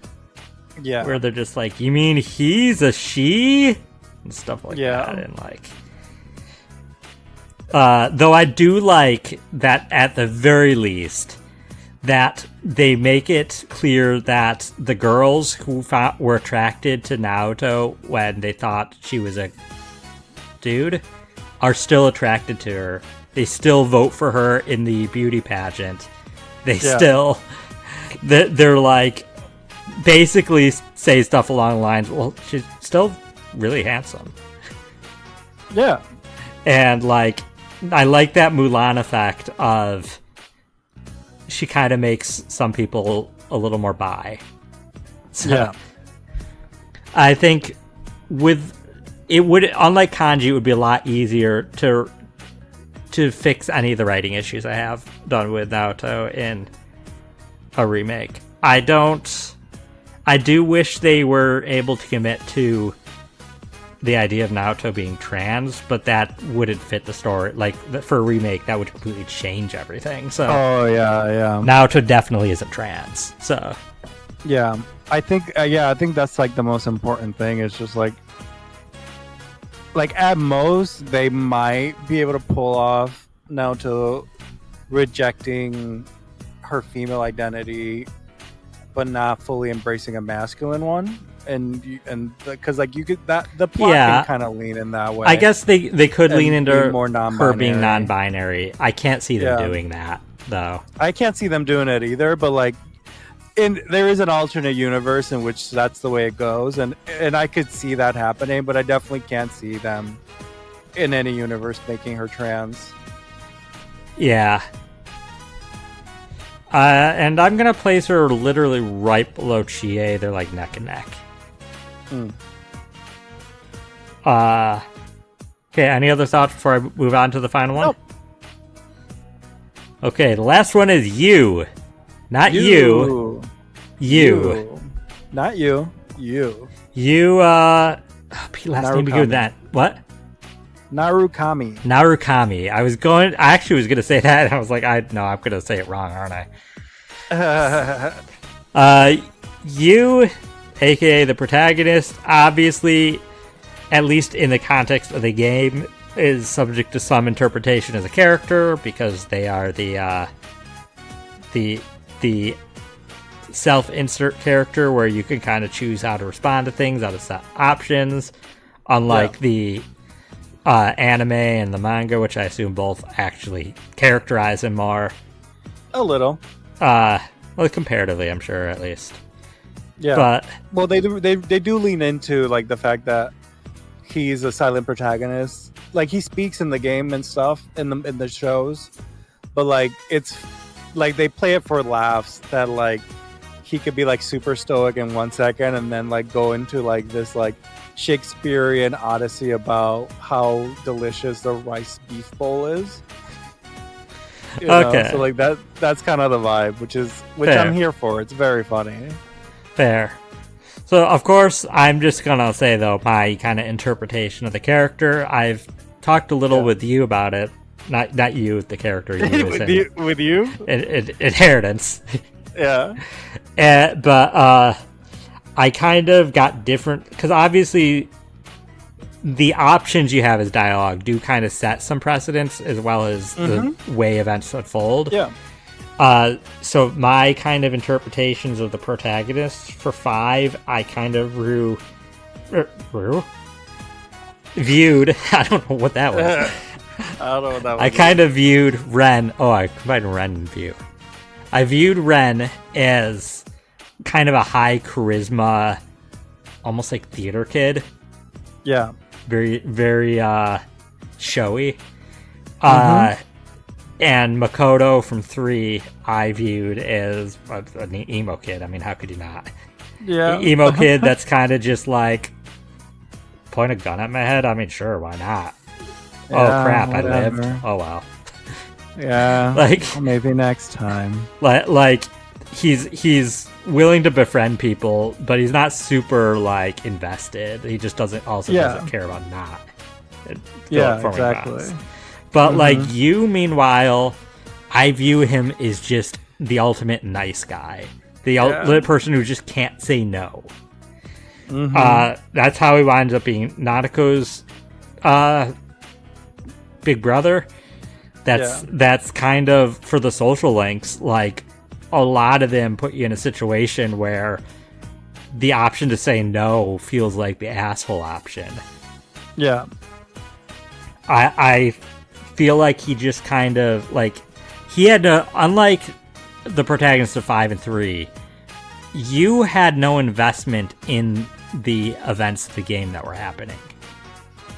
Yeah.
Where they're just like, you mean he's a she? And stuff like that. And like, though I do like that at the very least, that they make it clear that the girls who were attracted to Naoto when they thought she was a dude are still attracted to her. They still vote for her in the beauty pageant. They still, they're like, basically say stuff along the lines, well, she's still really handsome.
Yeah.
And like, I like that Mulan effect of, she kind of makes some people a little more bi. So,
yeah.
I think unlike Kanji, it would be a lot easier to fix any of the writing issues I have done with Naoto in a remake. I do wish they were able to commit to the idea of Naoto being trans, but that wouldn't fit the story. Like, for a remake, that would completely change everything. So, Naoto definitely isn't trans. So,
yeah, I think that's like the most important thing. Is just like at most they might be able to pull off Naoto rejecting her female identity, but not fully embracing a masculine one. And because like you could the plot can kind of lean in that way.
I guess they could lean into
more
her being non-binary. I can't see them doing that though.
I can't see them doing it either. But like there is an alternate universe in which that's the way it goes, and I could see that happening, but I definitely can't see them in any universe making her trans.
Yeah. And I'm gonna place her literally right below Chie. They're like neck and neck. Okay, any other thoughts before I move on to the final one?
Nope.
Okay, the last one is you. Not you. You.
Not you. You.
You, last name begin with that. What?
Narukami.
I actually was gonna say that, and I was like, I'm gonna say it wrong, aren't I? You, aka the protagonist, obviously, at least in the context of the game, is subject to some interpretation as a character because they are the self-insert character where you can kind of choose how to respond to things out of set options, unlike the anime and the manga, which I assume both actually characterize him more.
A little.
Well, comparatively, I'm sure, at least.
Yeah.
But
well, they do lean into like the fact that he's a silent protagonist. Like he speaks in the game and stuff in the shows, but like it's like they play it for laughs that like he could be like super stoic in 1 second and then like go into like this like Shakespearean odyssey about how delicious the rice beef bowl is. You know? So like that's kind of the vibe, which
Fair.
I'm here for. It's very funny.
Fair. So of course I'm just gonna say though my kind of interpretation of the character. I've talked a little with you about it. Not you, the character. You
with you?
Inheritance.
Yeah.
But I kind of got different because obviously the options you have as dialogue do kind of set some precedents as well as the way events unfold.
Yeah.
So my kind of interpretations of the protagonist for 5, I kind of viewed. I don't know what that was.
I don't know what that was.
I kind of viewed Ren. Oh, I combined Ren and View. I viewed Ren as kind of a high charisma, almost like theater kid.
Yeah.
Very, very showy. And Makoto from 3, I viewed as an emo kid. I mean, how could you not?
Yeah.
Emo kid that's kind of just like, point a gun at my head? I mean, sure, why not?
Yeah,
oh, crap,
whatever.
I lived. Oh, wow.
Yeah.
Like,
maybe next time.
Like he's willing to befriend people, but he's not super, like, invested. He just doesn't care about not.
Exactly.
Events. But, like, you, meanwhile, I view him as just the ultimate nice guy. The person who just can't say no. That's how he winds up being Nadeko's big brother. That's kind of, for the social links, like, a lot of them put you in a situation where the option to say no feels like the asshole option.
Yeah.
I feel like he just kind of, like, he had to, unlike the protagonist of 5 and 3, you had no investment in the events of the game that were happening.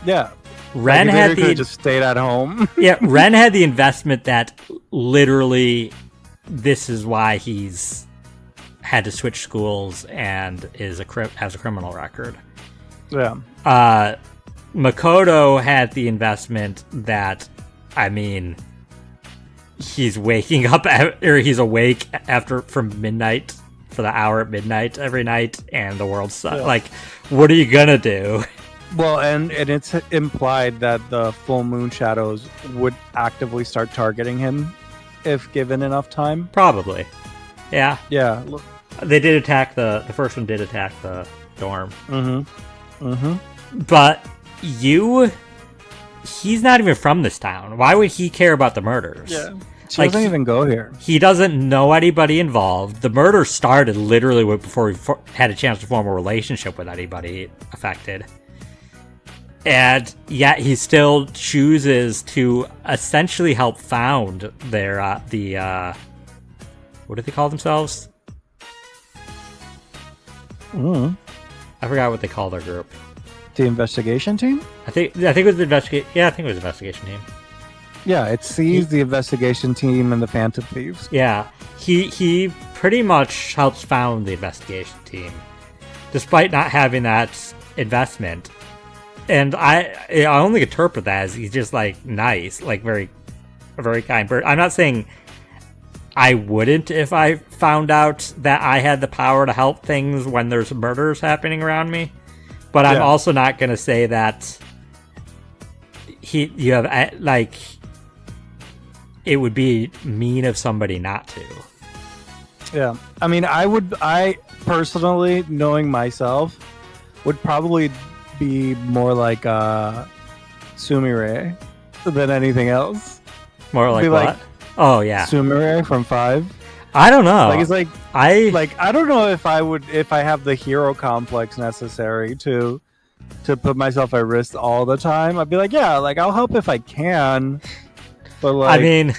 Yeah.
Ren had
just stayed at home.
Yeah, Ren had the investment that literally this is why he's had to switch schools and has a criminal record.
Yeah.
Makoto had the investment that, I mean, he's waking up or he's awake from midnight for the hour at midnight every night, and the world's like, what are you gonna do?
Well, and it's implied that the full moon shadows would actively start targeting him if given enough time.
Probably. Yeah.
Yeah.
They did attack the first one did attack the dorm. But he's not even from this town. Why would he care about the murders?
Yeah. He doesn't even go here.
He doesn't know anybody involved. The murder started literally before he had a chance to form a relationship with anybody affected. And yet he still chooses to essentially help found their what do they call themselves?
Mm.
I forgot what they call their group.
The investigation team?
I think it was the investigate. Yeah, I think it was the investigation team.
Yeah, it sees the investigation team and the Phantom Thieves.
Yeah, he pretty much helps found the investigation team, despite not having that investment. And I only interpret that as he's just like nice, like a very kind person. I'm not saying I wouldn't if I found out that I had the power to help things when there's murders happening around me, but I'm also not gonna say that you have like. It would be mean of somebody not to.
Yeah. I mean, I personally, knowing myself, would probably be more like Sumire than anything else.
More like what? Like oh, yeah.
Sumire from 5.
I don't know.
Like, it's like, I don't know if I have the hero complex necessary to put myself at risk all the time. I'd be like, yeah, like, I'll help if I can. But like,
I mean,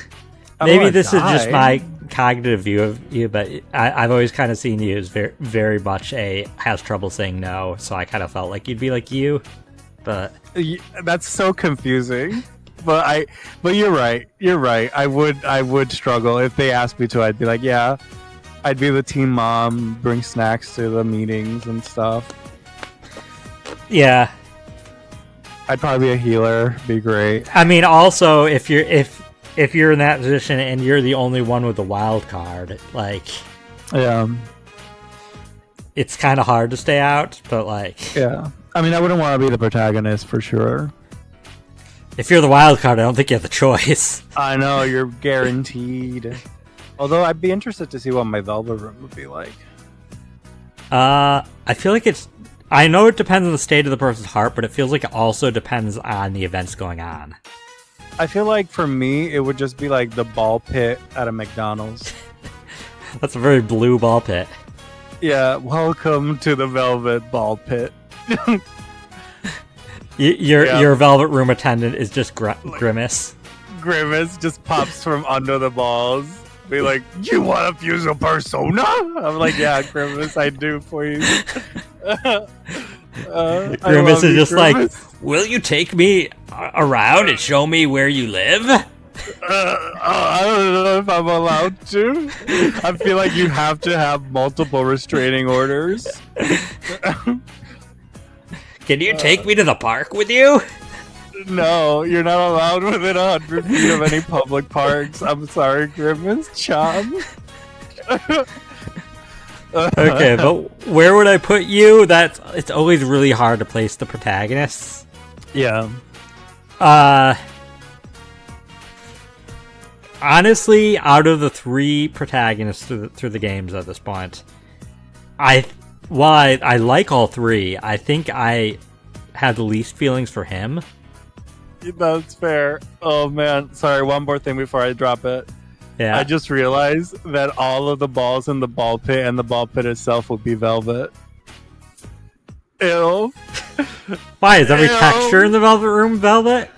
maybe this is just my cognitive view of you, but I've always kind of seen you as very, very much has trouble saying no. So I kind of felt like you'd be like you, but
that's so confusing. But you're right. You're right. I would struggle if they asked me to. I'd be like, yeah, I'd be the team mom, bring snacks to the meetings and stuff.
Yeah.
I'd probably be a healer. Be great.
I mean, also if you're in that position and you're the only one with the wild card, like,
yeah,
it's kind of hard to stay out. But like,
yeah, I mean, I wouldn't want to be the protagonist for sure.
If you're the wild card, I don't think you have the choice.
I know you're guaranteed. Although I'd be interested to see what my Velvet Room would be like.
I feel like I know it depends on the state of the person's heart, but it feels like it also depends on the events going on.
I feel like for me, it would just be like the ball pit at a McDonald's.
That's a very blue ball pit.
Yeah, welcome to the Velvet Ball Pit.
Your Velvet Room attendant is just Grimace.
Grimace just pops from under the balls. Be like, you want to fuse a persona? I'm like, yeah, Grimace, I do, please.
Grimace is just Grimace. Like, will you take me around and show me where you live?
I don't know if I'm allowed to. I feel like you have to have multiple restraining orders.
Can you take me to the park with you?
No, you're not allowed within 100 feet of any public parks. I'm sorry, Grimace. Chom.
Okay, but where would I put you? It's always really hard to place the protagonists.
Yeah.
Honestly, out of the 3 protagonists through the games at this point, I like all 3. I think I have the least feelings for him.
That's fair. Oh man, sorry. One more thing before I drop it.
Yeah.
I just realized that all of the balls in the ball pit and the ball pit itself will be velvet. Ew.
Why is every texture in the Velvet Room velvet?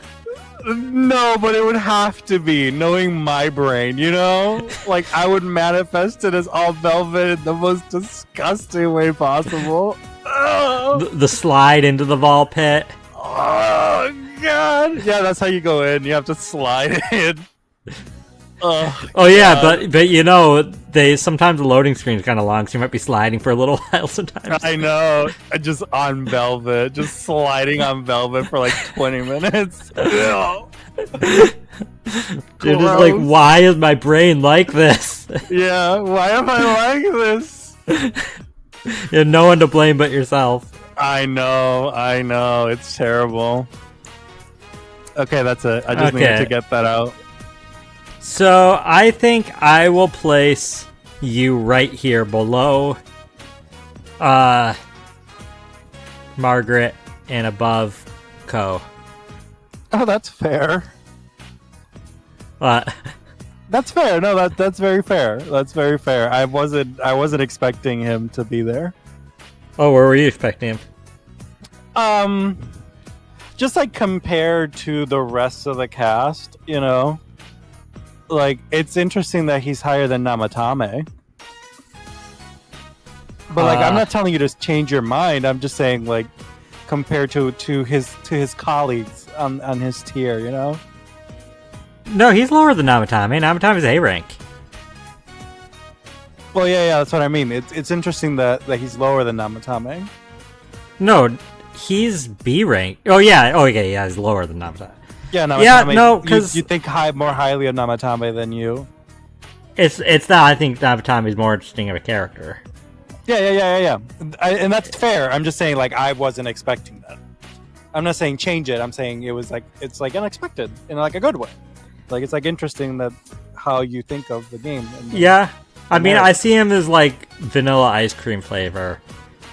No, but it would have to be, knowing my brain, you know? Like, I would manifest it as all velvet in the most disgusting way possible.
The slide into the ball pit.
Oh, God. Yeah, that's how you go in. You have to slide in.
Oh yeah, but you know, sometimes the loading screen is kind of long, so you might be sliding for a little while sometimes.
I know, just on velvet, just sliding on velvet for like 20 minutes.
You're just like, why is my brain like this?
Yeah, why am I like this?
You have no one to blame but yourself.
I know, it's terrible. Okay, that's it. I just needed to get that out.
So I think I will place you right here below Margaret and above Ko.
Oh, that's fair.
What?
That's fair. No, that's very fair. That's very fair. I wasn't expecting him to be there.
Oh, where were you expecting him?
Just like compared to the rest of the cast, you know? Like, it's interesting that he's higher than Namatame. But like, I'm not telling you to change your mind. I'm just saying, like, compared to his colleagues on his tier, you know.
No, he's lower than Namatame. Namatame is A rank.
Well, yeah, that's what I mean. It's interesting that he's lower than Namatame.
No, he's B rank. Oh yeah, he's lower than Namatame.
Yeah, Namatame.
Yeah, no, because
you think more highly of Namatame than you.
It's that I think Namatame is more interesting of a character.
Yeah. And that's fair. I'm just saying, like, I wasn't expecting that. I'm not saying change it. I'm saying it's like unexpected in like a good way. Like, it's like interesting that how you think of the game.
Yeah, I mean, I see him as like vanilla ice cream flavor,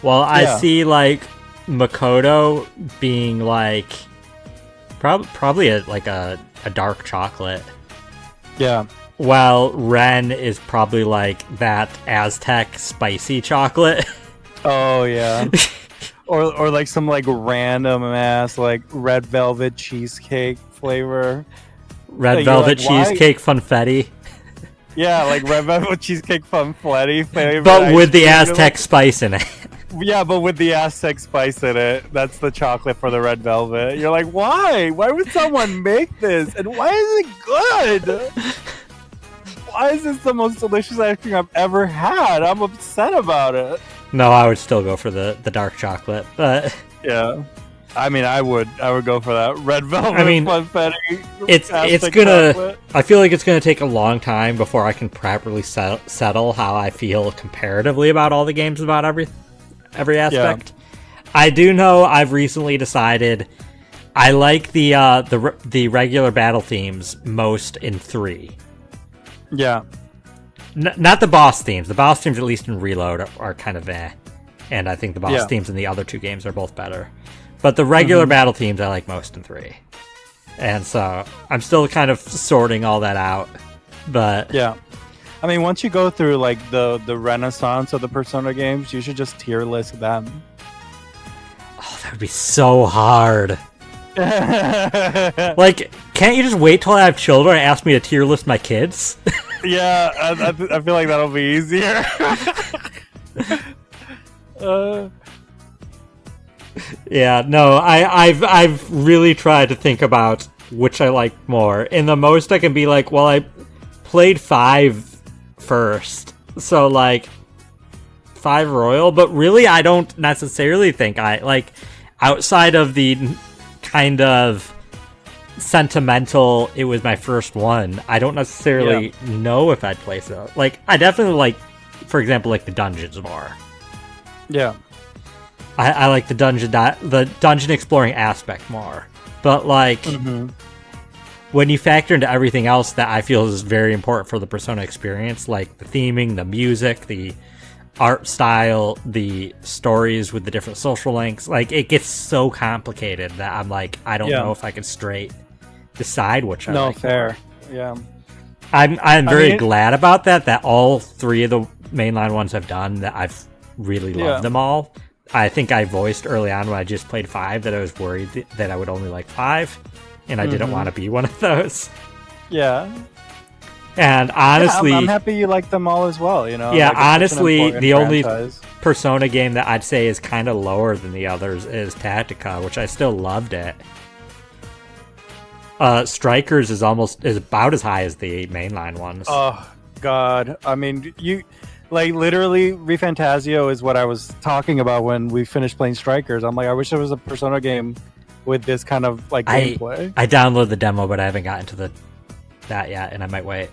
while I see like Makoto being like probably a dark chocolate.
Yeah.
While Ren is probably like that Aztec spicy chocolate.
Oh yeah. or like some like random ass like red velvet cheesecake flavor.
Red velvet cheesecake funfetti.
Yeah, like red velvet cheesecake funfetti flavor.
But with the Aztec spice in it.
Yeah, but with the Aztec spice in it. That's the chocolate for the red velvet. You're like, why? Why would someone make this? And why is it good? Why is this the most delicious ice cream I've ever had? I'm upset about it.
No, I would still go for the dark chocolate, but
yeah, I mean, I would go for that red velvet.
I mean,
funfetti.
It's gonna. Chocolate. I feel like it's gonna take a long time before I can properly settle how I feel comparatively about all the games about every aspect. Yeah. I do know I've recently decided I like the regular battle themes most in 3.
Yeah.
Not the boss themes. The boss themes, at least in Reload, are kind of and I think the boss themes in the other 2 games are both better. But the regular battle themes I like most in 3. And so I'm still kind of sorting all that out. But
yeah. I mean, once you go through like the renaissance of the Persona games, you should just tier list them.
Oh, that would be so hard. Like, can't you just wait till I have children and ask me to tier list my kids?
Yeah, I feel like that'll be easier.
Yeah, no, I've really tried to think about which I like more. And the most I can be like, well, I played 5 first, so like 5 Royal, but really I don't necessarily think I like, outside of the kind of sentimental it was my first one, I don't necessarily know if I'd place it. Like, I definitely like, for example, like the dungeons more.
Yeah,
I like the dungeon exploring aspect more, but like when you factor into everything else that I feel is very important for the Persona experience, like the theming, the music, the art style, the stories with the different social links, like it gets so complicated that I'm like, I don't know if I can straight decide which I like. No,
fair. More. Yeah.
I'm very glad about that all 3 of the mainline ones I've done, that I've really loved them all. I think I voiced early on when I just played 5 that I was worried that I would only like 5, and I didn't want to be one of those.
Yeah.
And honestly,
I'm happy you like them all as well, you know?
Yeah,
like,
honestly, the
franchise.
only Persona game that I'd say is kind of lower than the others is Tactica, which I still loved it. Strikers is about as high as the mainline ones.
Oh, God. I mean, you... Like, literally, ReFantazio is what I was talking about when we finished playing Strikers. I'm like, I wish there was a Persona game with this kind of, like, gameplay.
I downloaded the demo, but I haven't gotten to that yet, and I might wait.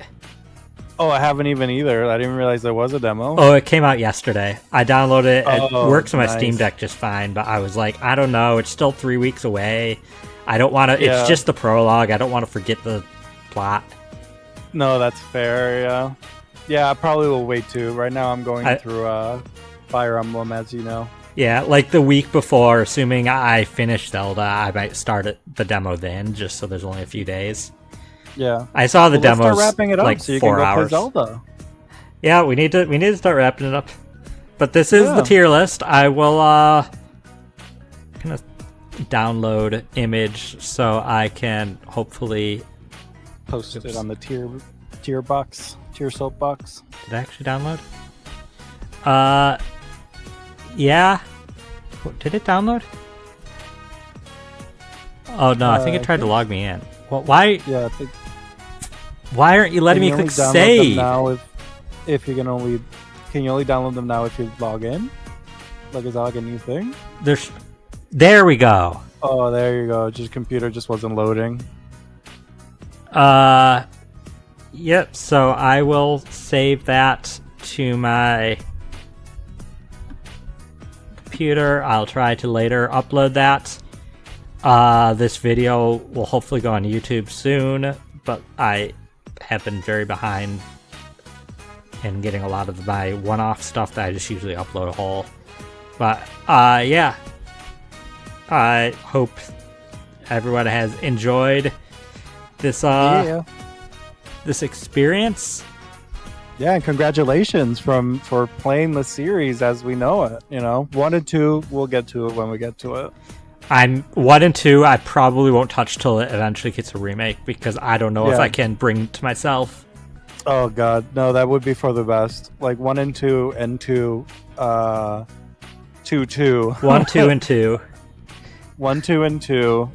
Oh, I haven't even either. I didn't realize there was a demo.
Oh, it came out yesterday. I downloaded it. It works on my Steam Deck just fine, but I was like, I don't know. It's still 3 weeks away. I don't want to... It's just the prologue. I don't want to forget the plot.
No, that's fair, yeah. Yeah, I probably will wait too. Right now I'm going through Fire Emblem, as you know.
Yeah, like the week before, assuming I finish Zelda, I might start the demo then, just so there's only a few days.
Yeah.
I saw the demos
start wrapping it up
like
so you
4
can go
hours.
play Zelda.
Yeah, we need to start wrapping it up. But this is the tier list. I will kind of download image so I can hopefully
post it on the tier box. Tier soapbox.
Did I actually download? Yeah. Did it download? Oh no, I think it tried to log me in. Well, why?
Yeah, I think.
Why aren't you letting me click save?
Now if you can only you only download them now if you log in? Like, is that like a new thing?
There we go.
Oh, there you go. Just computer just wasn't loading.
Yep. So I will save that to my computer. I'll try to later upload that. This video will hopefully go on YouTube soon, but I have been very behind in getting a lot of my one-off stuff that I just usually upload whole. But yeah, I hope everyone has enjoyed this this experience.
Yeah, and congratulations for playing the series as we know it. 1 and 2, we'll get to it when we get to it.
I'm 1 and 2. I probably won't touch till it eventually gets a remake because I don't know if I can bring to myself.
Oh god, no, that would be for the best. Like 1 and 2 and 2, 2, 2.
1, 2, and 2.
1, 2, and 2.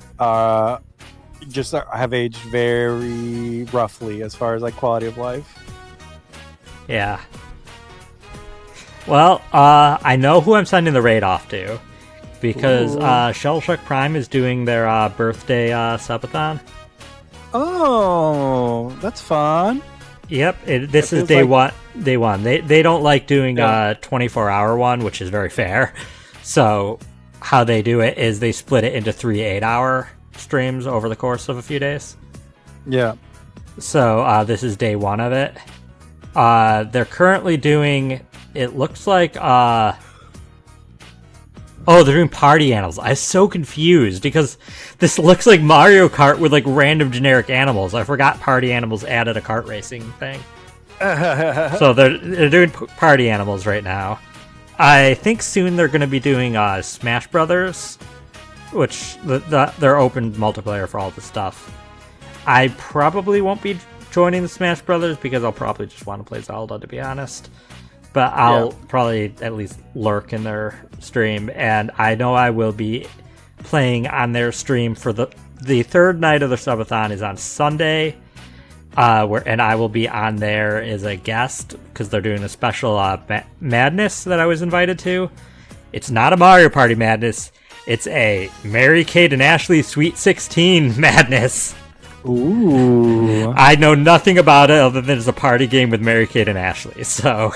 Just have aged very roughly as far as like quality of life.
Yeah. Well, I know who I'm sending the raid off to. Because Shellshock Prime is doing their birthday subathon.
Oh, that's fun.
Yep, this is day one. Day one. They don't like doing a 24-hour one, which is very fair. So how they do it is they split it into 3 8-hour streams over the course of a few days.
Yeah.
So this is day 1 of it. They're currently doing. It looks like. Oh, they're doing party animals. I'm so confused because this looks like Mario Kart with like random generic animals. I forgot party animals added a kart racing thing. So they're doing party animals right now. I think soon they're going to be doing Smash Brothers, which they're open multiplayer for all this stuff. I probably won't be joining the Smash Brothers because I'll probably just want to play Zelda, to be honest. But I'll probably at least lurk in their stream, and I know I will be playing on their stream for the third night of the subathon is on Sunday, and I will be on there as a guest because they're doing a special madness that I was invited to. It's not a Mario Party madness; it's a Mary Kate and Ashley Sweet 16 madness.
Ooh!
I know nothing about it other than it's a party game with Mary Kate and Ashley, so.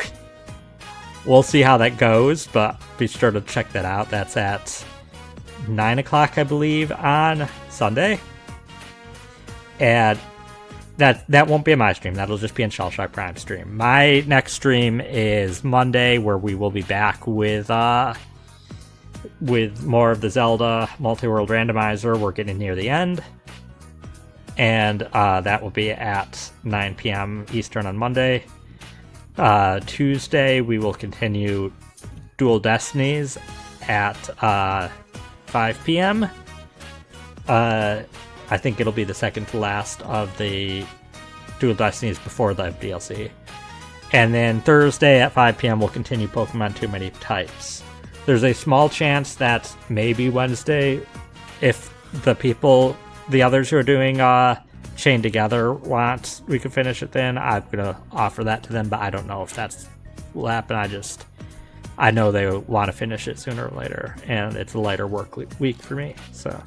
We'll see how that goes, but be sure to check that out. That's at 9 o'clock, I believe, on Sunday. And that won't be in my stream. That'll just be in Shellshock Prime stream. My next stream is Monday, where we will be back with more of the Zelda Multi-World Randomizer. We're getting near the end. And that will be at 9 p.m. Eastern on Monday. Tuesday, we will continue Dual Destinies at 5 p.m. I think it'll be the second to last of the Dual Destinies before the DLC. And then Thursday at 5 p.m. we'll continue Pokemon Too Many Types. There's a small chance that maybe Wednesday, if the others who are doing Chained Together we could finish it then, I'm gonna offer that to them, but I don't know if will happen. I know they want to finish it sooner or later, and it's a lighter work week for me, so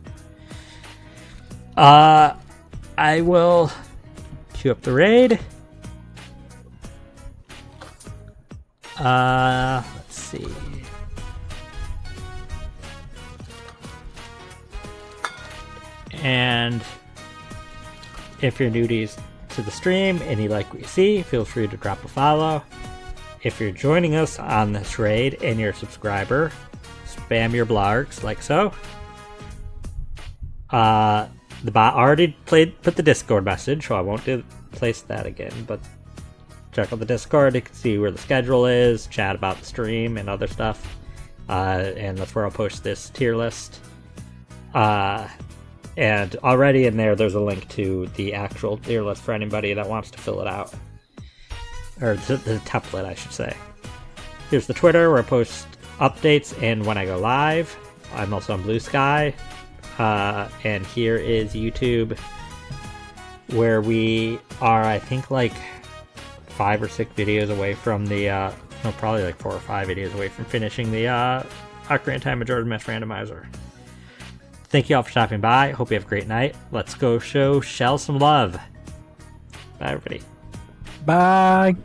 I will queue up the raid. Let's see. And if you're new to the stream and you like what you see, feel free to drop a follow. If you're joining us on this raid and you're a subscriber, spam your blogs like so. The bot already put the Discord message, so I won't place that again, but check out the Discord. You can see where the schedule is, chat about the stream and other stuff. And that's where I'll post this tier list. And already in there's a link to the actual tier list for anybody that wants to fill it out. Or the template, I should say. Here's the Twitter, where I post updates and when I go live. I'm also on Blue Sky. And here is YouTube, where we are, I think, like 5 or 6 videos away from the, no, probably like 4 or 5 videos away from finishing the Ocarina of Time Majora's Mask randomizer. Thank you all for stopping by. Hope you have a great night. Let's go show Shell some love. Bye, everybody.
Bye.